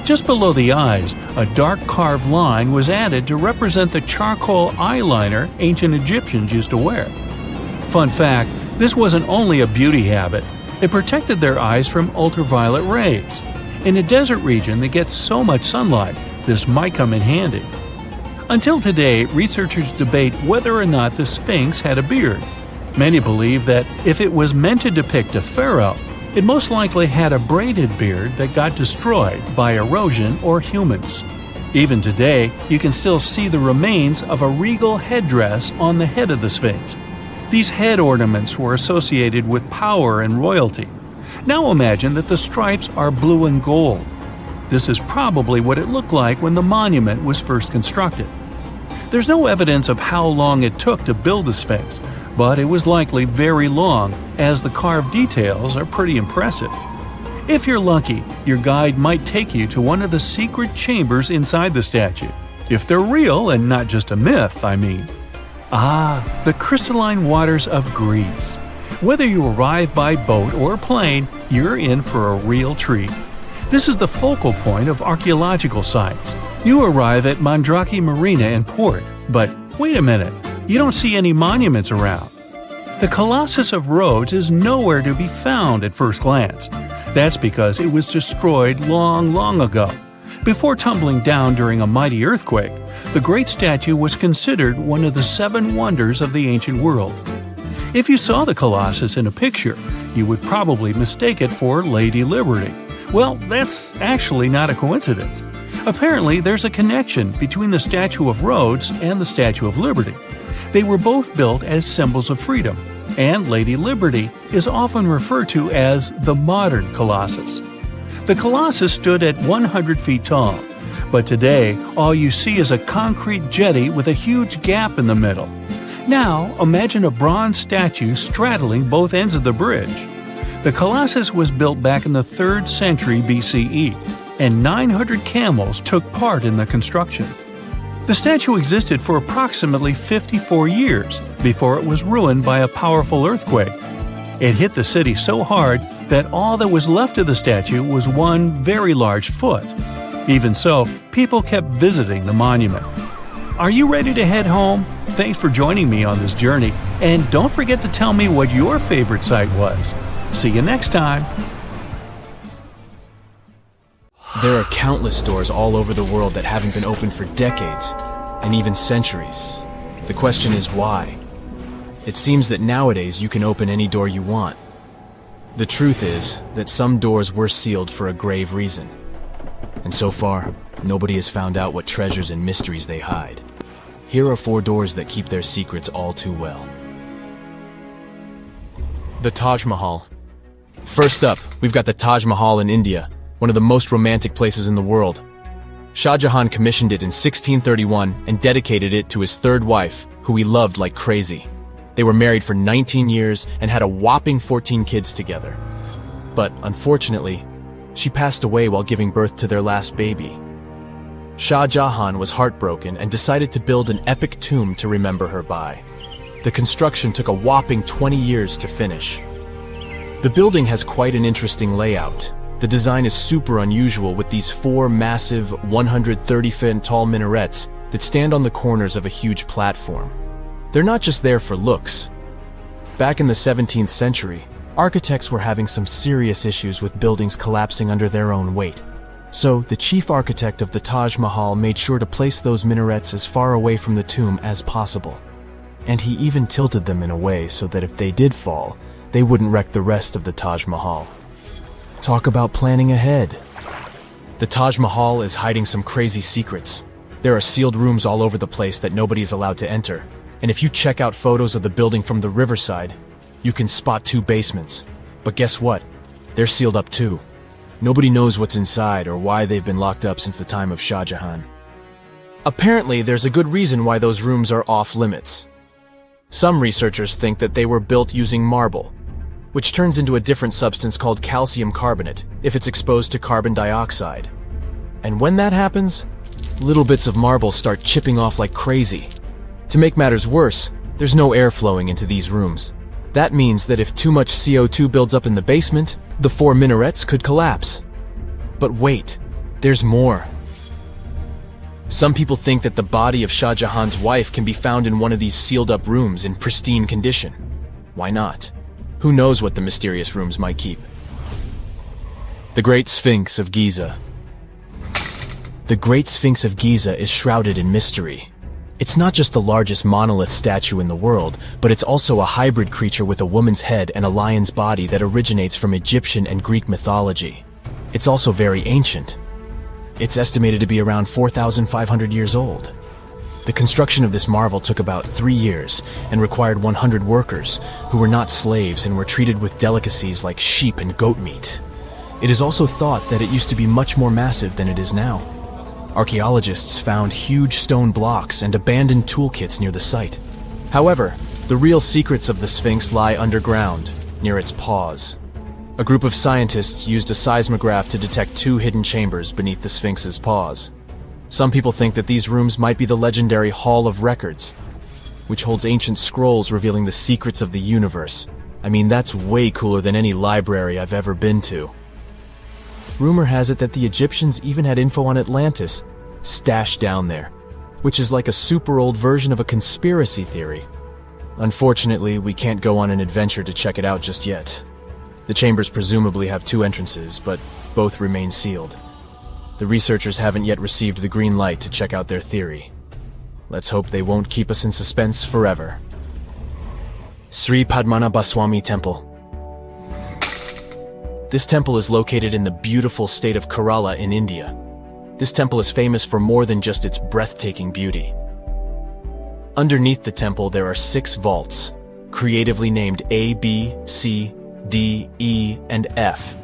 Just below the eyes, a dark carved line was added to represent the charcoal eyeliner ancient Egyptians used to wear. Fun fact, this wasn't only a beauty habit. It protected their eyes from ultraviolet rays. In a desert region that gets so much sunlight, this might come in handy. Until today, researchers debate whether or not the Sphinx had a beard. Many believe that if it was meant to depict a pharaoh, it most likely had a braided beard that got destroyed by erosion or humans. Even today, you can still see the remains of a regal headdress on the head of the Sphinx. These head ornaments were associated with power and royalty. Now imagine that the stripes are blue and gold. This is probably what it looked like when the monument was first constructed. There's no evidence of how long it took to build the Sphinx, but it was likely very long, as the carved details are pretty impressive. If you're lucky, your guide might take you to one of the secret chambers inside the statue. If they're real and not just a myth, I mean. The crystalline waters of Greece. Whether you arrive by boat or plane, you're in for a real treat. This is the focal point of archaeological sites. You arrive at Mandrake Marina and Port, but wait a minute, you don't see any monuments around. The Colossus of Rhodes is nowhere to be found at first glance. That's because it was destroyed long ago. Before tumbling down during a mighty earthquake, the great statue was considered one of the 7 wonders of the ancient world. If you saw the Colossus in a picture, you would probably mistake it for Lady Liberty. Well, that's actually not a coincidence. Apparently, there's a connection between the Statue of Rhodes and the Statue of Liberty. They were both built as symbols of freedom, and Lady Liberty is often referred to as the modern Colossus. The Colossus stood at 100 feet tall, but today all you see is a concrete jetty with a huge gap in the middle. Now imagine a bronze statue straddling both ends of the bridge. The Colossus was built back in the 3rd century BCE, and 900 camels took part in the construction. The statue existed for approximately 54 years before it was ruined by a powerful earthquake. It hit the city so hard that all that was left of the statue was one very large foot. Even so, people kept visiting the monument. Are you ready to head home? Thanks for joining me on this journey, and don't forget to tell me what your favorite site was. See you next time. There are countless doors all over the world that haven't been opened for decades, and even centuries. The question is why? It seems that nowadays you can open any door you want. The truth is that some doors were sealed for a grave reason. And so far, nobody has found out what treasures and mysteries they hide. Here are 4 doors that keep their secrets all too well. The Taj Mahal. First up, we've got the Taj Mahal in India, one of the most romantic places in the world. Shah Jahan commissioned it in 1631 and dedicated it to his 3rd wife, who he loved like crazy. They were married for 19 years and had a whopping 14 kids together. But unfortunately, she passed away while giving birth to their last baby. Shah Jahan was heartbroken and decided to build an epic tomb to remember her by. The construction took a whopping 20 years to finish. The building has quite an interesting layout. The design is super unusual with these 4 massive 130-foot tall minarets that stand on the corners of a huge platform. They're not just there for looks. Back in the 17th century, architects were having some serious issues with buildings collapsing under their own weight. So, the chief architect of the Taj Mahal made sure to place those minarets as far away from the tomb as possible. And he even tilted them in a way so that if they did fall, they wouldn't wreck the rest of the Taj Mahal. Talk about planning ahead. The Taj Mahal is hiding some crazy secrets. There are sealed rooms all over the place that nobody is allowed to enter. And if you check out photos of the building from the riverside, you can spot 2 basements. But guess what? They're sealed up too. Nobody knows what's inside or why they've been locked up since the time of Shah Jahan. Apparently, there's a good reason why those rooms are off limits. Some researchers think that they were built using marble, which turns into a different substance called calcium carbonate if it's exposed to carbon dioxide. And when that happens, little bits of marble start chipping off like crazy. To make matters worse, there's no air flowing into these rooms. That means that if too much CO2 builds up in the basement, the 4 minarets could collapse. But wait, there's more. Some people think that the body of Shah Jahan's wife can be found in one of these sealed-up rooms in pristine condition. Why not? Who knows what the mysterious rooms might keep? The Great Sphinx of Giza. The Great Sphinx of Giza is shrouded in mystery. It's not just the largest monolith statue in the world, but it's also a hybrid creature with a woman's head and a lion's body that originates from Egyptian and Greek mythology. It's also very ancient. It's estimated to be around 4,500 years old. The construction of this marvel took about 3 years and required 100 workers who were not slaves and were treated with delicacies like sheep and goat meat. It is also thought that it used to be much more massive than it is now. Archaeologists found huge stone blocks and abandoned toolkits near the site. However, the real secrets of the Sphinx lie underground, near its paws. A group of scientists used a seismograph to detect 2 hidden chambers beneath the Sphinx's paws. Some people think that these rooms might be the legendary Hall of Records, which holds ancient scrolls revealing the secrets of the universe. I mean, that's way cooler than any library I've ever been to. Rumor has it that the Egyptians even had info on Atlantis stashed down there, which is like a super old version of a conspiracy theory. Unfortunately, we can't go on an adventure to check it out just yet. The chambers presumably have 2 entrances, but both remain sealed. The researchers haven't yet received the green light to check out their theory. Let's hope they won't keep us in suspense forever. Sri Padmanabhaswamy Temple. This temple is located in the beautiful state of Kerala in India. This temple is famous for more than just its breathtaking beauty. Underneath the temple there are 6 vaults, creatively named A, B, C, D, E, and F.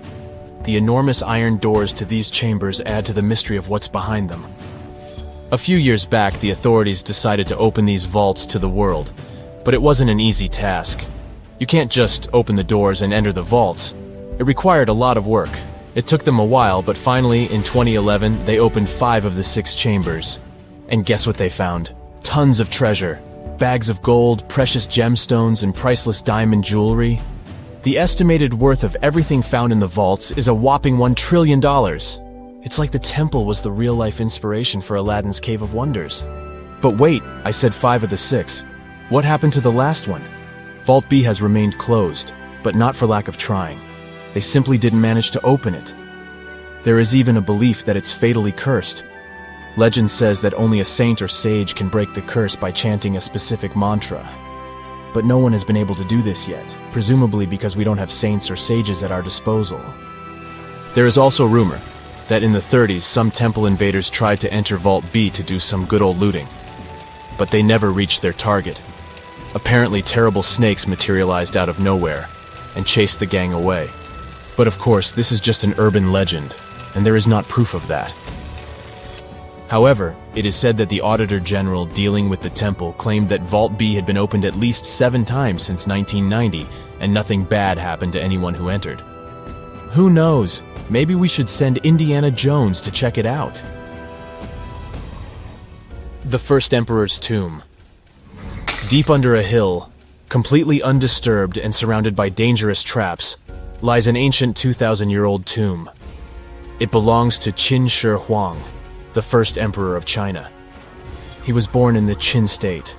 The enormous iron doors to these chambers add to the mystery of what's behind them. A few years back, the authorities decided to open these vaults to the world, but it wasn't an easy task. You can't just open the doors and enter the vaults. It required a lot of work. It took them a while, but finally, in 2011, they opened 5 of the 6 chambers. And guess what they found? Tons of treasure. Bags of gold, precious gemstones, and priceless diamond jewelry. The estimated worth of everything found in the vaults is a whopping $1 trillion. It's like the temple was the real-life inspiration for Aladdin's Cave of Wonders. But wait, I said 5 of the 6. What happened to the last one? Vault B has remained closed, but not for lack of trying. They simply didn't manage to open it. There is even a belief that it's fatally cursed. Legend says that only a saint or sage can break the curse by chanting a specific mantra. But no one has been able to do this yet, presumably because we don't have saints or sages at our disposal. There is also rumor that in the 30s some temple invaders tried to enter Vault B to do some good old looting. But they never reached their target. Apparently terrible snakes materialized out of nowhere and chased the gang away. But of course, this is just an urban legend, and there is not proof of that. However, it is said that the Auditor General dealing with the temple claimed that Vault B had been opened at least 7 times since 1990, and nothing bad happened to anyone who entered. Who knows? Maybe we should send Indiana Jones to check it out. The First Emperor's Tomb. Deep under a hill, completely undisturbed and surrounded by dangerous traps, lies an ancient 2,000-year-old tomb. It belongs to Qin Shi Huang, the first emperor of China. He was born in the Qin state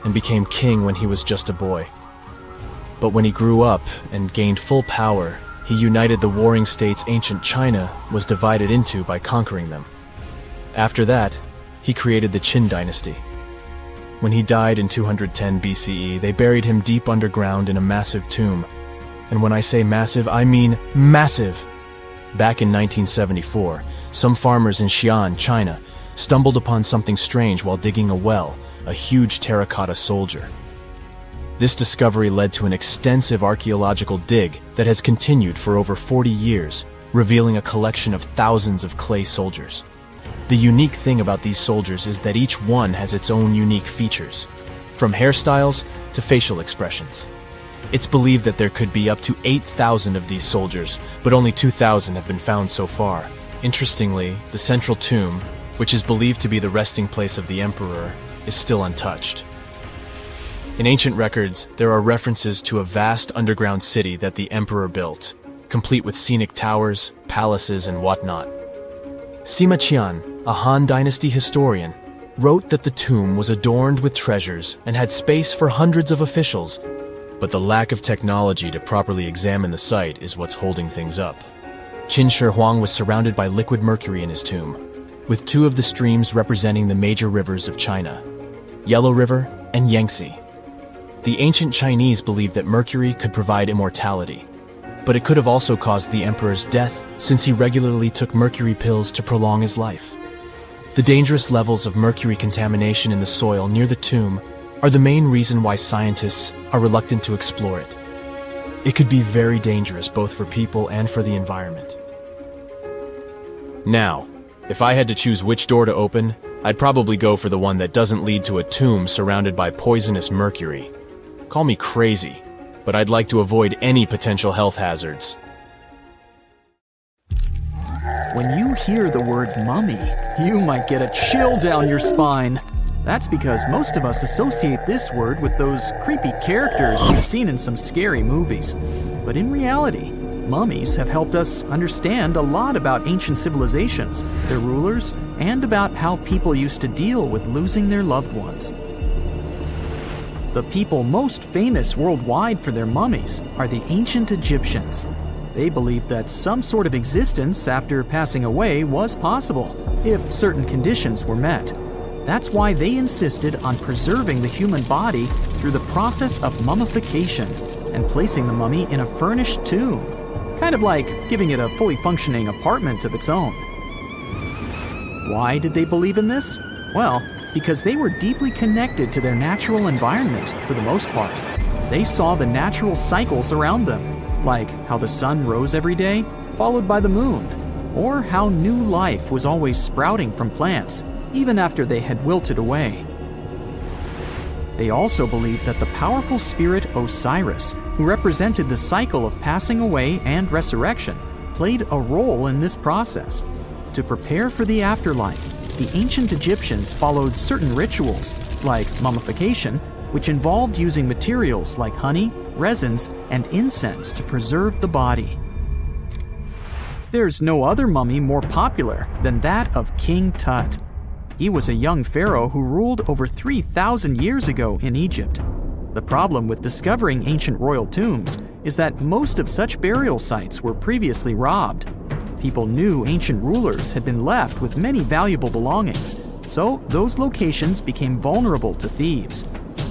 and became king when he was just a boy. But when he grew up and gained full power, he united the warring states ancient China was divided into by conquering them. After that, he created the Qin dynasty. When he died in 210 BCE, they buried him deep underground in a massive tomb. And when I say massive, I mean massive! Back in 1974, some farmers in Xi'an, China, stumbled upon something strange while digging a well, a huge terracotta soldier. This discovery led to an extensive archaeological dig that has continued for over 40 years, revealing a collection of thousands of clay soldiers. The unique thing about these soldiers is that each one has its own unique features, from hairstyles to facial expressions. It's believed that there could be up to 8,000 of these soldiers, but only 2,000 have been found so far. Interestingly, the central tomb, which is believed to be the resting place of the emperor, is still untouched. In ancient records, there are references to a vast underground city that the emperor built, complete with scenic towers, palaces, and whatnot. Sima Qian, a Han Dynasty historian, wrote that the tomb was adorned with treasures and had space for hundreds of officials, but the lack of technology to properly examine the site is what's holding things up. Qin Shi Huang was surrounded by liquid mercury in his tomb, with two of the streams representing the major rivers of China, Yellow River and Yangtze. The ancient Chinese believed that mercury could provide immortality, but it could have also caused the emperor's death since he regularly took mercury pills to prolong his life. The dangerous levels of mercury contamination in the soil near the tomb are the main reason why scientists are reluctant to explore it. It could be very dangerous both for people and for the environment. Now, if I had to choose which door to open, I'd probably go for the one that doesn't lead to a tomb surrounded by poisonous mercury. Call me crazy, but I'd like to avoid any potential health hazards. When you hear the word mummy, you might get a chill down your spine. That's because most of us associate this word with those creepy characters we've seen in some scary movies. But in reality, mummies have helped us understand a lot about ancient civilizations, their rulers, and about how people used to deal with losing their loved ones. The people most famous worldwide for their mummies are the ancient Egyptians. They believed that some sort of existence after passing away was possible, if certain conditions were met. That's why they insisted on preserving the human body through the process of mummification and placing the mummy in a furnished tomb, kind of like giving it a fully functioning apartment of its own. Why did they believe in this? Well, because they were deeply connected to their natural environment for the most part. They saw the natural cycles around them, like how the sun rose every day, followed by the moon, or how new life was always sprouting from plants, even after they had wilted away. They also believed that the powerful spirit Osiris, who represented the cycle of passing away and resurrection, played a role in this process. To prepare for the afterlife, the ancient Egyptians followed certain rituals, like mummification, which involved using materials like honey, resins, and incense to preserve the body. There's no other mummy more popular than that of King Tut. He was a young pharaoh who ruled over 3,000 years ago in Egypt. The problem with discovering ancient royal tombs is that most of such burial sites were previously robbed. People knew ancient rulers had been left with many valuable belongings, so those locations became vulnerable to thieves.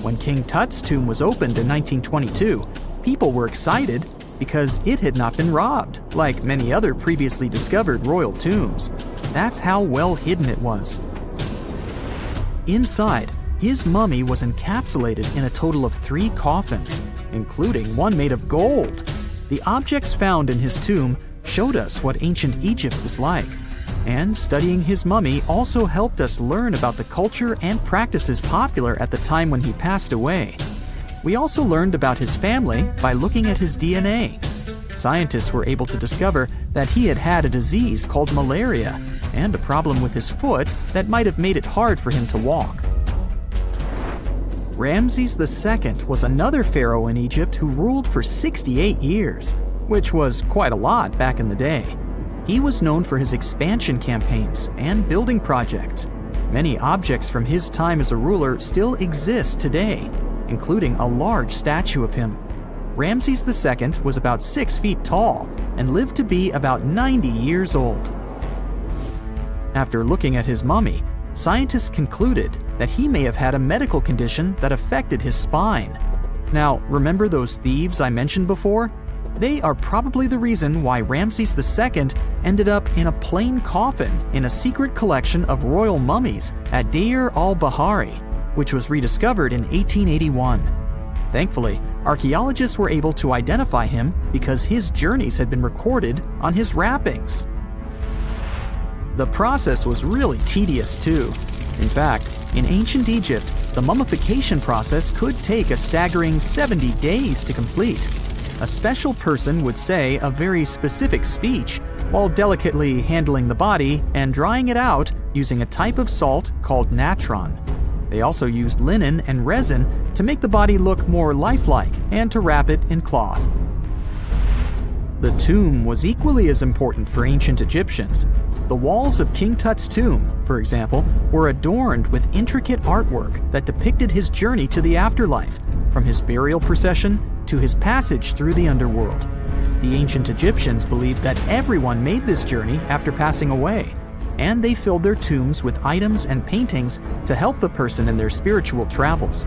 When King Tut's tomb was opened in 1922, people were excited because it had not been robbed, like many other previously discovered royal tombs. That's how well hidden it was. Inside, his mummy was encapsulated in a total of 3 coffins, including one made of gold. The objects found in his tomb showed us what ancient Egypt was like, and studying his mummy also helped us learn about the culture and practices popular at the time when he passed away. We also learned about his family by looking at his DNA. Scientists were able to discover that he had had a disease called malaria and a problem with his foot that might have made it hard for him to walk. Ramses II was another pharaoh in Egypt who ruled for 68 years, which was quite a lot back in the day. He was known for his expansion campaigns and building projects. Many objects from his time as a ruler still exist today, including a large statue of him. Ramses II was about 6 feet tall, and lived to be about 90 years old. After looking at his mummy, scientists concluded that he may have had a medical condition that affected his spine. Now, remember those thieves I mentioned before? They are probably the reason why Ramses II ended up in a plain coffin in a secret collection of royal mummies at Deir al-Bahari, which was rediscovered in 1881. Thankfully, archaeologists were able to identify him because his journeys had been recorded on his wrappings. The process was really tedious too. In fact, in ancient Egypt, the mummification process could take a staggering 70 days to complete. A special person would say a very specific speech while delicately handling the body and drying it out using a type of salt called natron. They also used linen and resin to make the body look more lifelike and to wrap it in cloth. The tomb was equally as important for ancient Egyptians. The walls of King Tut's tomb, for example, were adorned with intricate artwork that depicted his journey to the afterlife, from his burial procession to his passage through the underworld. The ancient Egyptians believed that everyone made this journey after passing away, and they filled their tombs with items and paintings to help the person in their spiritual travels.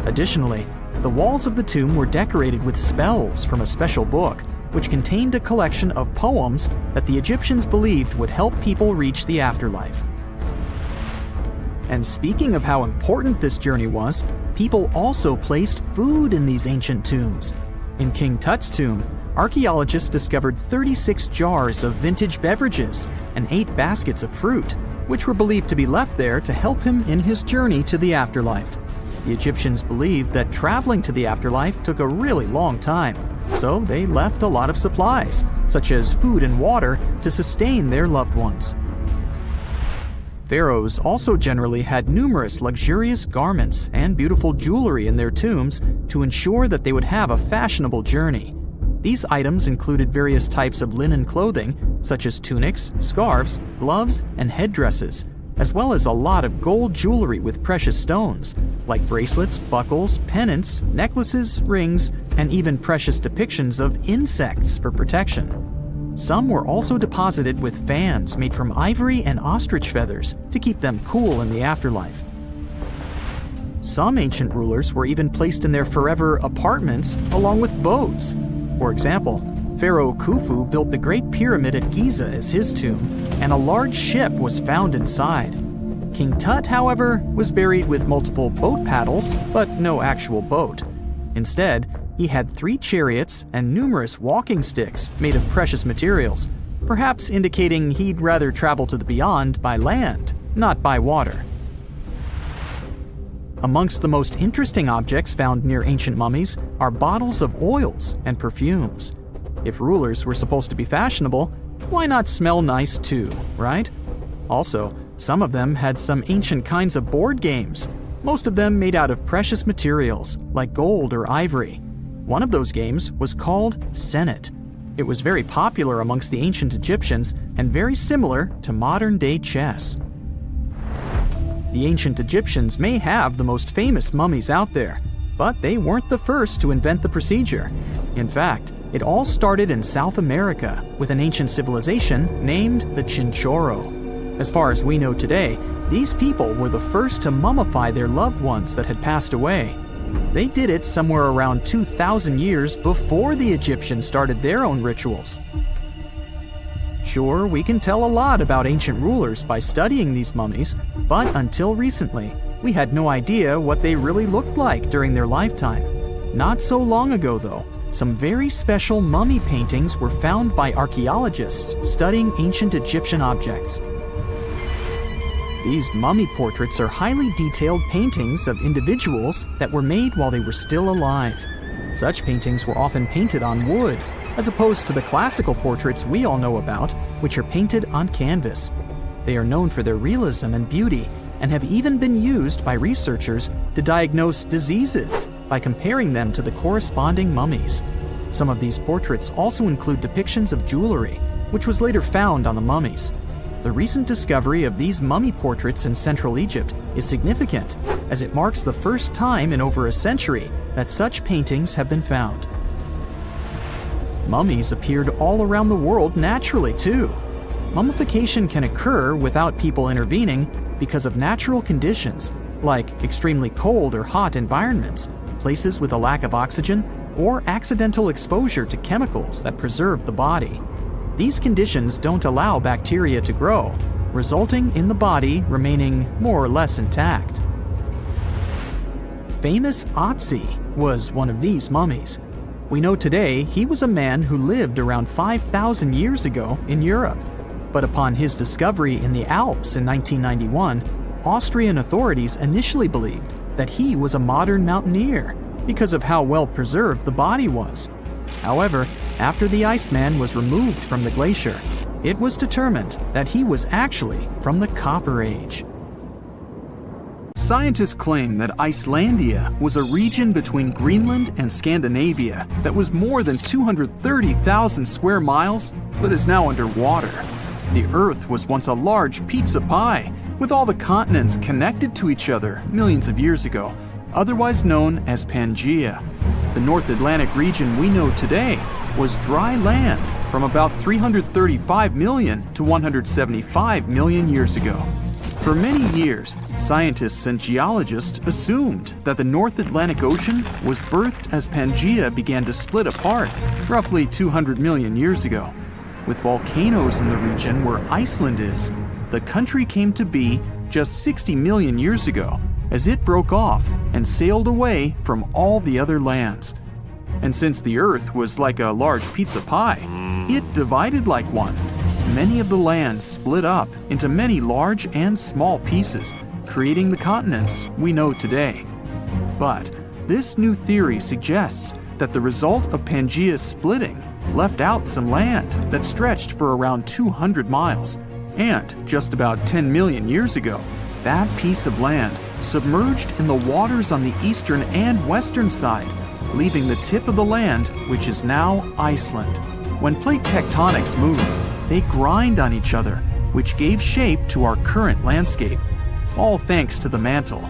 Additionally, the walls of the tomb were decorated with spells from a special book, which contained a collection of poems that the Egyptians believed would help people reach the afterlife. And speaking of how important this journey was, people also placed food in these ancient tombs. In King Tut's tomb, archaeologists discovered 36 jars of vintage beverages and 8 baskets of fruit, which were believed to be left there to help him in his journey to the afterlife. The Egyptians believed that traveling to the afterlife took a really long time, so they left a lot of supplies, such as food and water, to sustain their loved ones. Pharaohs also generally had numerous luxurious garments and beautiful jewelry in their tombs to ensure that they would have a fashionable journey. These items included various types of linen clothing, such as tunics, scarves, gloves, and headdresses, as well as a lot of gold jewelry with precious stones, like bracelets, buckles, pendants, necklaces, rings, and even precious depictions of insects for protection. Some were also deposited with fans made from ivory and ostrich feathers to keep them cool in the afterlife. Some ancient rulers were even placed in their forever apartments along with boats. For example, Pharaoh Khufu built the Great Pyramid at Giza as his tomb, and a large ship was found inside. King Tut, however, was buried with multiple boat paddles, but no actual boat. Instead, he had 3 chariots and numerous walking sticks made of precious materials, perhaps indicating he'd rather travel to the beyond by land, not by water. Amongst the most interesting objects found near ancient mummies are bottles of oils and perfumes. If rulers were supposed to be fashionable, why not smell nice too, right? Also, some of them had some ancient kinds of board games, most of them made out of precious materials like gold or ivory. One of those games was called Senet. It was very popular amongst the ancient Egyptians and very similar to modern-day chess. The ancient Egyptians may have the most famous mummies out there, but they weren't the first to invent the procedure. In fact, it all started in South America with an ancient civilization named the Chinchorro. As far as we know today, these people were the first to mummify their loved ones that had passed away. They did it somewhere around 2,000 years before the Egyptians started their own rituals. Sure, we can tell a lot about ancient rulers by studying these mummies, but until recently, we had no idea what they really looked like during their lifetime. Not so long ago, though, some very special mummy paintings were found by archaeologists studying ancient Egyptian objects. These mummy portraits are highly detailed paintings of individuals that were made while they were still alive. Such paintings were often painted on wood, as opposed to the classical portraits we all know about, which are painted on canvas. They are known for their realism and beauty, and have even been used by researchers to diagnose diseases by comparing them to the corresponding mummies. Some of these portraits also include depictions of jewelry, which was later found on the mummies. The recent discovery of these mummy portraits in Central Egypt is significant, as it marks the first time in over a century that such paintings have been found. Mummies appeared all around the world naturally, too. Mummification can occur without people intervening because of natural conditions, like extremely cold or hot environments, places with a lack of oxygen, or accidental exposure to chemicals that preserve the body. These conditions don't allow bacteria to grow, resulting in the body remaining more or less intact. Famous Otzi was one of these mummies. We know today he was a man who lived around 5,000 years ago in Europe. But upon his discovery in the Alps in 1991, Austrian authorities initially believed that he was a modern mountaineer because of how well preserved the body was. However, after the Iceman was removed from the glacier, it was determined that he was actually from the Copper Age. Scientists claim that Icelandia was a region between Greenland and Scandinavia that was more than 230,000 square miles, but is now underwater. The Earth was once a large pizza pie, with all the continents connected to each other millions of years ago, otherwise known as Pangaea. The North Atlantic region we know today was dry land from about 335 million to 175 million years ago. For many years, scientists and geologists assumed that the North Atlantic Ocean was birthed as Pangaea began to split apart roughly 200 million years ago. With volcanoes in the region where Iceland is, the country came to be just 60 million years ago as it broke off and sailed away from all the other lands. And since the Earth was like a large pizza pie, it divided like one. Many of the lands split up into many large and small pieces, creating the continents we know today. But this new theory suggests that the result of Pangaea's splitting left out some land that stretched for around 200 miles. And just about 10 million years ago, that piece of land submerged in the waters on the eastern and western side, leaving the tip of the land, which is now Iceland. When plate tectonics move, they grind on each other, which gave shape to our current landscape, all thanks to the mantle.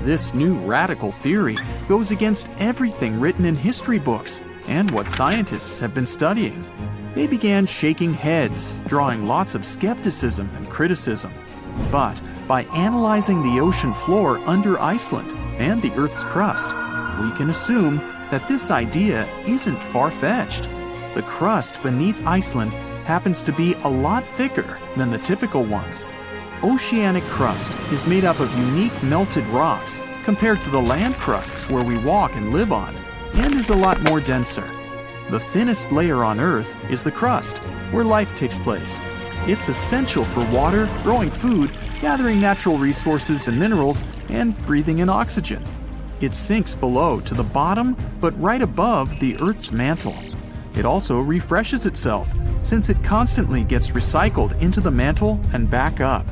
This new radical theory goes against everything written in history books and what scientists have been studying. They began shaking heads, drawing lots of skepticism and criticism. But by analyzing the ocean floor under Iceland and the Earth's crust, we can assume that this idea isn't far-fetched. The crust beneath Iceland happens to be a lot thicker than the typical ones. Oceanic crust is made up of unique melted rocks compared to the land crusts where we walk and live on, and is a lot more denser. The thinnest layer on Earth is the crust, where life takes place. It's essential for water, growing food, gathering natural resources and minerals, and breathing in oxygen. It sinks below to the bottom, but right above the Earth's mantle. It also refreshes itself, since it constantly gets recycled into the mantle and back up.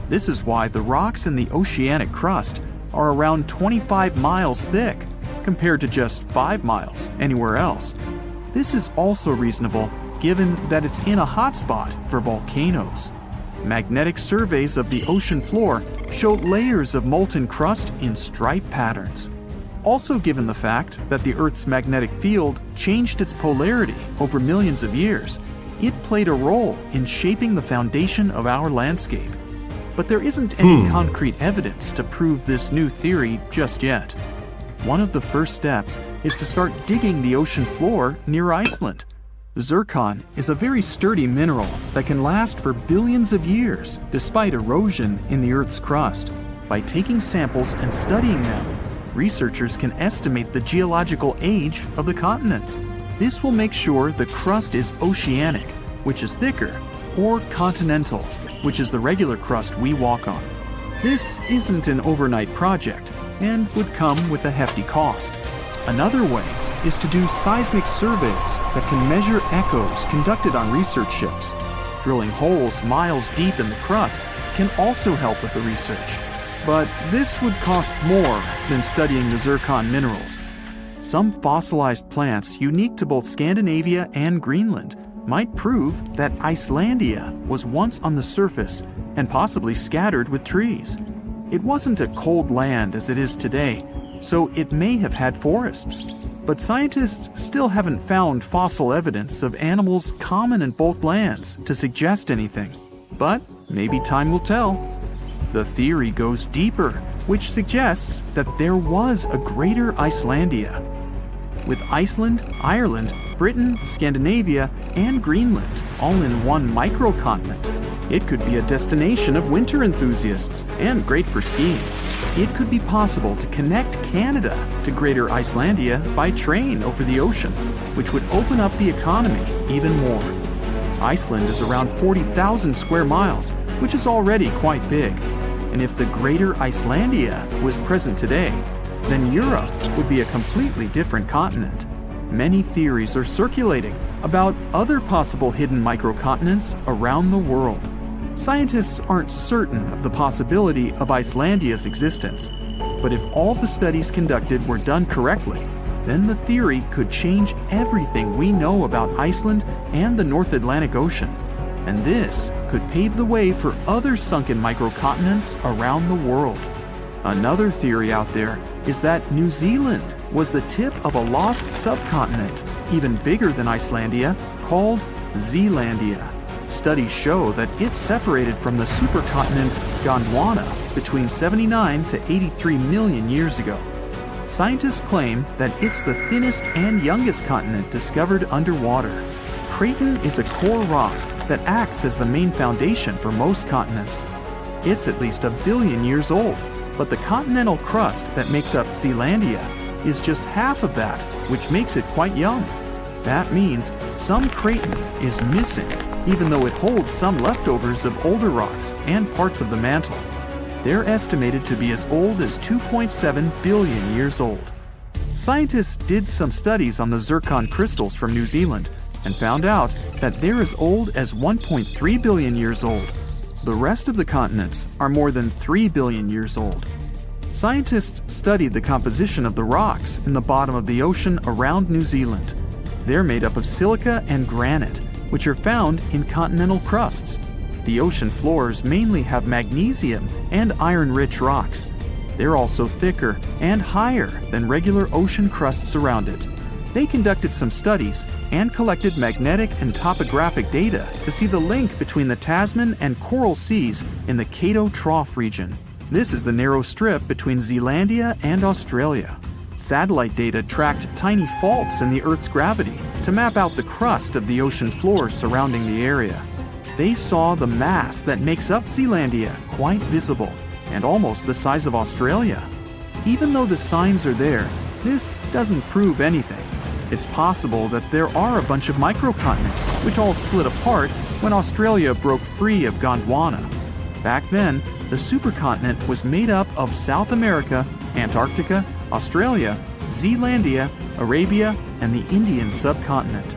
This is why the rocks in the oceanic crust are around 25 miles thick, compared to just 5 miles anywhere else. This is also reasonable given that it's in a hotspot for volcanoes. Magnetic surveys of the ocean floor show layers of molten crust in stripe patterns. Also, given the fact that the Earth's magnetic field changed its polarity over millions of years, it played a role in shaping the foundation of our landscape. But there isn't any concrete evidence to prove this new theory just yet. One of the first steps is to start digging the ocean floor near Iceland. Zircon is a very sturdy mineral that can last for billions of years despite erosion in the Earth's crust. By taking samples and studying them, researchers can estimate the geological age of the continents. This will make sure the crust is oceanic, which is thicker, or continental, which is the regular crust we walk on. This isn't an overnight project and would come with a hefty cost. Another way is to do seismic surveys that can measure echoes conducted on research ships. Drilling holes miles deep in the crust can also help with the research. But this would cost more than studying the zircon minerals. Some fossilized plants unique to both Scandinavia and Greenland might prove that Icelandia was once on the surface and possibly scattered with trees. It wasn't a cold land as it is today, so it may have had forests. but scientists still haven't found fossil evidence of animals common in both lands to suggest anything. But maybe time will tell. The theory goes deeper, which suggests that there was a greater Icelandia. With Iceland, Ireland, Britain, Scandinavia, and Greenland all in one microcontinent, it could be a destination of winter enthusiasts and great for skiing. It could be possible to connect Canada to Greater Icelandia by train over the ocean, which would open up the economy even more. Iceland is around 40,000 square miles, which is already quite big. And if the Greater Icelandia was present today, then Europe would be a completely different continent. Many theories are circulating about other possible hidden microcontinents around the world. Scientists aren't certain of the possibility of Icelandia's existence, but if all the studies conducted were done correctly, then the theory could change everything we know about Iceland and the North Atlantic Ocean. And this could pave the way for other sunken microcontinents around the world. Another theory out there is that New Zealand was the tip of a lost subcontinent, even bigger than Icelandia, called Zealandia. Studies show that it's separated from the supercontinent Gondwana between 79 to 83 million years ago. Scientists claim that it's the thinnest and youngest continent discovered underwater. Craton is a core rock that acts as the main foundation for most continents. It's at least 1 billion years old, but the continental crust that makes up Zealandia is just half of that, which makes it quite young. That means some craton is missing, even though it holds some leftovers of older rocks and parts of the mantle. They're estimated to be as old as 2.7 billion years old. Scientists did some studies on the zircon crystals from New Zealand and found out that they're as old as 1.3 billion years old. The rest of the continents are more than 3 billion years old. Scientists studied the composition of the rocks in the bottom of the ocean around New Zealand. They're made up of silica and granite, which are found in continental crusts. The ocean floors mainly have magnesium and iron-rich rocks. They're also thicker and higher than regular ocean crusts around it. They conducted some studies and collected magnetic and topographic data to see the link between the Tasman and Coral Seas in the Cato Trough region. This is the narrow strip between Zealandia and Australia. Satellite data tracked tiny faults in the Earth's gravity to map out the crust of the ocean floor surrounding the area. They saw the mass that makes up Zealandia quite visible and almost the size of Australia. Even though the signs are there, this doesn't prove anything. It's possible that there are a bunch of microcontinents which all split apart when Australia broke free of Gondwana. Back then, the supercontinent was made up of South America, Antarctica, Australia, Zealandia, Arabia, and the Indian subcontinent.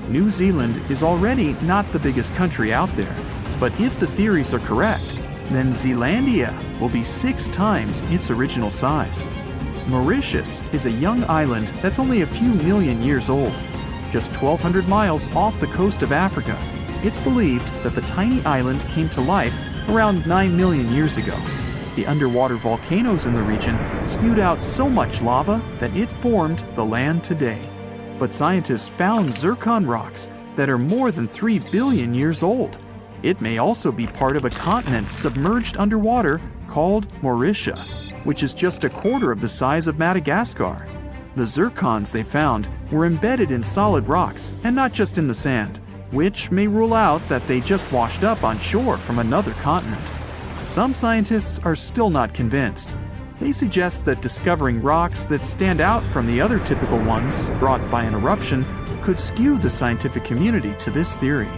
New Zealand is already not the biggest country out there, but if the theories are correct, then Zealandia will be 6 times its original size. Mauritius is a young island that's only a few million years old. Just 1,200 miles off the coast of Africa, it's believed that the tiny island came to life around 9 million years ago. The underwater volcanoes in the region spewed out so much lava that it formed the land today. But scientists found zircon rocks that are more than 3 billion years old. It may also be part of a continent submerged underwater called Mauritia, which is just a quarter of the size of Madagascar. The zircons they found were embedded in solid rocks and not just in the sand, which may rule out that they just washed up on shore from another continent. Some scientists are still not convinced. They suggest that discovering rocks that stand out from the other typical ones brought by an eruption could skew the scientific community to this theory.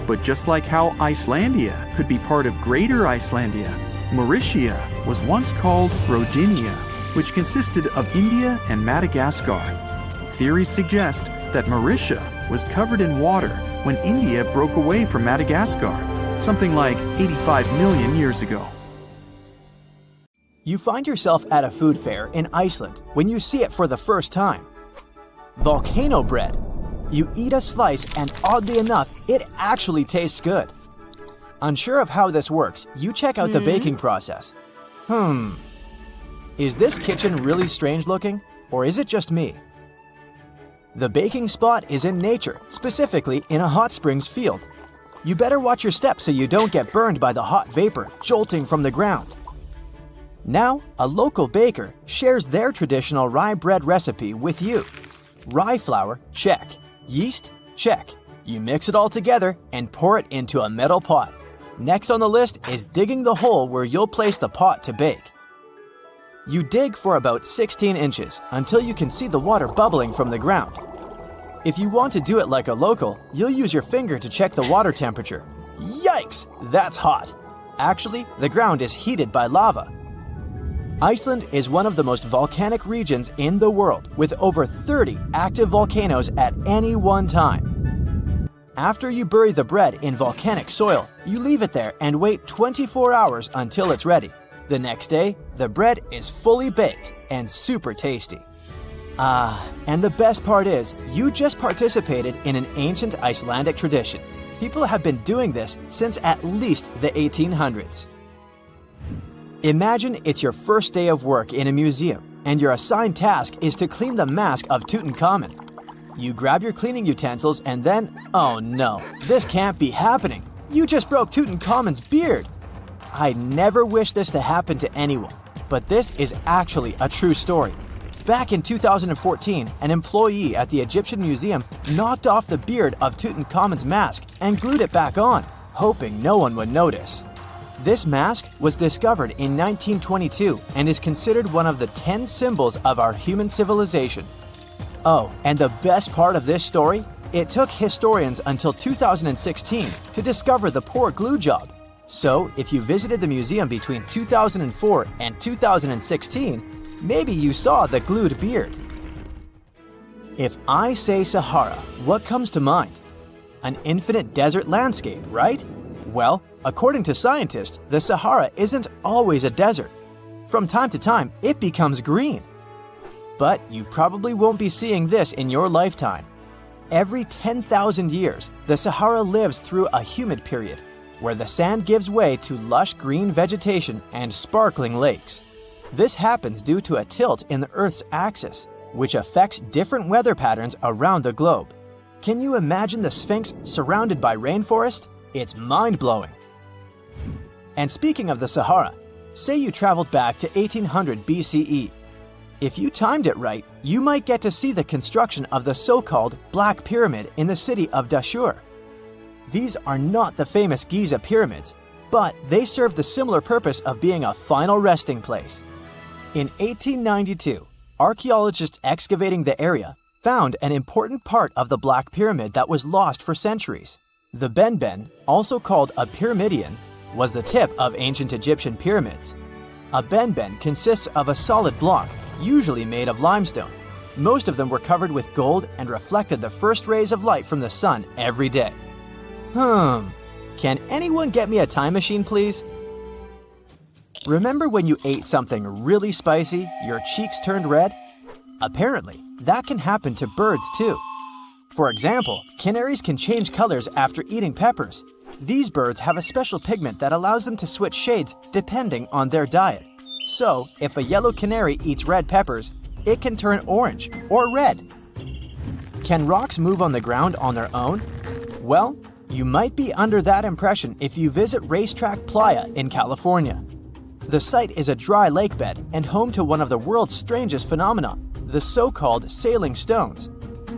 But just like how Icelandia could be part of Greater Icelandia, Mauritia was once called Rodinia, which consisted of India and Madagascar. Theories suggest that Mauritia was covered in water when India broke away from Madagascar, something like 85 million years ago. You find yourself at a food fair in Iceland when you see it for the first time. Volcano bread. You eat a slice and oddly enough, it actually tastes good. Unsure of how this works, you check out the baking process. Is this kitchen really strange looking, or is it just me? The baking spot is in nature, specifically in a hot springs field. You better watch your steps so you don't get burned by the hot vapor jolting from the ground. Now, a local baker shares their traditional rye bread recipe with you. Rye flour, check. Yeast, check. You mix it all together and pour it into a metal pot. Next on the list is digging the hole where you'll place the pot to bake. You dig for about 16 inches until you can see the water bubbling from the ground. If you want to do it like a local, you'll use your finger to check the water temperature. Yikes, that's hot. Actually, the ground is heated by lava. Iceland is one of the most volcanic regions in the world, with over 30 active volcanoes at any one time. After you bury the bread in volcanic soil, you leave it there and wait 24 hours until it's ready. The next day, the bread is fully baked and super tasty. And the best part is, you just participated in an ancient Icelandic tradition. People have been doing this since at least the 1800s. Imagine it's your first day of work in a museum, and your assigned task is to clean the mask of Tutankhamun. You grab your cleaning utensils and then, oh no, this can't be happening. You just broke Tutankhamun's beard. I never wish this to happen to anyone, but this is actually a true story. Back in 2014, an employee at the Egyptian Museum knocked off the beard of Tutankhamun's mask and glued it back on, hoping no one would notice. This mask was discovered in 1922 and is considered one of the 10 symbols of our human civilization. Oh, and the best part of this story? It took historians until 2016 to discover the poor glue job. So, if you visited the museum between 2004 and 2016, maybe you saw the glued beard. If I say Sahara, what comes to mind? An infinite desert landscape, right? Well, according to scientists, the Sahara isn't always a desert. From time to time, it becomes green. But you probably won't be seeing this in your lifetime. Every 10,000 years, the Sahara lives through a humid period, where the sand gives way to lush green vegetation and sparkling lakes. This happens due to a tilt in the Earth's axis, which affects different weather patterns around the globe. Can you imagine the Sphinx surrounded by rainforest? It's mind-blowing. And speaking of the Sahara, say you traveled back to 1800 BCE. If you timed it right, you might get to see the construction of the so-called Black Pyramid in the city of Dashur. These are not the famous Giza pyramids, but they serve the similar purpose of being a final resting place. In 1892, archaeologists excavating the area found an important part of the Black Pyramid that was lost for centuries. The benben, also called a pyramidion, was the tip of ancient Egyptian pyramids. A benben consists of a solid block, usually made of limestone. Most of them were covered with gold and reflected the first rays of light from the sun every day. Can anyone get me a time machine, please? Remember when you ate something really spicy, your cheeks turned red? Apparently, that can happen to birds too. For example, canaries can change colors after eating peppers. These birds have a special pigment that allows them to switch shades depending on their diet. So, if a yellow canary eats red peppers, it can turn orange or red. Can rocks move on the ground on their own? Well, you might be under that impression if you visit Racetrack Playa in California. The site is a dry lakebed and home to one of the world's strangest phenomena, the so-called sailing stones.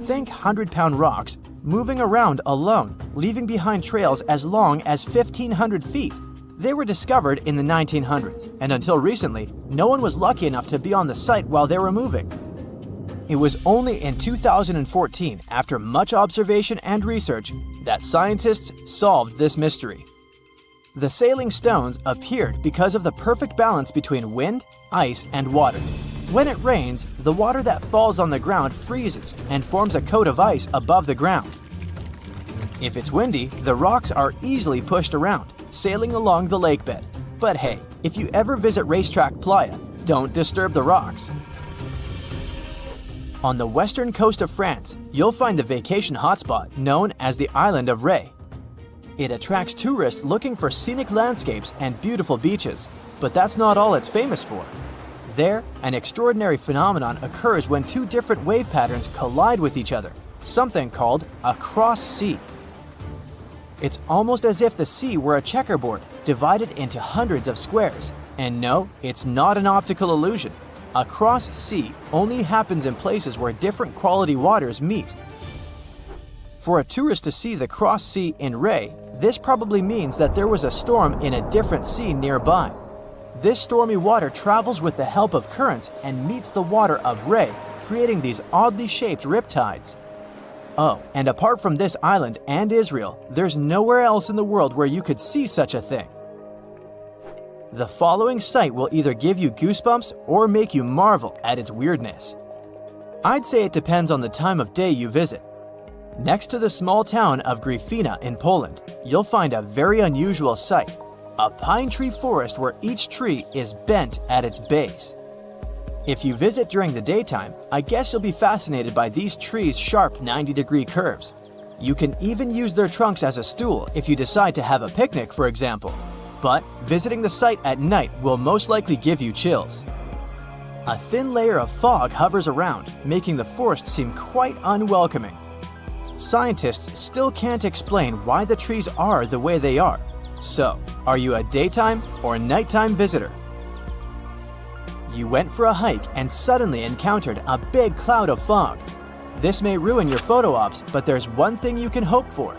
Think 100-pound rocks moving around alone, leaving behind trails as long as 1,500 feet. They were discovered in the 1900s, and until recently, no one was lucky enough to be on the site while they were moving. It was only in 2014, after much observation and research, that scientists solved this mystery. The sailing stones appeared because of the perfect balance between wind, ice, and water. When it rains, the water that falls on the ground freezes and forms a coat of ice above the ground. If it's windy, the rocks are easily pushed around, sailing along the lakebed. But hey, if you ever visit Racetrack Playa, don't disturb the rocks. On the western coast of France, you'll find the vacation hotspot known as the island of Ré. It attracts tourists looking for scenic landscapes and beautiful beaches, but that's not all it's famous for. There, an extraordinary phenomenon occurs when two different wave patterns collide with each other, something called a cross-sea. It's almost as if the sea were a checkerboard divided into hundreds of squares. And no, it's not an optical illusion. A cross-sea only happens in places where different quality waters meet. For a tourist to see the cross-sea in Ray, this probably means that there was a storm in a different sea nearby. This stormy water travels with the help of currents and meets the water of Ray, creating these oddly shaped riptides. Oh, and apart from this island and Israel, there's nowhere else in the world where you could see such a thing. The following sight will either give you goosebumps or make you marvel at its weirdness. I'd say it depends on the time of day you visit. Next to the small town of Gryfina in Poland, you'll find a very unusual sight. A pine tree forest where each tree is bent at its base. If you visit during the daytime, I guess you'll be fascinated by these trees' sharp 90-degree curves. You can even use their trunks as a stool if you decide to have a picnic, for example. But visiting the site at night will most likely give you chills. A thin layer of fog hovers around, making the forest seem quite unwelcoming. Scientists still can't explain why the trees are the way they are. So, are you a daytime or nighttime visitor? You went for a hike and suddenly encountered a big cloud of fog. This may ruin your photo ops, but there's one thing you can hope for.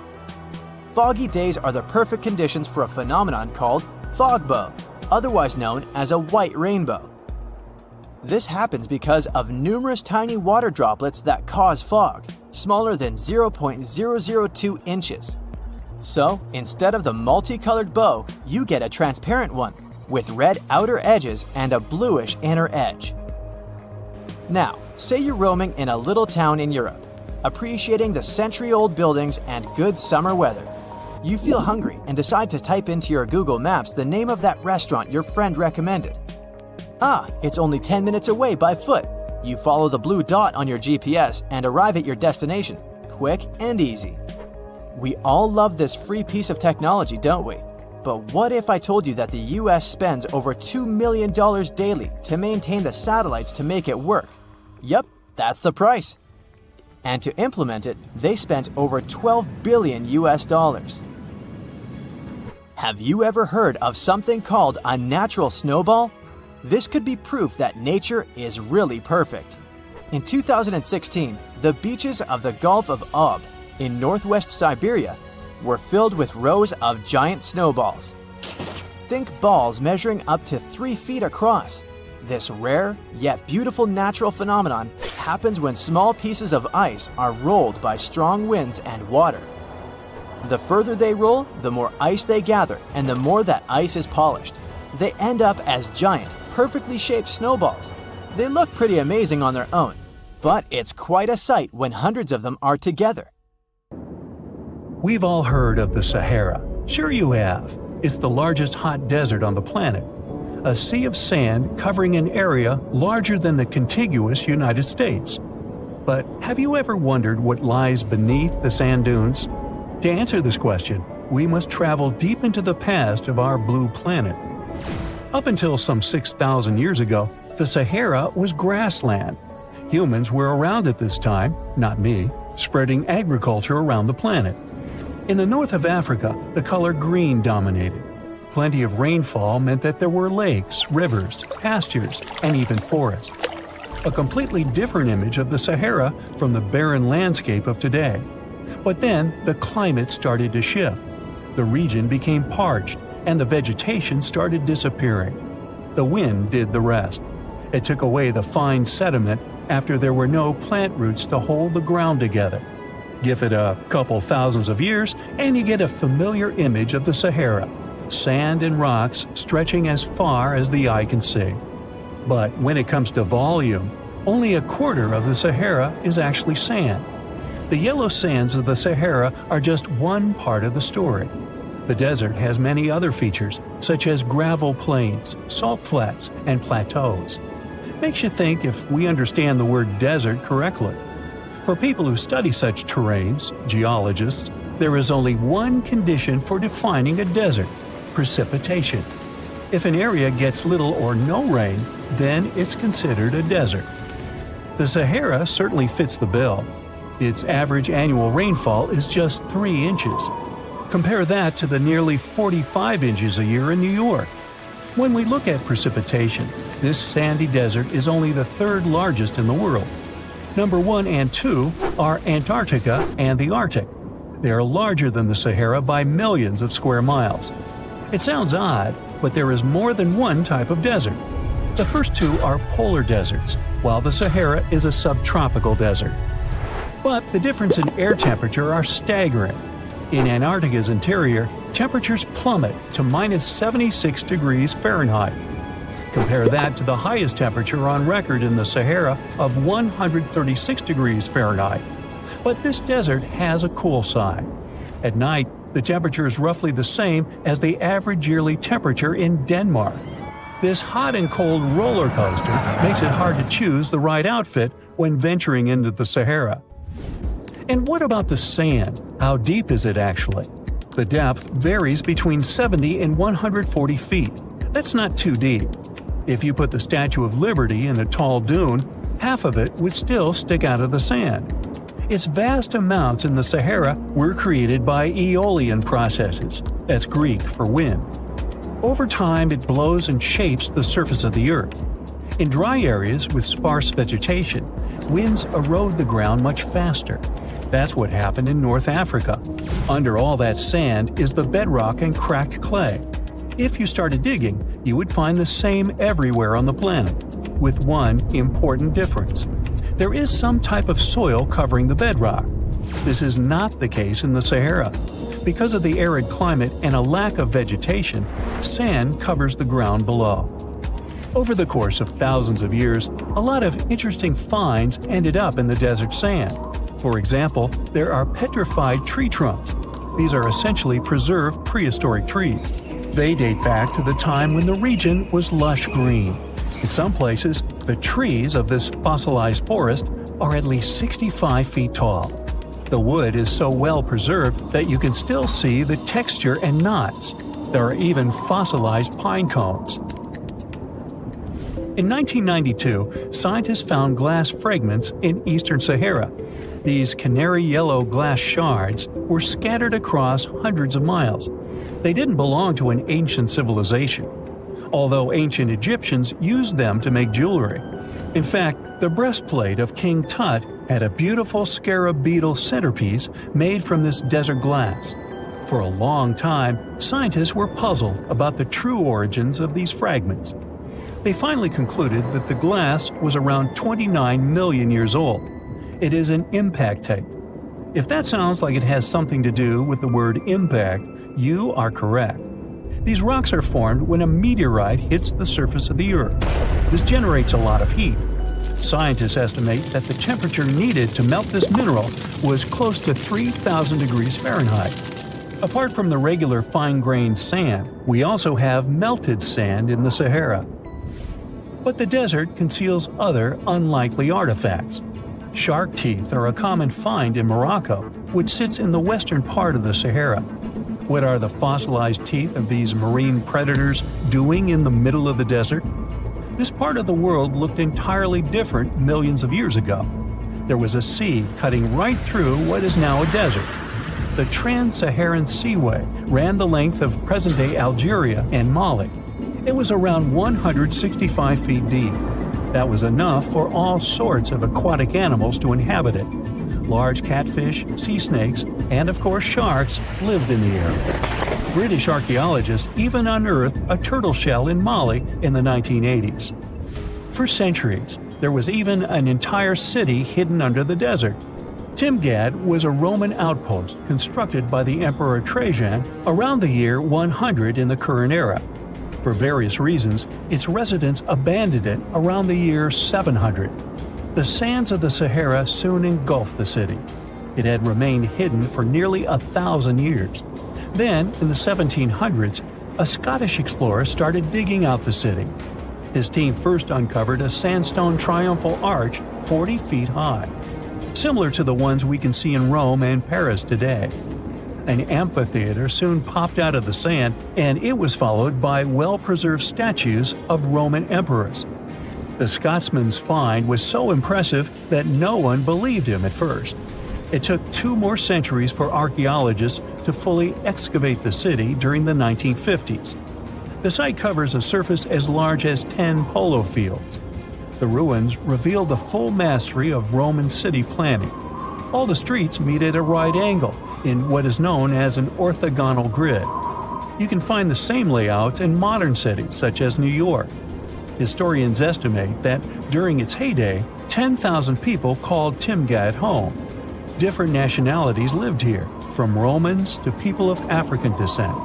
Foggy days are the perfect conditions for a phenomenon called fog bow, otherwise known as a white rainbow. This happens because of numerous tiny water droplets that cause fog, smaller than 0.002 inches. So, instead of the multicolored bow, you get a transparent one, with red outer edges and a bluish inner edge. Now, say you're roaming in a little town in Europe, appreciating the century-old buildings and good summer weather. You feel hungry and decide to type into your Google Maps the name of that restaurant your friend recommended. Ah, it's only 10 minutes away by foot. You follow the blue dot on your GPS and arrive at your destination, quick and easy. We all love this free piece of technology, don't we? But what if I told you that the US spends over $2 million daily to maintain the satellites to make it work? Yep, that's the price. And to implement it, they spent over 12 billion US dollars. Have you ever heard of something called a natural snowball? This could be proof that nature is really perfect. In 2016, the beaches of the Gulf of Ob in northwest Siberia were filled with rows of giant snowballs. Think balls measuring up to 3 feet across. This rare yet beautiful natural phenomenon happens when small pieces of ice are rolled by strong winds and water. The further they roll, the more ice they gather, and the more that ice is polished. They end up as giant, perfectly shaped snowballs. They look pretty amazing on their own, but it's quite a sight when hundreds of them are together. We've all heard of the Sahara. Sure you have. It's the largest hot desert on the planet. A sea of sand covering an area larger than the contiguous United States. But have you ever wondered what lies beneath the sand dunes? To answer this question, we must travel deep into the past of our blue planet. Up until some 6,000 years ago, the Sahara was grassland. Humans were around at this time, not me, spreading agriculture around the planet. In the north of Africa, the color green dominated. Plenty of rainfall meant that there were lakes, rivers, pastures, and even forests. A completely different image of the Sahara from the barren landscape of today. But then, the climate started to shift. The region became parched, and the vegetation started disappearing. The wind did the rest. It took away the fine sediment after there were no plant roots to hold the ground together. Give it a couple thousands of years, and you get a familiar image of the Sahara. Sand and rocks stretching as far as the eye can see. But when it comes to volume, only a quarter of the Sahara is actually sand. The yellow sands of the Sahara are just one part of the story. The desert has many other features, such as gravel plains, salt flats, and plateaus. Makes you think if we understand the word desert correctly. For people who study such terrains, geologists, there is only one condition for defining a desert: precipitation. If an area gets little or no rain, then it's considered a desert. The Sahara certainly fits the bill. Its average annual rainfall is just 3 inches. Compare that to the nearly 45 inches a year in New York. When we look at precipitation, this sandy desert is only the 3rd largest in the world. Number 1 and 2 are Antarctica and the Arctic. They are larger than the Sahara by millions of square miles. It sounds odd, but there is more than one type of desert. The first 2 are polar deserts, while the Sahara is a subtropical desert. But the difference in air temperature are staggering. In Antarctica's interior, temperatures plummet to minus 76 degrees Fahrenheit. Compare that to the highest temperature on record in the Sahara of 136 degrees Fahrenheit. But this desert has a cool side. At night, the temperature is roughly the same as the average yearly temperature in Denmark. This hot and cold roller coaster makes it hard to choose the right outfit when venturing into the Sahara. And what about the sand? How deep is it actually? The depth varies between 70 and 140 feet. That's not too deep. If you put the Statue of Liberty in a tall dune, half of it would still stick out of the sand. Its vast amounts in the Sahara were created by aeolian processes. That's Greek for wind. Over time, it blows and shapes the surface of the earth. In dry areas with sparse vegetation, winds erode the ground much faster. That's what happened in North Africa. Under all that sand is the bedrock and cracked clay. If you started digging, you would find the same everywhere on the planet, with one important difference. There is some type of soil covering the bedrock. This is not the case in the Sahara. Because of the arid climate and a lack of vegetation, sand covers the ground below. Over the course of thousands of years, a lot of interesting finds ended up in the desert sand. For example, there are petrified tree trunks. These are essentially preserved prehistoric trees. They date back to the time when the region was lush green. In some places, the trees of this fossilized forest are at least 65 feet tall. The wood is so well preserved that you can still see the texture and knots. There are even fossilized pine cones. In 1992, scientists found glass fragments in eastern Sahara. These canary yellow glass shards were scattered across hundreds of miles. They didn't belong to an ancient civilization, although ancient Egyptians used them to make jewelry. In fact, the breastplate of King Tut had a beautiful scarab beetle centerpiece made from this desert glass. For a long time, scientists were puzzled about the true origins of these fragments. They finally concluded that the glass was around 29 million years old. It is an impact tape. If that sounds like it has something to do with the word impact, you are correct. These rocks are formed when a meteorite hits the surface of the Earth. This generates a lot of heat. Scientists estimate that the temperature needed to melt this mineral was close to 3,000 degrees Fahrenheit. Apart from the regular fine-grained sand, we also have melted sand in the Sahara. But the desert conceals other unlikely artifacts. Shark teeth are a common find in Morocco, which sits in the western part of the Sahara. What are the fossilized teeth of these marine predators doing in the middle of the desert? This part of the world looked entirely different millions of years ago. There was a sea cutting right through what is now a desert. The Trans-Saharan Seaway ran the length of present-day Algeria and Mali. It was around 165 feet deep. That was enough for all sorts of aquatic animals to inhabit it. Large catfish, sea snakes, and of course sharks lived in the area. British archaeologists even unearthed a turtle shell in Mali in the 1980s. For centuries, there was even an entire city hidden under the desert. Timgad was a Roman outpost constructed by the Emperor Trajan around the year 100 in the current era. For various reasons, its residents abandoned it around the year 700. The sands of the Sahara soon engulfed the city. It had remained hidden for nearly 1,000 years. Then, in the 1700s, a Scottish explorer started digging out the city. His team first uncovered a sandstone triumphal arch 40 feet high, similar to the ones we can see in Rome and Paris today. An amphitheater soon popped out of the sand, and it was followed by well-preserved statues of Roman emperors. The Scotsman's find was so impressive that no one believed him at first. It took 2 more centuries for archaeologists to fully excavate the city during the 1950s. The site covers a surface as large as 10 polo fields. The ruins reveal the full mastery of Roman city planning. All the streets meet at a right angle in what is known as an orthogonal grid. You can find the same layout in modern cities such as New York. Historians estimate that during its heyday, 10,000 people called Timgad home. Different nationalities lived here, from Romans to people of African descent.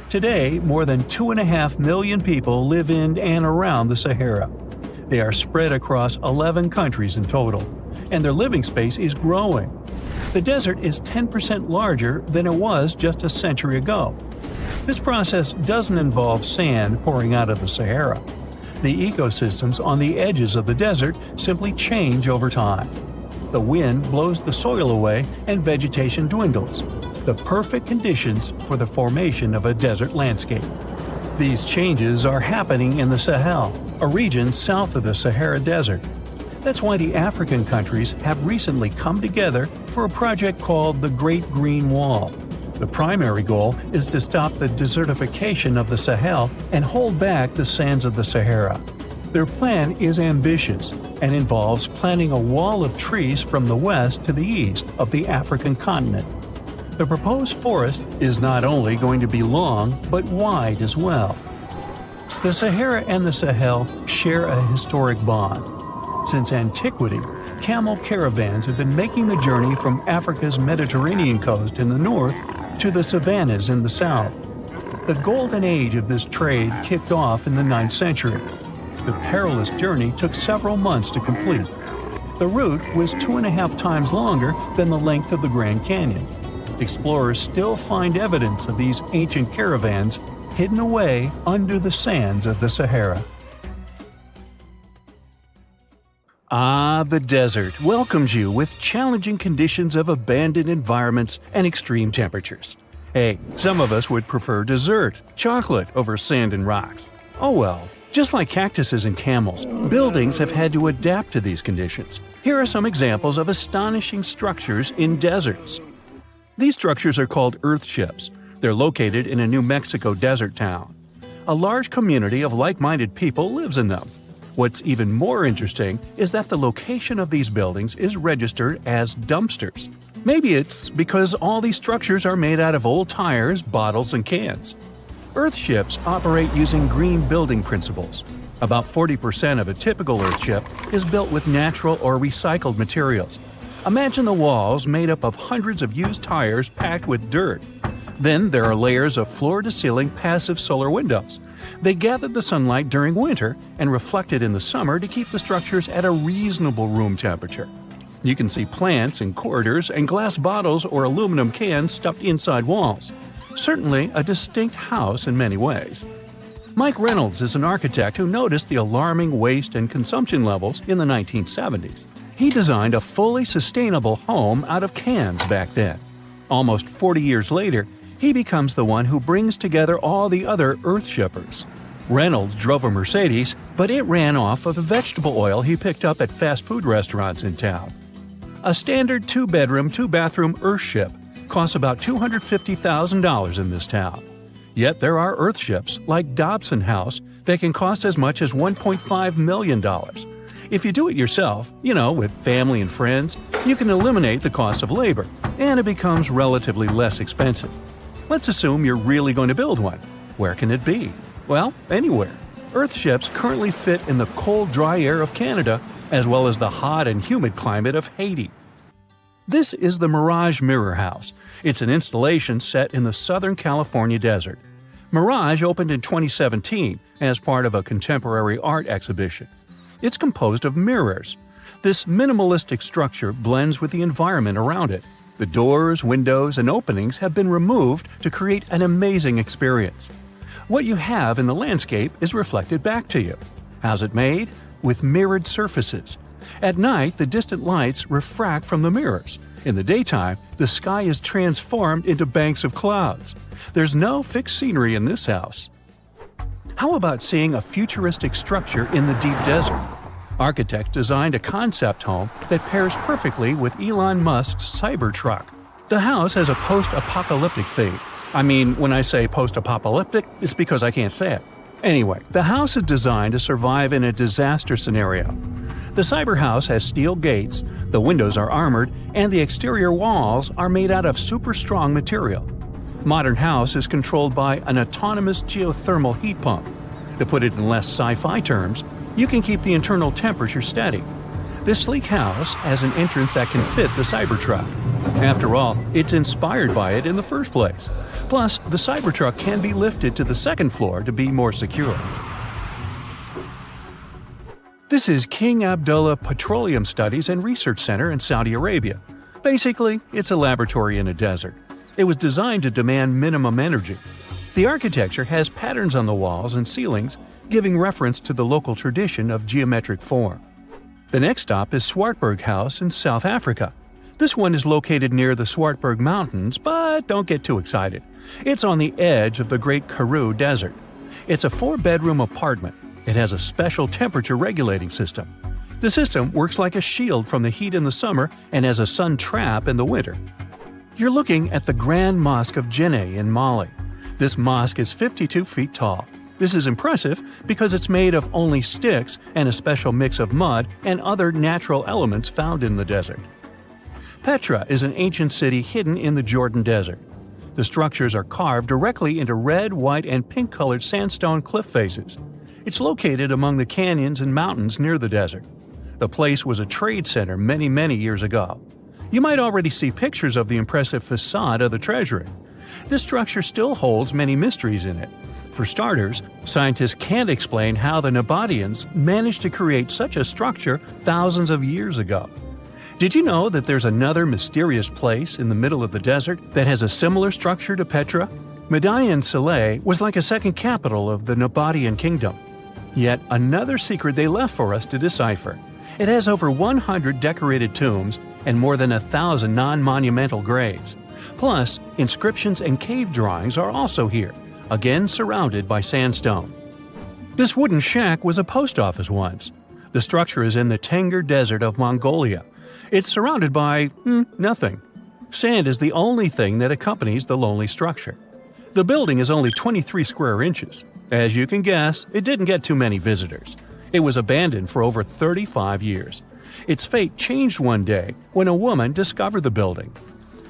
Today, more than 2.5 million people live in and around the Sahara. They are spread across 11 countries in total, and their living space is growing. The desert is 10% larger than it was just a century ago. This process doesn't involve sand pouring out of the Sahara. The ecosystems on the edges of the desert simply change over time. The wind blows the soil away and vegetation dwindles, the perfect conditions for the formation of a desert landscape. These changes are happening in the Sahel, a region south of the Sahara Desert. That's why the African countries have recently come together for a project called the Great Green Wall. The primary goal is to stop the desertification of the Sahel and hold back the sands of the Sahara. Their plan is ambitious and involves planting a wall of trees from the west to the east of the African continent. The proposed forest is not only going to be long, but wide as well. The Sahara and the Sahel share a historic bond. Since antiquity, camel caravans have been making the journey from Africa's Mediterranean coast in the north to the savannas in the south. The golden age of this trade kicked off in the 9th century. The perilous journey took several months to complete. The route was 2.5 times longer than the length of the Grand Canyon. Explorers still find evidence of these ancient caravans hidden away under the sands of the Sahara. The desert welcomes you with challenging conditions of abandoned environments and extreme temperatures. Hey, some of us would prefer dessert, chocolate, over sand and rocks. Oh well. Just like cactuses and camels, buildings have had to adapt to these conditions. Here are some examples of astonishing structures in deserts. These structures are called earthships. They're located in a New Mexico desert town. A large community of like-minded people lives in them. What's even more interesting is that the location of these buildings is registered as dumpsters. Maybe it's because all these structures are made out of old tires, bottles, and cans. Earthships operate using green building principles. About 40% of a typical earthship is built with natural or recycled materials. Imagine the walls made up of hundreds of used tires packed with dirt. Then there are layers of floor-to-ceiling passive solar windows. They gather the sunlight during winter and reflect it in the summer to keep the structures at a reasonable room temperature. You can see plants in corridors and glass bottles or aluminum cans stuffed inside walls. Certainly a distinct house in many ways. Mike Reynolds is an architect who noticed the alarming waste and consumption levels in the 1970s. He designed a fully sustainable home out of cans back then. Almost 40 years later, he becomes the one who brings together all the other earthshippers. Reynolds drove a Mercedes, but it ran off of the vegetable oil he picked up at fast food restaurants in town. A standard 2-bedroom, 2-bathroom earthship costs about $250,000 in this town. Yet there are earthships like Dobson House that can cost as much as $1.5 million. If you do it yourself, with family and friends, you can eliminate the cost of labor, and it becomes relatively less expensive. Let's assume you're really going to build one. Where can it be? Well, anywhere. Earthships currently fit in the cold, dry air of Canada, as well as the hot and humid climate of Haiti. This is the Mirage Mirror House. It's an installation set in the Southern California desert. Mirage opened in 2017 as part of a contemporary art exhibition. It's composed of mirrors. This minimalistic structure blends with the environment around it. The doors, windows, and openings have been removed to create an amazing experience. What you have in the landscape is reflected back to you. How's it made? With mirrored surfaces. At night, the distant lights refract from the mirrors. In the daytime, the sky is transformed into banks of clouds. There's no fixed scenery in this house. How about seeing a futuristic structure in the deep desert? Architects designed a concept home that pairs perfectly with Elon Musk's Cybertruck. The house has a post-apocalyptic theme. I mean, when I say post-apocalyptic, it's because I can't say it. Anyway, the house is designed to survive in a disaster scenario. The cyber house has steel gates, the windows are armored, and the exterior walls are made out of super strong material. Modern house is controlled by an autonomous geothermal heat pump. To put it in less sci-fi terms, you can keep the internal temperature steady. This sleek house has an entrance that can fit the Cybertruck. After all, it's inspired by it in the first place. Plus, the Cybertruck can be lifted to the second floor to be more secure. This is King Abdullah Petroleum Studies and Research Center in Saudi Arabia. Basically, it's a laboratory in a desert. It was designed to demand minimum energy. The architecture has patterns on the walls and ceilings, giving reference to the local tradition of geometric form. The next stop is Swartberg House in South Africa. This one is located near the Swartberg Mountains, but don't get too excited. It's on the edge of the Great Karoo Desert. It's a 4-bedroom apartment. It has a special temperature regulating system. The system works like a shield from the heat in the summer and as a sun trap in the winter. You're looking at the Grand Mosque of Djenné in Mali. This mosque is 52 feet tall. This is impressive because it's made of only sticks and a special mix of mud and other natural elements found in the desert. Petra is an ancient city hidden in the Jordan Desert. The structures are carved directly into red, white, and pink-colored sandstone cliff faces. It's located among the canyons and mountains near the desert. The place was a trade center many years ago. You might already see pictures of the impressive facade of the treasury. This structure still holds many mysteries in it. For starters, scientists can't explain how the Nabateans managed to create such a structure thousands of years ago. Did you know that there's another mysterious place in the middle of the desert that has a similar structure to Petra? Median Saleh was like a second capital of the Nabatean kingdom. Yet another secret they left for us to decipher. It has over 100 decorated tombs and more than 1,000 non-monumental graves. Plus, inscriptions and cave drawings are also here, again surrounded by sandstone. This wooden shack was a post office once. The structure is in the Tengger Desert of Mongolia. It's surrounded by nothing. Sand is the only thing that accompanies the lonely structure. The building is only 23 square inches. As you can guess, it didn't get too many visitors. It was abandoned for over 35 years. Its fate changed one day when a woman discovered the building.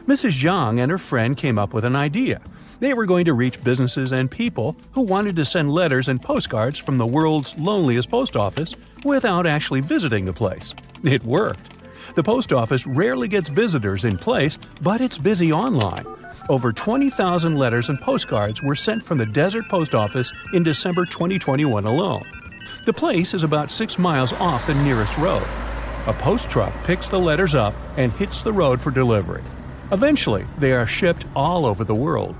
Mrs. Zhang and her friend came up with an idea. They were going to reach businesses and people who wanted to send letters and postcards from the world's loneliest post office without actually visiting the place. It worked. The post office rarely gets visitors in place, but it's busy online. Over 20,000 letters and postcards were sent from the Desert Post Office in December 2021 alone. The place is about 6 miles off the nearest road. A post truck picks the letters up and hits the road for delivery. Eventually, they are shipped all over the world.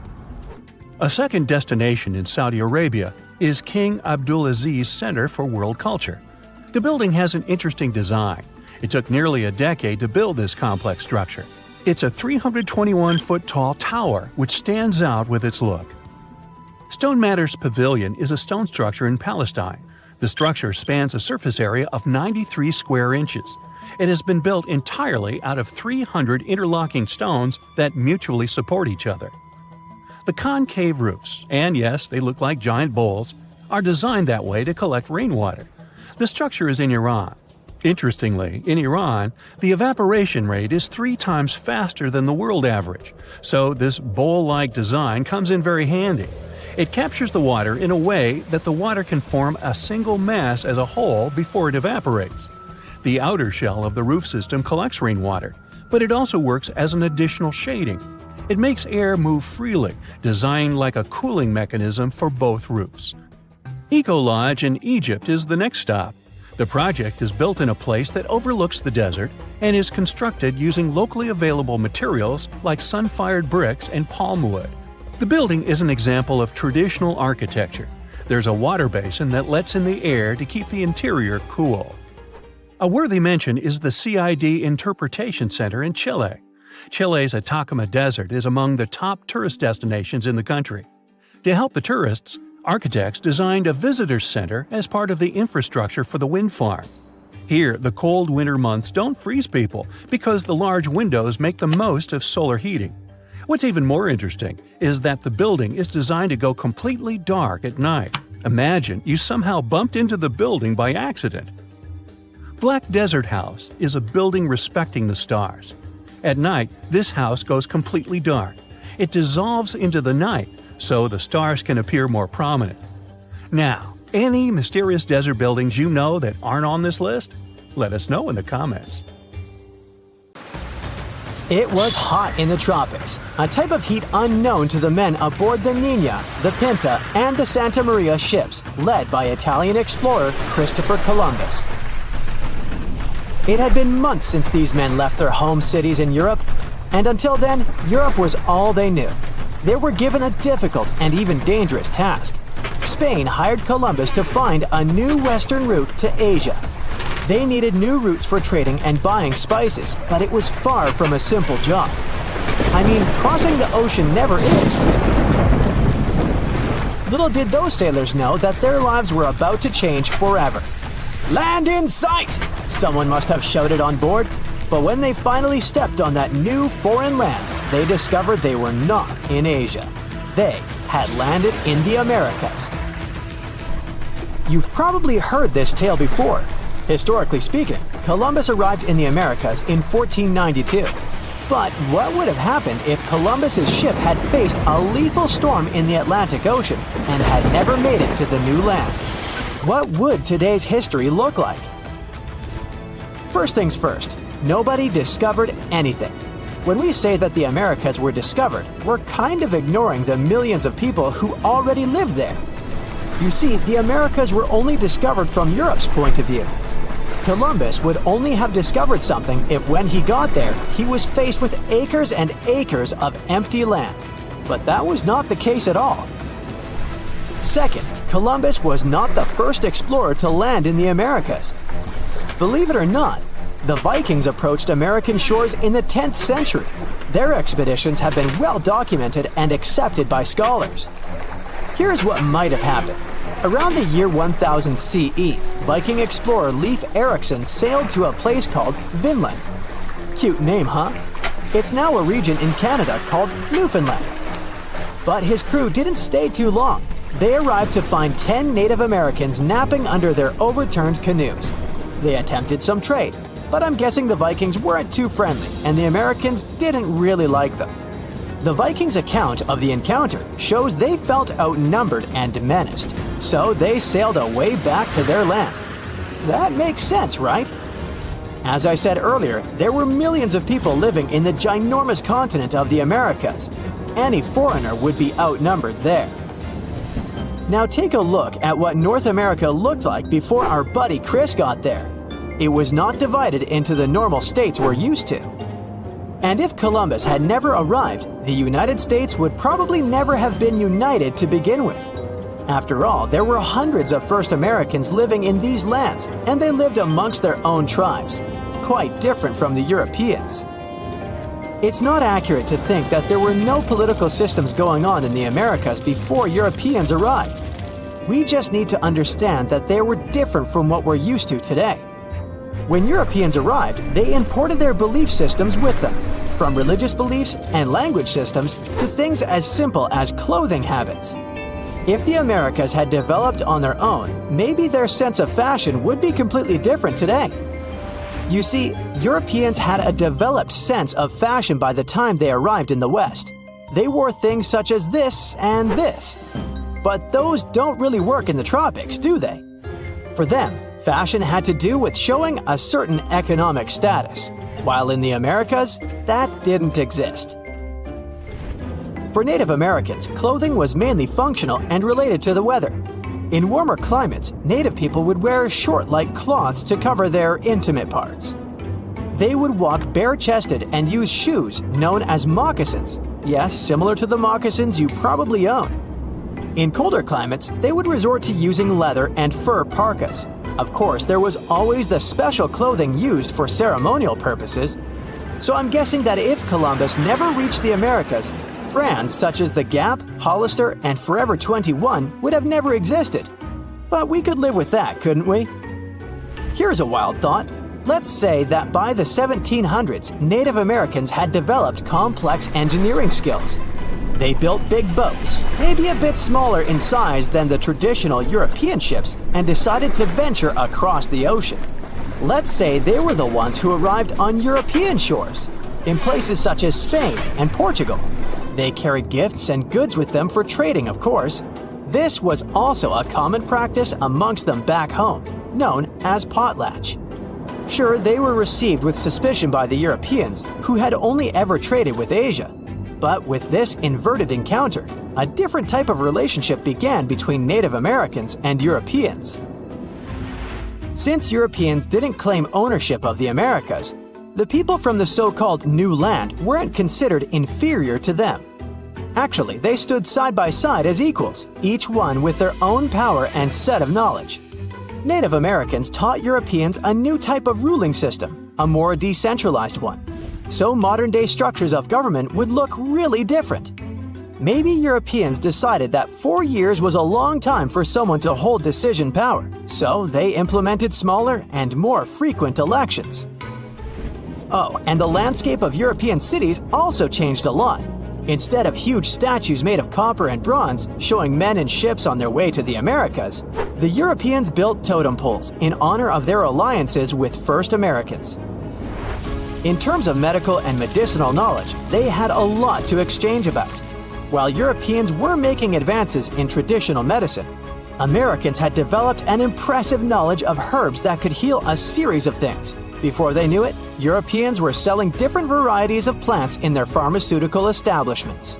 A second destination in Saudi Arabia is King Abdulaziz Center for World Culture. The building has an interesting design. It took nearly a decade to build this complex structure. It's a 321-foot-tall tower which stands out with its look. Stone Matters Pavilion is a stone structure in Palestine. The structure spans a surface area of 93 square inches. It has been built entirely out of 300 interlocking stones that mutually support each other. The concave roofs, and yes, they look like giant bowls, are designed that way to collect rainwater. The structure is in Iran. Interestingly, in Iran, the evaporation rate is 3 times faster than the world average, so this bowl-like design comes in very handy. It captures the water in a way that the water can form a single mass as a whole before it evaporates. The outer shell of the roof system collects rainwater, but it also works as an additional shading. It makes air move freely, designed like a cooling mechanism for both roofs. Eco Lodge in Egypt is the next stop. The project is built in a place that overlooks the desert and is constructed using locally available materials like sun-fired bricks and palm wood. The building is an example of traditional architecture. There's a water basin that lets in the air to keep the interior cool. A worthy mention is the CID Interpretation Center in Chile. Chile's Atacama Desert is among the top tourist destinations in the country. To help the tourists, architects designed a visitor center as part of the infrastructure for the wind farm. Here, the cold winter months don't freeze people because the large windows make the most of solar heating. What's even more interesting is that the building is designed to go completely dark at night. Imagine you somehow bumped into the building by accident. Black Desert House is a building respecting the stars. At night, this house goes completely dark. It dissolves into the night, so the stars can appear more prominent. Now, any mysterious desert buildings you know that aren't on this list? Let us know in the comments. It was hot in the tropics, a type of heat unknown to the men aboard the Nina, the Pinta, and the Santa Maria ships, led by Italian explorer Christopher Columbus. It had been months since these men left their home cities in Europe, and until then, Europe was all they knew. They were given a difficult and even dangerous task. Spain hired Columbus to find a new western route to Asia. They needed new routes for trading and buying spices, but it was far from a simple job. I mean, crossing the ocean never is. Little did those sailors know that their lives were about to change forever. "Land in sight!" someone must have shouted on board. But when they finally stepped on that new foreign land, they discovered they were not in Asia. They had landed in the Americas. You've probably heard this tale before. Historically speaking, Columbus arrived in the Americas in 1492. But what would have happened if Columbus's ship had faced a lethal storm in the Atlantic Ocean and had never made it to the new land? What would today's history look like? First things first, nobody discovered anything. When we say that the Americas were discovered, we're kind of ignoring the millions of people who already lived there. You see, the Americas were only discovered from Europe's point of view. Columbus would only have discovered something if when he got there, he was faced with acres and acres of empty land. But that was not the case at all. Second, Columbus was not the first explorer to land in the Americas. Believe it or not, the Vikings approached American shores in the 10th century. Their expeditions have been well documented and accepted by scholars. Here's what might have happened. Around the year 1000 CE, Viking explorer Leif Erikson sailed to a place called Vinland. Cute name, huh? It's now a region in Canada called Newfoundland. But his crew didn't stay too long. They arrived to find 10 Native Americans napping under their overturned canoes. They attempted some trade, but I'm guessing the Vikings weren't too friendly and the Americans didn't really like them. The Vikings' account of the encounter shows they felt outnumbered and menaced, so they sailed away back to their land. That makes sense, right? As I said earlier, there were millions of people living in the ginormous continent of the Americas. Any foreigner would be outnumbered there. Now take a look at what North America looked like before our buddy Chris got there. It was not divided into the normal states we're used to. And if Columbus had never arrived, the United States would probably never have been united to begin with. After all, there were hundreds of first Americans living in these lands, and they lived amongst their own tribes, quite different from the Europeans. It's not accurate to think that there were no political systems going on in the Americas before Europeans arrived. We just need to understand that they were different from what we're used to today. When Europeans arrived, they imported their belief systems with them, from religious beliefs and language systems to things as simple as clothing habits. If the Americas had developed on their own, maybe their sense of fashion would be completely different today. You see, Europeans had a developed sense of fashion by the time they arrived in the West. They wore things such as this and this. But those don't really work in the tropics, do they? For them, fashion had to do with showing a certain economic status, while in the Americas, that didn't exist. For Native Americans, clothing was mainly functional and related to the weather. In warmer climates, Native people would wear short-like cloths to cover their intimate parts. They would walk bare-chested and use shoes known as moccasins. Yes, similar to the moccasins you probably own. In colder climates, they would resort to using leather and fur parkas. Of course, there was always the special clothing used for ceremonial purposes. So I'm guessing that if Columbus never reached the Americas, brands such as the Gap, Hollister, and Forever 21 would have never existed. But we could live with that, couldn't we? Here's a wild thought. Let's say that by the 1700s, Native Americans had developed complex engineering skills. They built big boats, maybe a bit smaller in size than the traditional European ships, and decided to venture across the ocean. Let's say they were the ones who arrived on European shores, in places such as Spain and Portugal. They carried gifts and goods with them for trading, of course. This was also a common practice amongst them back home, known as potlatch. Sure, they were received with suspicion by the Europeans, who had only ever traded with Asia. But with this inverted encounter, a different type of relationship began between Native Americans and Europeans. Since Europeans didn't claim ownership of the Americas, the people from the so-called New Land weren't considered inferior to them. Actually, they stood side by side as equals, each one with their own power and set of knowledge. Native Americans taught Europeans a new type of ruling system, a more decentralized one. So modern-day structures of government would look really different. Maybe Europeans decided that 4 years was a long time for someone to hold decision power, so they implemented smaller and more frequent elections. Oh, and the landscape of European cities also changed a lot. Instead of huge statues made of copper and bronze showing men in ships on their way to the Americas, the Europeans built totem poles in honor of their alliances with First Americans. In terms of medical and medicinal knowledge, they had a lot to exchange about. While Europeans were making advances in traditional medicine, Americans had developed an impressive knowledge of herbs that could heal a series of things. Before they knew it, Europeans were selling different varieties of plants in their pharmaceutical establishments.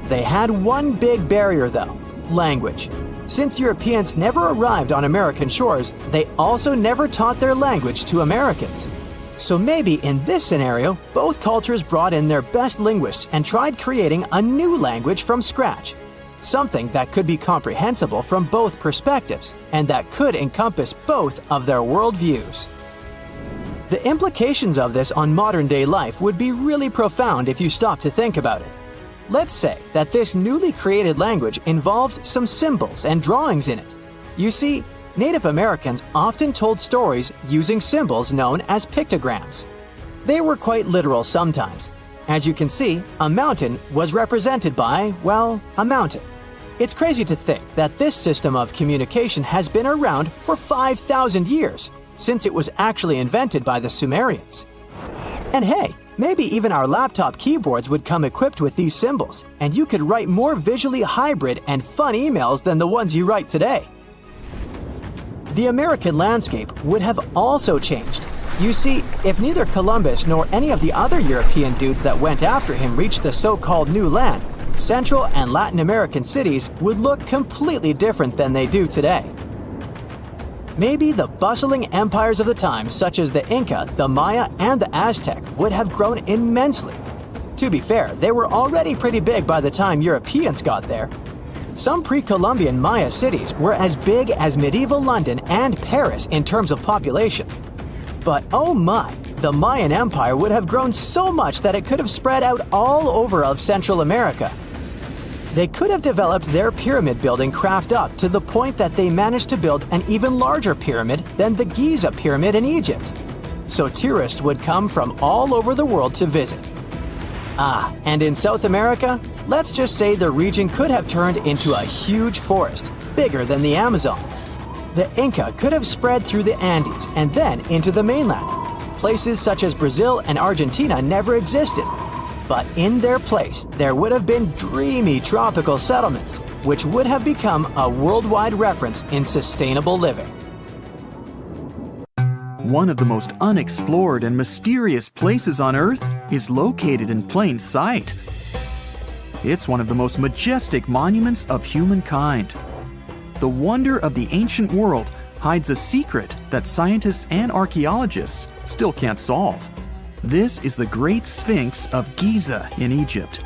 They had one big barrier though: language. Since Europeans never arrived on American shores, they also never taught their language to Americans. So maybe in this scenario, both cultures brought in their best linguists and tried creating a new language from scratch. Something that could be comprehensible from both perspectives, and that could encompass both of their worldviews. The implications of this on modern-day life would be really profound if you stop to think about it. Let's say that this newly created language involved some symbols and drawings in it. You see, Native Americans often told stories using symbols known as pictograms. They were quite literal sometimes. As you can see, a mountain was represented by, well, a mountain. It's crazy to think that this system of communication has been around for 5,000 years, since it was actually invented by the Sumerians. And hey, maybe even our laptop keyboards would come equipped with these symbols, and you could write more visually hybrid and fun emails than the ones you write today. The American landscape would have also changed. You see, if neither Columbus nor any of the other European dudes that went after him reached the so-called New Land, Central and Latin American cities would look completely different than they do today. Maybe the bustling empires of the time, such as the Inca, the Maya, and the Aztec, would have grown immensely. To be fair, they were already pretty big by the time Europeans got there. Some pre-Columbian Maya cities were as big as medieval London and Paris in terms of population. But oh my, the Mayan Empire would have grown so much that it could have spread out all over of Central America. They could have developed their pyramid building craft up to the point that they managed to build an even larger pyramid than the Giza pyramid in Egypt. So tourists would come from all over the world to visit. And in South America, let's just say the region could have turned into a huge forest, bigger than the Amazon. The Inca could have spread through the Andes and then into the mainland. Places such as Brazil and Argentina never existed. But in their place, there would have been dreamy tropical settlements, which would have become a worldwide reference in sustainable living. One of the most unexplored and mysterious places on Earth is located in plain sight. It's one of the most majestic monuments of humankind. The wonder of the ancient world hides a secret that scientists and archaeologists still can't solve. This is the Great Sphinx of Giza in Egypt.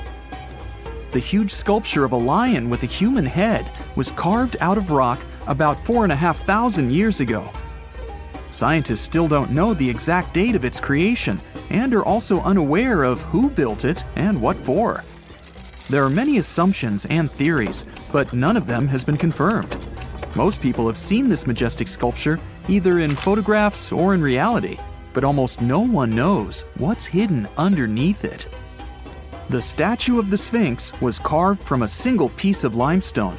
The huge sculpture of a lion with a human head was carved out of rock about 4,500 years ago. Scientists still don't know the exact date of its creation and are also unaware of who built it and what for. There are many assumptions and theories, but none of them has been confirmed. Most people have seen this majestic sculpture either in photographs or in reality, but almost no one knows what's hidden underneath it. The statue of the Sphinx was carved from a single piece of limestone.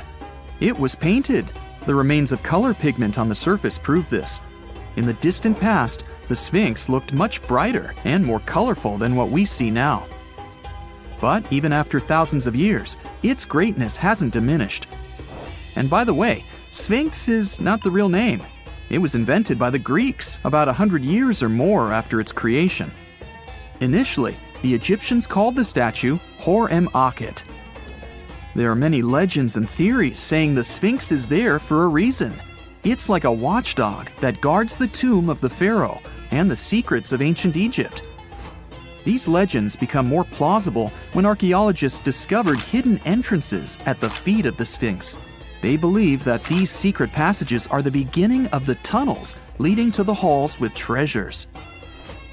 It was painted. The remains of color pigment on the surface prove this. In the distant past, the Sphinx looked much brighter and more colorful than what we see now. But even after thousands of years, its greatness hasn't diminished. And by the way, Sphinx is not the real name. It was invented by the Greeks about 100 years or more after its creation. Initially, the Egyptians called the statue Hor-em-Akhet. There are many legends and theories saying the Sphinx is there for a reason. It's like a watchdog that guards the tomb of the pharaoh and the secrets of ancient Egypt. These legends become more plausible when archaeologists discovered hidden entrances at the feet of the Sphinx. They believe that these secret passages are the beginning of the tunnels leading to the halls with treasures.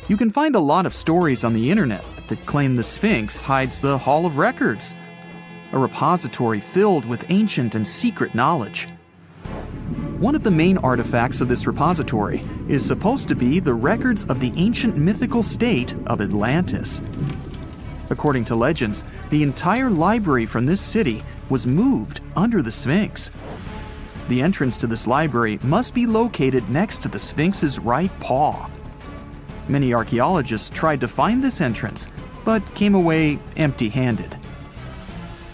You can find a lot of stories on the internet that claim the Sphinx hides the Hall of Records, a repository filled with ancient and secret knowledge. One of the main artifacts of this repository is supposed to be the records of the ancient mythical state of Atlantis. According to legends, the entire library from this city was moved under the Sphinx. The entrance to this library must be located next to the Sphinx's right paw. Many archaeologists tried to find this entrance, but came away empty-handed.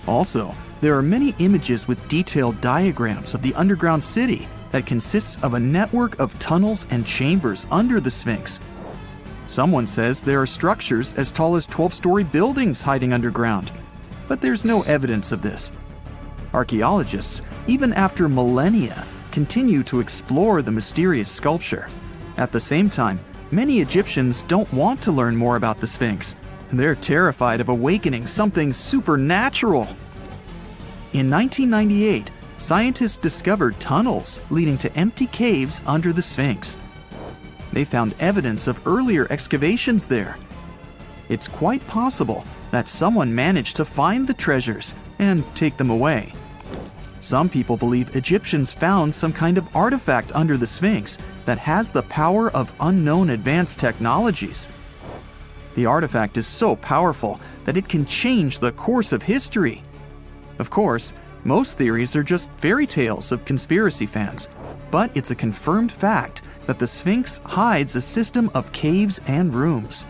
Also, there are many images with detailed diagrams of the underground city that consists of a network of tunnels and chambers under the Sphinx. Someone says there are structures as tall as 12-story buildings hiding underground, but there's no evidence of this. Archaeologists, even after millennia, continue to explore the mysterious sculpture. At the same time, many Egyptians don't want to learn more about the Sphinx. They're terrified of awakening something supernatural. In 1998, scientists discovered tunnels leading to empty caves under the Sphinx. They found evidence of earlier excavations there. It's quite possible that someone managed to find the treasures and take them away. Some people believe Egyptians found some kind of artifact under the Sphinx that has the power of unknown advanced technologies. The artifact is so powerful that it can change the course of history. Of course, most theories are just fairy tales of conspiracy fans, but it's a confirmed fact that the Sphinx hides a system of caves and rooms.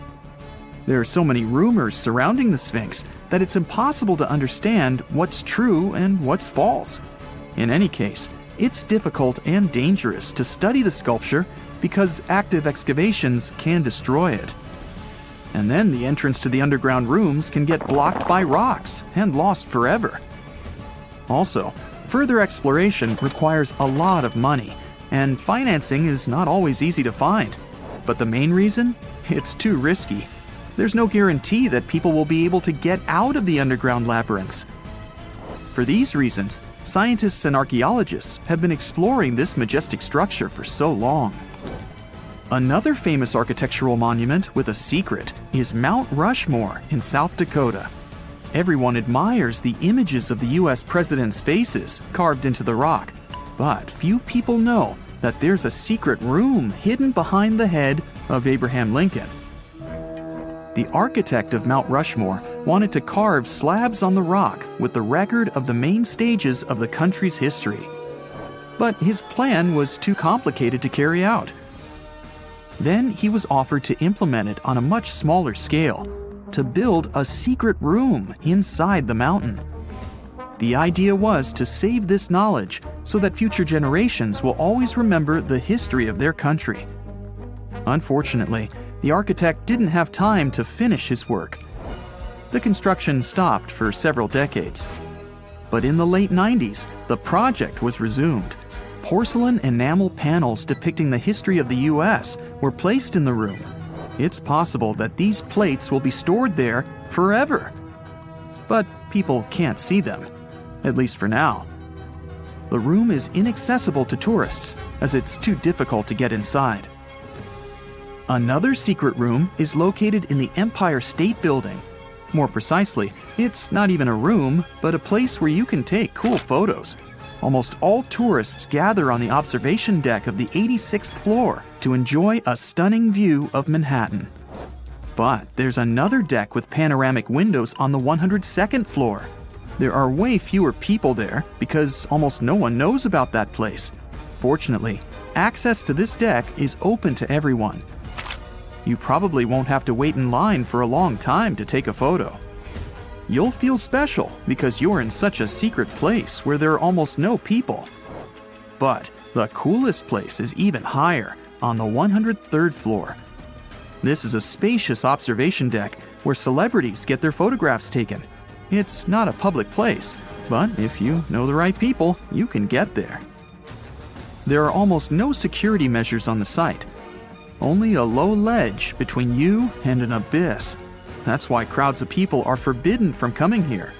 There are so many rumors surrounding the Sphinx that it's impossible to understand what's true and what's false. In any case, it's difficult and dangerous to study the sculpture because active excavations can destroy it. And then the entrance to the underground rooms can get blocked by rocks and lost forever. Also, further exploration requires a lot of money, and financing is not always easy to find. But the main reason? It's too risky. There's no guarantee that people will be able to get out of the underground labyrinths. For these reasons, scientists and archaeologists have been exploring this majestic structure for so long. Another famous architectural monument with a secret is Mount Rushmore in South Dakota. Everyone admires the images of the U.S. presidents' faces carved into the rock, but few people know that there's a secret room hidden behind the head of Abraham Lincoln. The architect of Mount Rushmore wanted to carve slabs on the rock with the record of the main stages of the country's history. But his plan was too complicated to carry out. Then he was offered to implement it on a much smaller scale, to build a secret room inside the mountain. The idea was to save this knowledge so that future generations will always remember the history of their country. Unfortunately, the architect didn't have time to finish his work. The construction stopped for several decades. But in the late 90s, the project was resumed. Porcelain enamel panels depicting the history of the U.S. were placed in the room. It's possible that these plates will be stored there forever. But people can't see them, at least for now. The room is inaccessible to tourists as it's too difficult to get inside. Another secret room is located in the Empire State Building. More precisely, it's not even a room, but a place where you can take cool photos. Almost all tourists gather on the observation deck of the 86th floor to enjoy a stunning view of Manhattan. But there's another deck with panoramic windows on the 102nd floor. There are way fewer people there because almost no one knows about that place. Fortunately, access to this deck is open to everyone. You probably won't have to wait in line for a long time to take a photo. You'll feel special because you're in such a secret place where there are almost no people. But the coolest place is even higher, on the 103rd floor. This is a spacious observation deck where celebrities get their photographs taken. It's not a public place, but if you know the right people, you can get there. There are almost no security measures on the site. Only a low ledge between you and an abyss. That's why crowds of people are forbidden from coming here.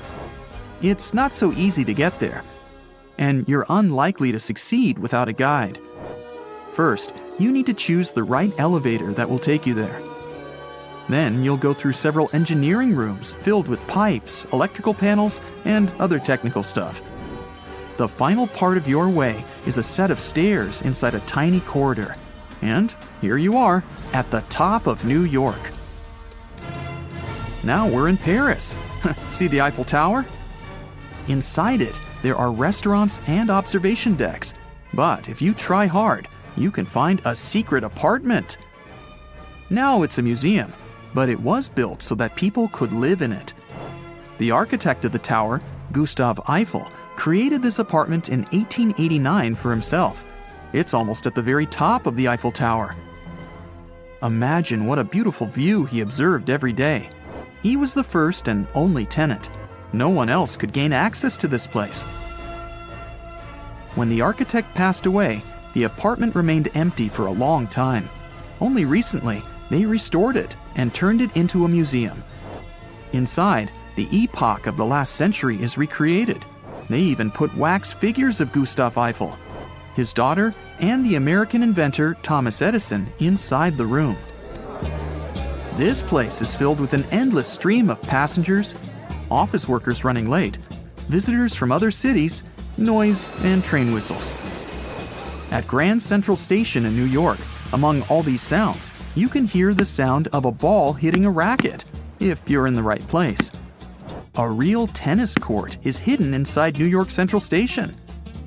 It's not so easy to get there, and you're unlikely to succeed without a guide. First, you need to choose the right elevator that will take you there. Then you'll go through several engineering rooms filled with pipes, electrical panels, and other technical stuff. The final part of your way is a set of stairs inside a tiny corridor. And here you are, at the top of New York. Now we're in Paris. See the Eiffel Tower? Inside it, there are restaurants and observation decks. But if you try hard, you can find a secret apartment. Now it's a museum, but it was built so that people could live in it. The architect of the tower, Gustav Eiffel, created this apartment in 1889 for himself. It's almost at the very top of the Eiffel Tower. Imagine what a beautiful view he observed every day. He was the first and only tenant. No one else could gain access to this place. When the architect passed away, the apartment remained empty for a long time. Only recently, they restored it and turned it into a museum. Inside, the epoch of the last century is recreated. They even put wax figures of Gustav Eiffel, his daughter, and the American inventor Thomas Edison inside the room. This place is filled with an endless stream of passengers, office workers running late, visitors from other cities, noise, and train whistles. At Grand Central Station in New York, among all these sounds, you can hear the sound of a ball hitting a racket, if you're in the right place. A real tennis court is hidden inside New York Central Station.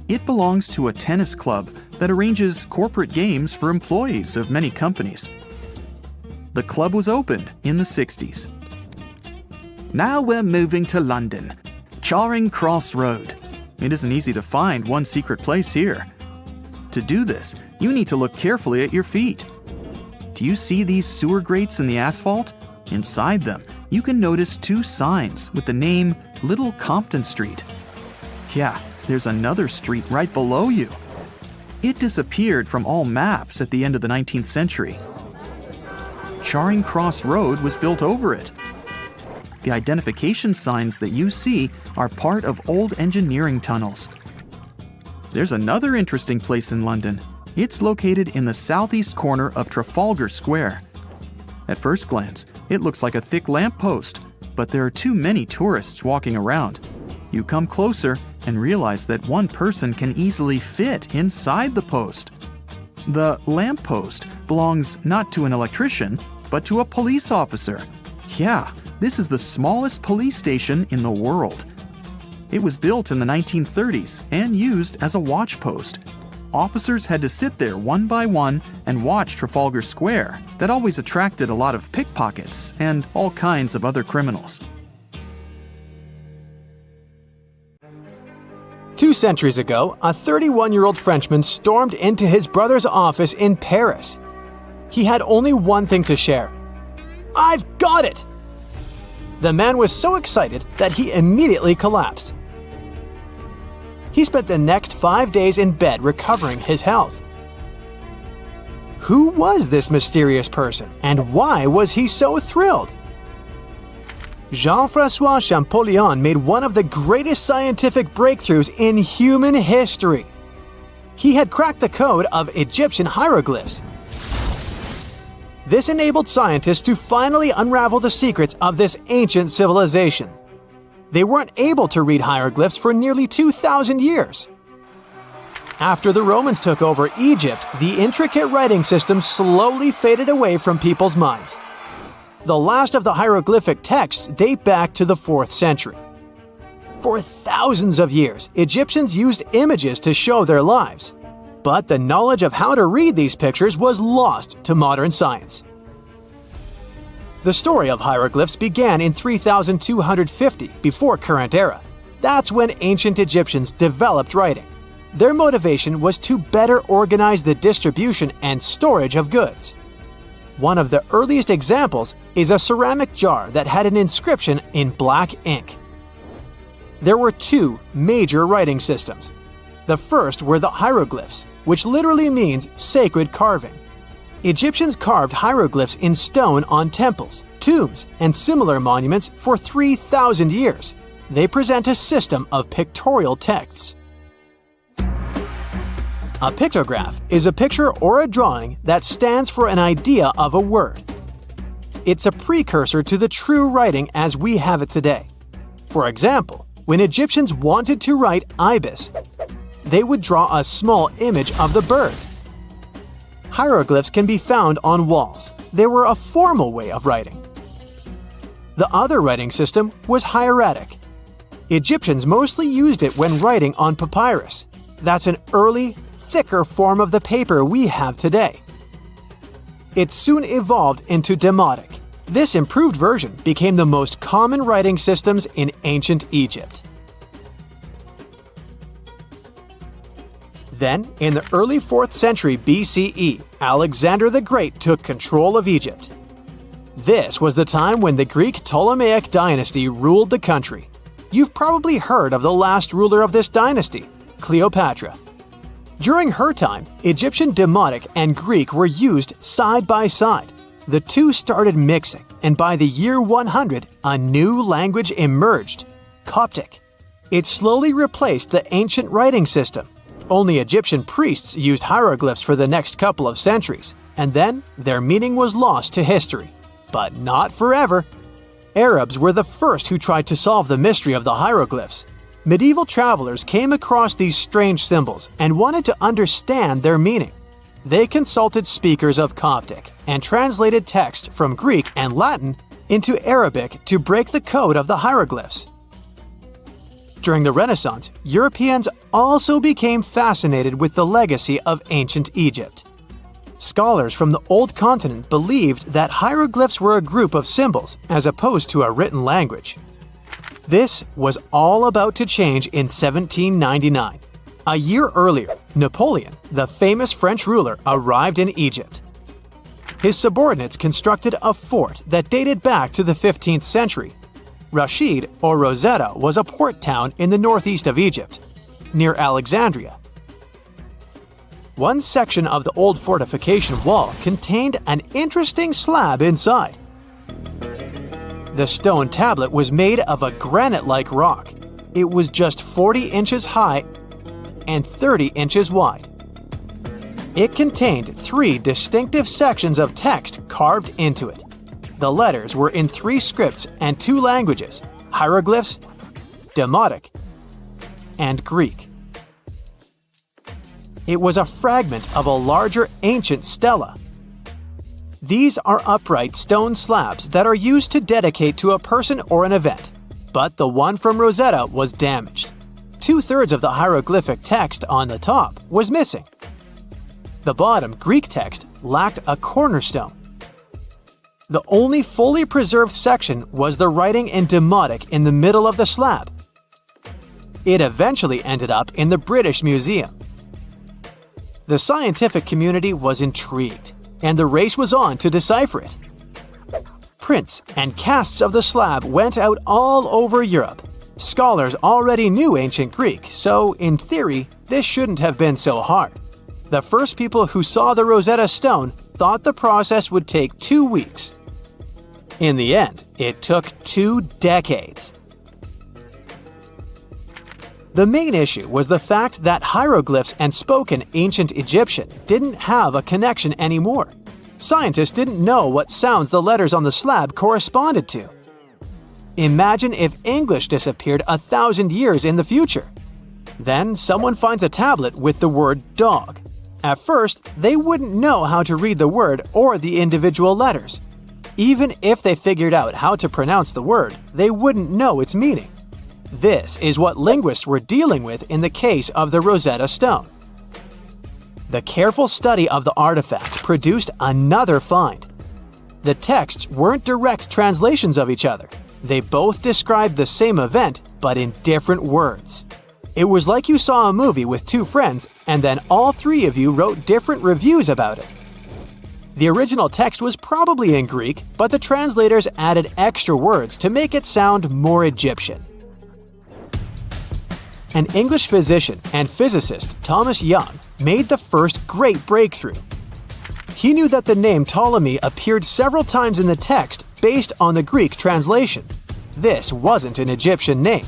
It belongs to a tennis club that arranges corporate games for employees of many companies. The club was opened in the 60s. Now we're moving to London, Charing Cross Road. It isn't easy to find one secret place here. To do this, you need to look carefully at your feet. Do you see these sewer grates in the asphalt? Inside them, you can notice two signs with the name Little Compton Street. Yeah, there's another street right below you. It disappeared from all maps at the end of the 19th century. Charing Cross Road was built over it. The identification signs that you see are part of old engineering tunnels. There's another interesting place in London. It's located in the southeast corner of Trafalgar Square. At first glance, it looks like a thick lamppost, but there are too many tourists walking around. You come closer and realize that one person can easily fit inside the post. The lamppost belongs not to an electrician, but to a police officer. Yeah, this is the smallest police station in the world. It was built in the 1930s and used as a watch post. Officers had to sit there one by one and watch Trafalgar Square. That always attracted a lot of pickpockets and all kinds of other criminals. 2 centuries ago, a 31-year-old Frenchman stormed into his brother's office in Paris. He had only one thing to share. "I've got it!" The man was so excited that he immediately collapsed. He spent the next 5 days in bed recovering his health. Who was this mysterious person, and why was he so thrilled? Jean-François Champollion made one of the greatest scientific breakthroughs in human history. He had cracked the code of Egyptian hieroglyphs. This enabled scientists to finally unravel the secrets of this ancient civilization. They weren't able to read hieroglyphs for nearly 2,000 years. After the Romans took over Egypt, the intricate writing system slowly faded away from people's minds. The last of the hieroglyphic texts date back to the 4th century. For thousands of years, Egyptians used images to show their lives. But the knowledge of how to read these pictures was lost to modern science. The story of hieroglyphs began in 3250 before current era. That's when ancient Egyptians developed writing. Their motivation was to better organize the distribution and storage of goods. One of the earliest examples is a ceramic jar that had an inscription in black ink. There were two major writing systems. The first were the hieroglyphs, which literally means sacred carving. Egyptians carved hieroglyphs in stone on temples, tombs, and similar monuments for 3,000 years. They present a system of pictorial texts. A pictograph is a picture or a drawing that stands for an idea of a word. It's a precursor to the true writing as we have it today. For example, when Egyptians wanted to write ibis, they would draw a small image of the bird. Hieroglyphs can be found on walls. They were a formal way of writing. The other writing system was hieratic. Egyptians mostly used it when writing on papyrus. That's an early, thicker form of the paper we have today. It soon evolved into demotic. This improved version became the most common writing systems in ancient Egypt. Then, in the early 4th century BCE, Alexander the Great took control of Egypt. This was the time when the Greek Ptolemaic dynasty ruled the country. You've probably heard of the last ruler of this dynasty, Cleopatra. During her time, Egyptian demotic and Greek were used side by side. The two started mixing, and by the year 100, a new language emerged, Coptic. It slowly replaced the ancient writing system. Only Egyptian priests used hieroglyphs for the next couple of centuries, and then their meaning was lost to history. But not forever. Arabs were the first who tried to solve the mystery of the hieroglyphs. Medieval travelers came across these strange symbols and wanted to understand their meaning. They consulted speakers of Coptic and translated text from Greek and Latin into Arabic to break the code of the hieroglyphs. During the Renaissance, Europeans also became fascinated with the legacy of ancient Egypt. Scholars from the Old Continent believed that hieroglyphs were a group of symbols as opposed to a written language. This was all about to change in 1799. A year earlier, Napoleon, the famous French ruler, arrived in Egypt. His subordinates constructed a fort that dated back to the 15th century. Rashid, or Rosetta, was a port town in the northeast of Egypt, near Alexandria. One section of the old fortification wall contained an interesting slab inside. The stone tablet was made of a granite-like rock. It was just 40 inches high and 30 inches wide. It contained 3 distinctive sections of text carved into it. The letters were in 3 scripts and 2 languages: hieroglyphs, Demotic, and Greek. It was a fragment of a larger ancient stela. These are upright stone slabs that are used to dedicate to a person or an event, but the one from Rosetta was damaged. 2/3 of the hieroglyphic text on the top was missing. The bottom Greek text lacked a cornerstone. The only fully preserved section was the writing in Demotic in the middle of the slab. It eventually ended up in the British Museum. The scientific community was intrigued, and the race was on to decipher it. Prints and casts of the slab went out all over Europe. Scholars already knew ancient Greek, so in theory, this shouldn't have been so hard. The first people who saw the Rosetta Stone thought the process would take 2 weeks. In the end, it took 2 decades. The main issue was the fact that hieroglyphs and spoken ancient Egyptian didn't have a connection anymore. Scientists didn't know what sounds the letters on the slab corresponded to. Imagine if English disappeared 1,000 years in the future. Then someone finds a tablet with the word dog. At first, they wouldn't know how to read the word or the individual letters. Even if they figured out how to pronounce the word, they wouldn't know its meaning. This is what linguists were dealing with in the case of the Rosetta Stone. The careful study of the artifact produced another find. The texts weren't direct translations of each other. They both described the same event, but in different words. It was like you saw a movie with two friends, and then all three of you wrote different reviews about it. The original text was probably in Greek, but the translators added extra words to make it sound more Egyptian. An English physician and physicist, Thomas Young, made the first great breakthrough. He knew that the name Ptolemy appeared several times in the text based on the Greek translation. This wasn't an Egyptian name,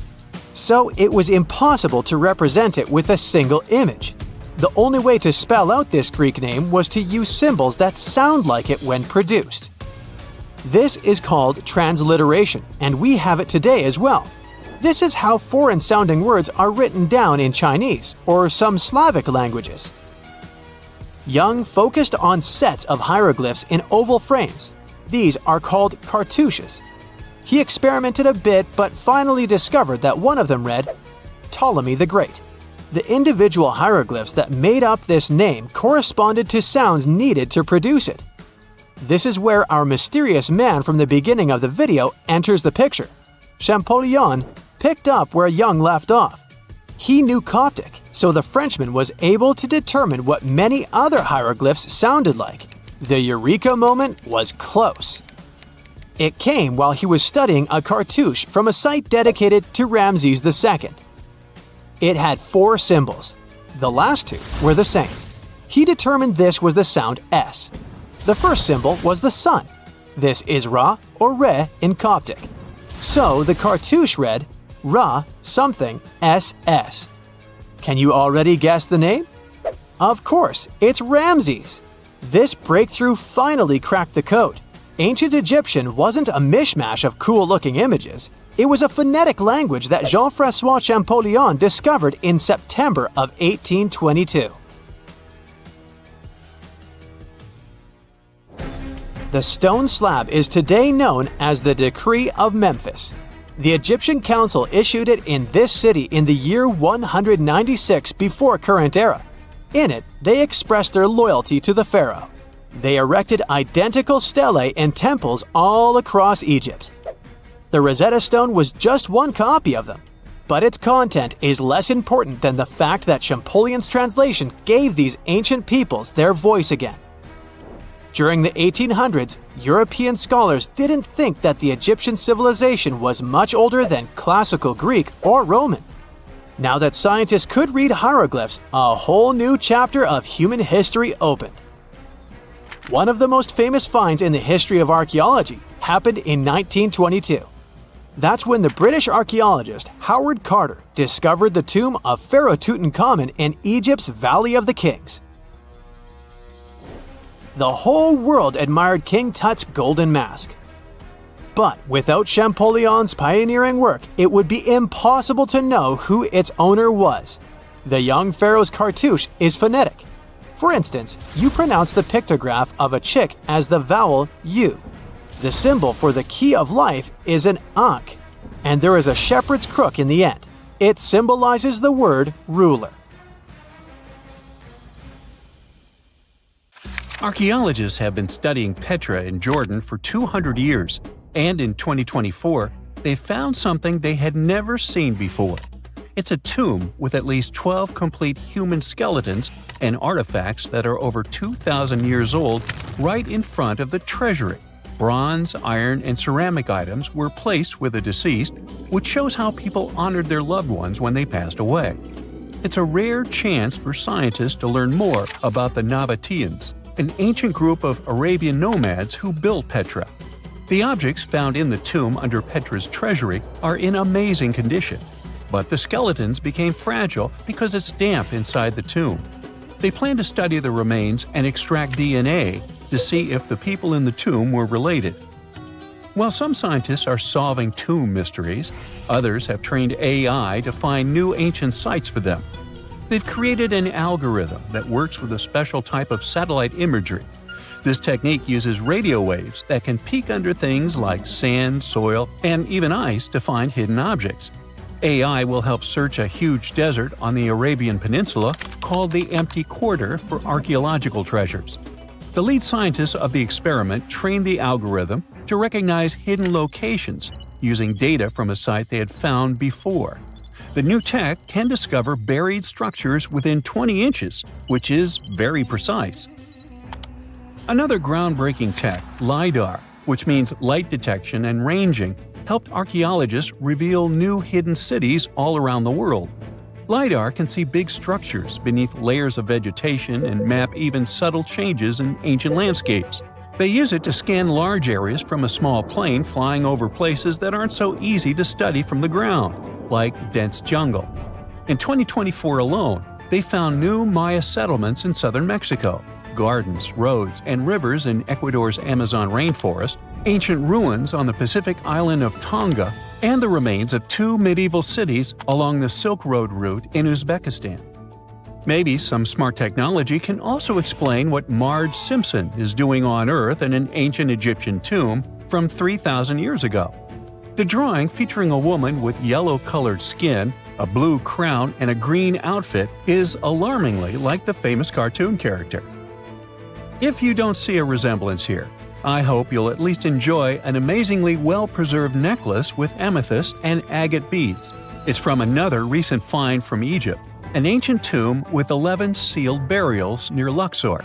so it was impossible to represent it with a single image. The only way to spell out this Greek name was to use symbols that sound like it when produced. This is called transliteration, and we have it today as well. This is how foreign-sounding words are written down in Chinese or some Slavic languages. Young focused on sets of hieroglyphs in oval frames. These are called cartouches. He experimented a bit but finally discovered that one of them read, Ptolemy the Great. The individual hieroglyphs that made up this name corresponded to sounds needed to produce it. This is where our mysterious man from the beginning of the video enters the picture. Champollion picked up where Young left off. He knew Coptic, so the Frenchman was able to determine what many other hieroglyphs sounded like. The eureka moment was close. It came while he was studying a cartouche from a site dedicated to Ramses II. It had 4 symbols. The last 2 were the same. He determined this was the sound S. The first symbol was the sun. This is Ra or Re in Coptic. So the cartouche read Ra something SS. Can you already guess the name? Of course, it's Ramses. This breakthrough finally cracked the code. Ancient Egyptian wasn't a mishmash of cool-looking images. It was a phonetic language that Jean-François Champollion discovered in September of 1822. The stone slab is today known as the Decree of Memphis. The Egyptian Council issued it in this city in the year 196 before current era. In it, they expressed their loyalty to the pharaoh. They erected identical stelae and temples all across Egypt. The Rosetta Stone was just one copy of them, but its content is less important than the fact that Champollion's translation gave these ancient peoples their voice again. During the 1800s, European scholars didn't think that the Egyptian civilization was much older than classical Greek or Roman. Now that scientists could read hieroglyphs, a whole new chapter of human history opened. One of the most famous finds in the history of archaeology happened in 1922. That's when the British archaeologist Howard Carter discovered the tomb of Pharaoh Tutankhamun in Egypt's Valley of the Kings. The whole world admired King Tut's golden mask. But without Champollion's pioneering work, it would be impossible to know who its owner was. The young pharaoh's cartouche is phonetic. For instance, you pronounce the pictograph of a chick as the vowel U. The symbol for the key of life is an ankh, and there is a shepherd's crook in the end. It symbolizes the word ruler. Archaeologists have been studying Petra in Jordan for 200 years, and in 2024, they found something they had never seen before. It's a tomb with at least 12 complete human skeletons and artifacts that are over 2,000 years old right in front of the treasury. Bronze, iron, and ceramic items were placed with the deceased, which shows how people honored their loved ones when they passed away. It's a rare chance for scientists to learn more about the Nabateans, an ancient group of Arabian nomads who built Petra. The objects found in the tomb under Petra's treasury are in amazing condition, but the skeletons became fragile because it's damp inside the tomb. They plan to study the remains and extract DNA, to see if the people in the tomb were related. While some scientists are solving tomb mysteries, others have trained AI to find new ancient sites for them. They've created an algorithm that works with a special type of satellite imagery. This technique uses radio waves that can peek under things like sand, soil, and even ice to find hidden objects. AI will help search a huge desert on the Arabian Peninsula called the Empty Quarter for archaeological treasures. The lead scientists of the experiment trained the algorithm to recognize hidden locations using data from a site they had found before. The new tech can discover buried structures within 20 inches, which is very precise. Another groundbreaking tech, LiDAR, which means light detection and ranging, helped archaeologists reveal new hidden cities all around the world. LiDAR can see big structures beneath layers of vegetation and map even subtle changes in ancient landscapes. They use it to scan large areas from a small plane flying over places that aren't so easy to study from the ground, like dense jungle. In 2024 alone, they found new Maya settlements in southern Mexico, gardens, roads, and rivers in Ecuador's Amazon rainforest, ancient ruins on the Pacific island of Tonga, and the remains of 2 medieval cities along the Silk Road route in Uzbekistan. Maybe some smart technology can also explain what Marge Simpson is doing on Earth in an ancient Egyptian tomb from 3,000 years ago. The drawing, featuring a woman with yellow-colored skin, a blue crown, and a green outfit, is alarmingly like the famous cartoon character. If you don't see a resemblance here, I hope you'll at least enjoy an amazingly well-preserved necklace with amethyst and agate beads. It's from another recent find from Egypt, an ancient tomb with 11 sealed burials near Luxor.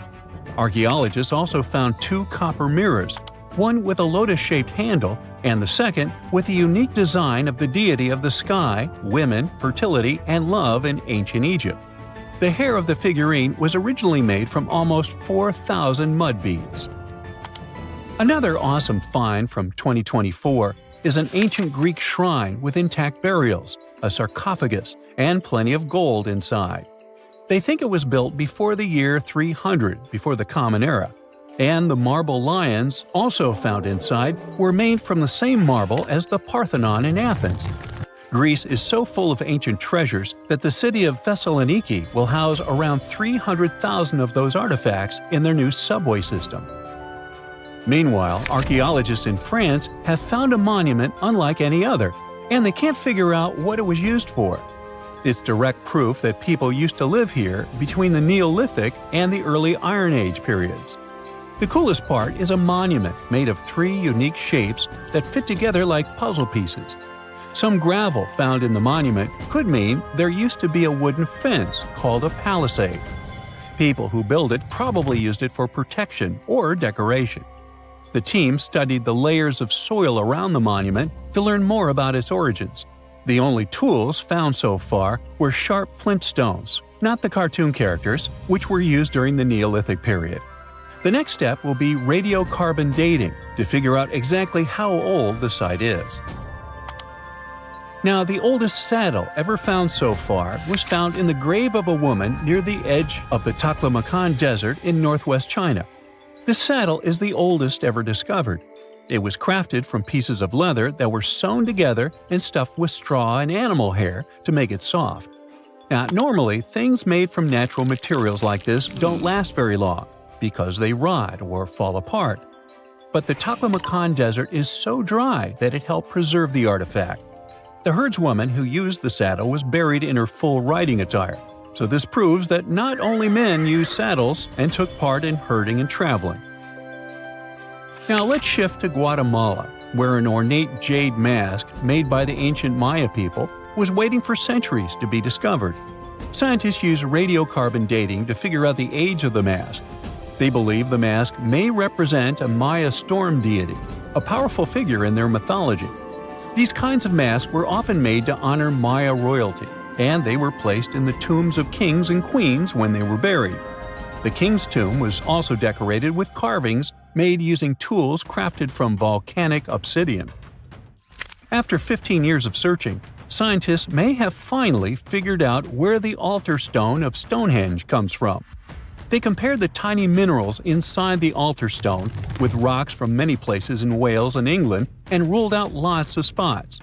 Archaeologists also found 2 copper mirrors, one with a lotus-shaped handle and the second with a unique design of the deity of the sky, women, fertility, and love in ancient Egypt. The hair of the figurine was originally made from almost 4,000 mud beads. Another awesome find from 2024 is an ancient Greek shrine with intact burials, a sarcophagus, and plenty of gold inside. They think it was built before the year 300 before the Common Era, and the marble lions, also found inside, were made from the same marble as the Parthenon in Athens. Greece is so full of ancient treasures that the city of Thessaloniki will house around 300,000 of those artifacts in their new subway system. Meanwhile, archaeologists in France have found a monument unlike any other, and they can't figure out what it was used for. It's direct proof that people used to live here between the Neolithic and the early Iron Age periods. The coolest part is a monument made of 3 unique shapes that fit together like puzzle pieces. Some gravel found in the monument could mean there used to be a wooden fence called a palisade. People who built it probably used it for protection or decoration. The team studied the layers of soil around the monument to learn more about its origins. The only tools found so far were sharp flint stones, not the cartoon characters, which were used during the Neolithic period. The next step will be radiocarbon dating to figure out exactly how old the site is. Now, the oldest saddle ever found so far was found in the grave of a woman near the edge of the Taklamakan Desert in northwest China. This saddle is the oldest ever discovered. It was crafted from pieces of leather that were sewn together and stuffed with straw and animal hair to make it soft. Now, normally, things made from natural materials like this don't last very long because they rot or fall apart. But the Taklamakan Desert is so dry that it helped preserve the artifact. The herdswoman who used the saddle was buried in her full riding attire, so this proves that not only men used saddles and took part in herding and traveling. Now let's shift to Guatemala, where an ornate jade mask made by the ancient Maya people was waiting for centuries to be discovered. Scientists use radiocarbon dating to figure out the age of the mask. They believe the mask may represent a Maya storm deity, a powerful figure in their mythology. These kinds of masks were often made to honor Maya royalty, and they were placed in the tombs of kings and queens when they were buried. The king's tomb was also decorated with carvings made using tools crafted from volcanic obsidian. After 15 years of searching, scientists may have finally figured out where the altar stone of Stonehenge comes from. They compared the tiny minerals inside the altar stone with rocks from many places in Wales and England and ruled out lots of spots.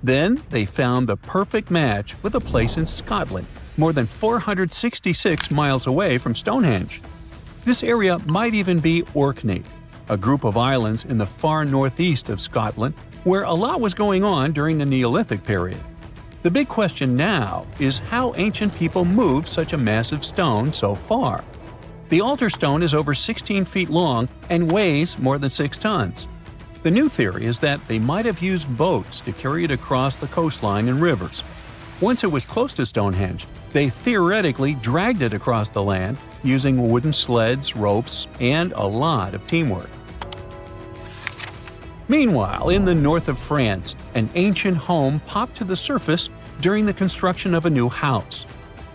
Then they found the perfect match with a place in Scotland, more than 466 miles away from Stonehenge. This area might even be Orkney, a group of islands in the far northeast of Scotland where a lot was going on during the Neolithic period. The big question now is how ancient people moved such a massive stone so far. The altar stone is over 16 feet long and weighs more than 6 tons. The new theory is that they might have used boats to carry it across the coastline and rivers. Once it was close to Stonehenge, they theoretically dragged it across the land using wooden sleds, ropes, and a lot of teamwork. Meanwhile, in the north of France, an ancient home popped to the surface during the construction of a new house.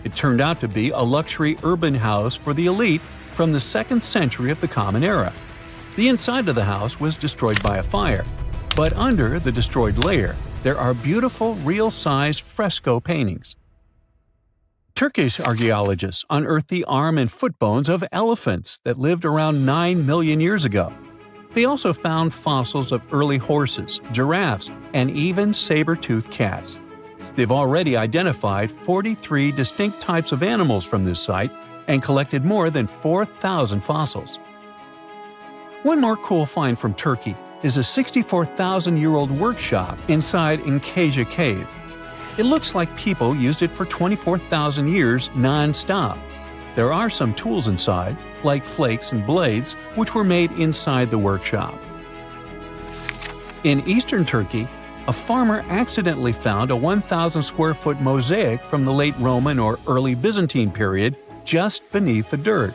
It turned out to be a luxury urban house for the elite from the 2nd century of the Common Era. The inside of the house was destroyed by a fire, but under the destroyed layer, there are beautiful, real-size fresco paintings. Turkish archaeologists unearthed the arm and foot bones of elephants that lived around 9 million years ago. They also found fossils of early horses, giraffes, and even saber-toothed cats. They've already identified 43 distinct types of animals from this site and collected more than 4,000 fossils. One more cool find from Turkey is a 64,000-year-old workshop inside Incaja Cave. It looks like people used it for 24,000 years non-stop. There are some tools inside, like flakes and blades, which were made inside the workshop. In eastern Turkey, a farmer accidentally found a 1,000-square-foot mosaic from the late Roman or early Byzantine period just beneath the dirt.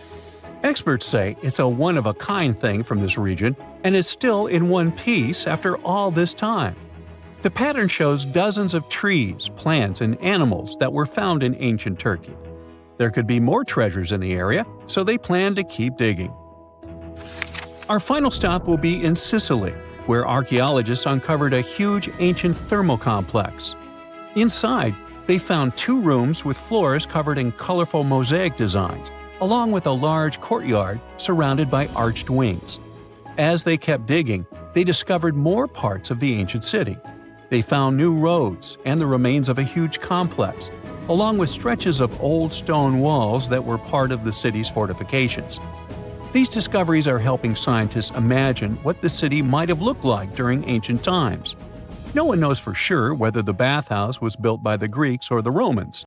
Experts say it's a one-of-a-kind thing from this region, and it's still in one piece after all this time. The pattern shows dozens of trees, plants, and animals that were found in ancient Turkey. There could be more treasures in the area, so they plan to keep digging. Our final stop will be in Sicily, where archaeologists uncovered a huge ancient thermal complex. Inside, they found 2 rooms with floors covered in colorful mosaic designs, along with a large courtyard surrounded by arched wings. As they kept digging, they discovered more parts of the ancient city. They found new roads and the remains of a huge complex, along with stretches of old stone walls that were part of the city's fortifications. These discoveries are helping scientists imagine what the city might have looked like during ancient times. No one knows for sure whether the bathhouse was built by the Greeks or the Romans.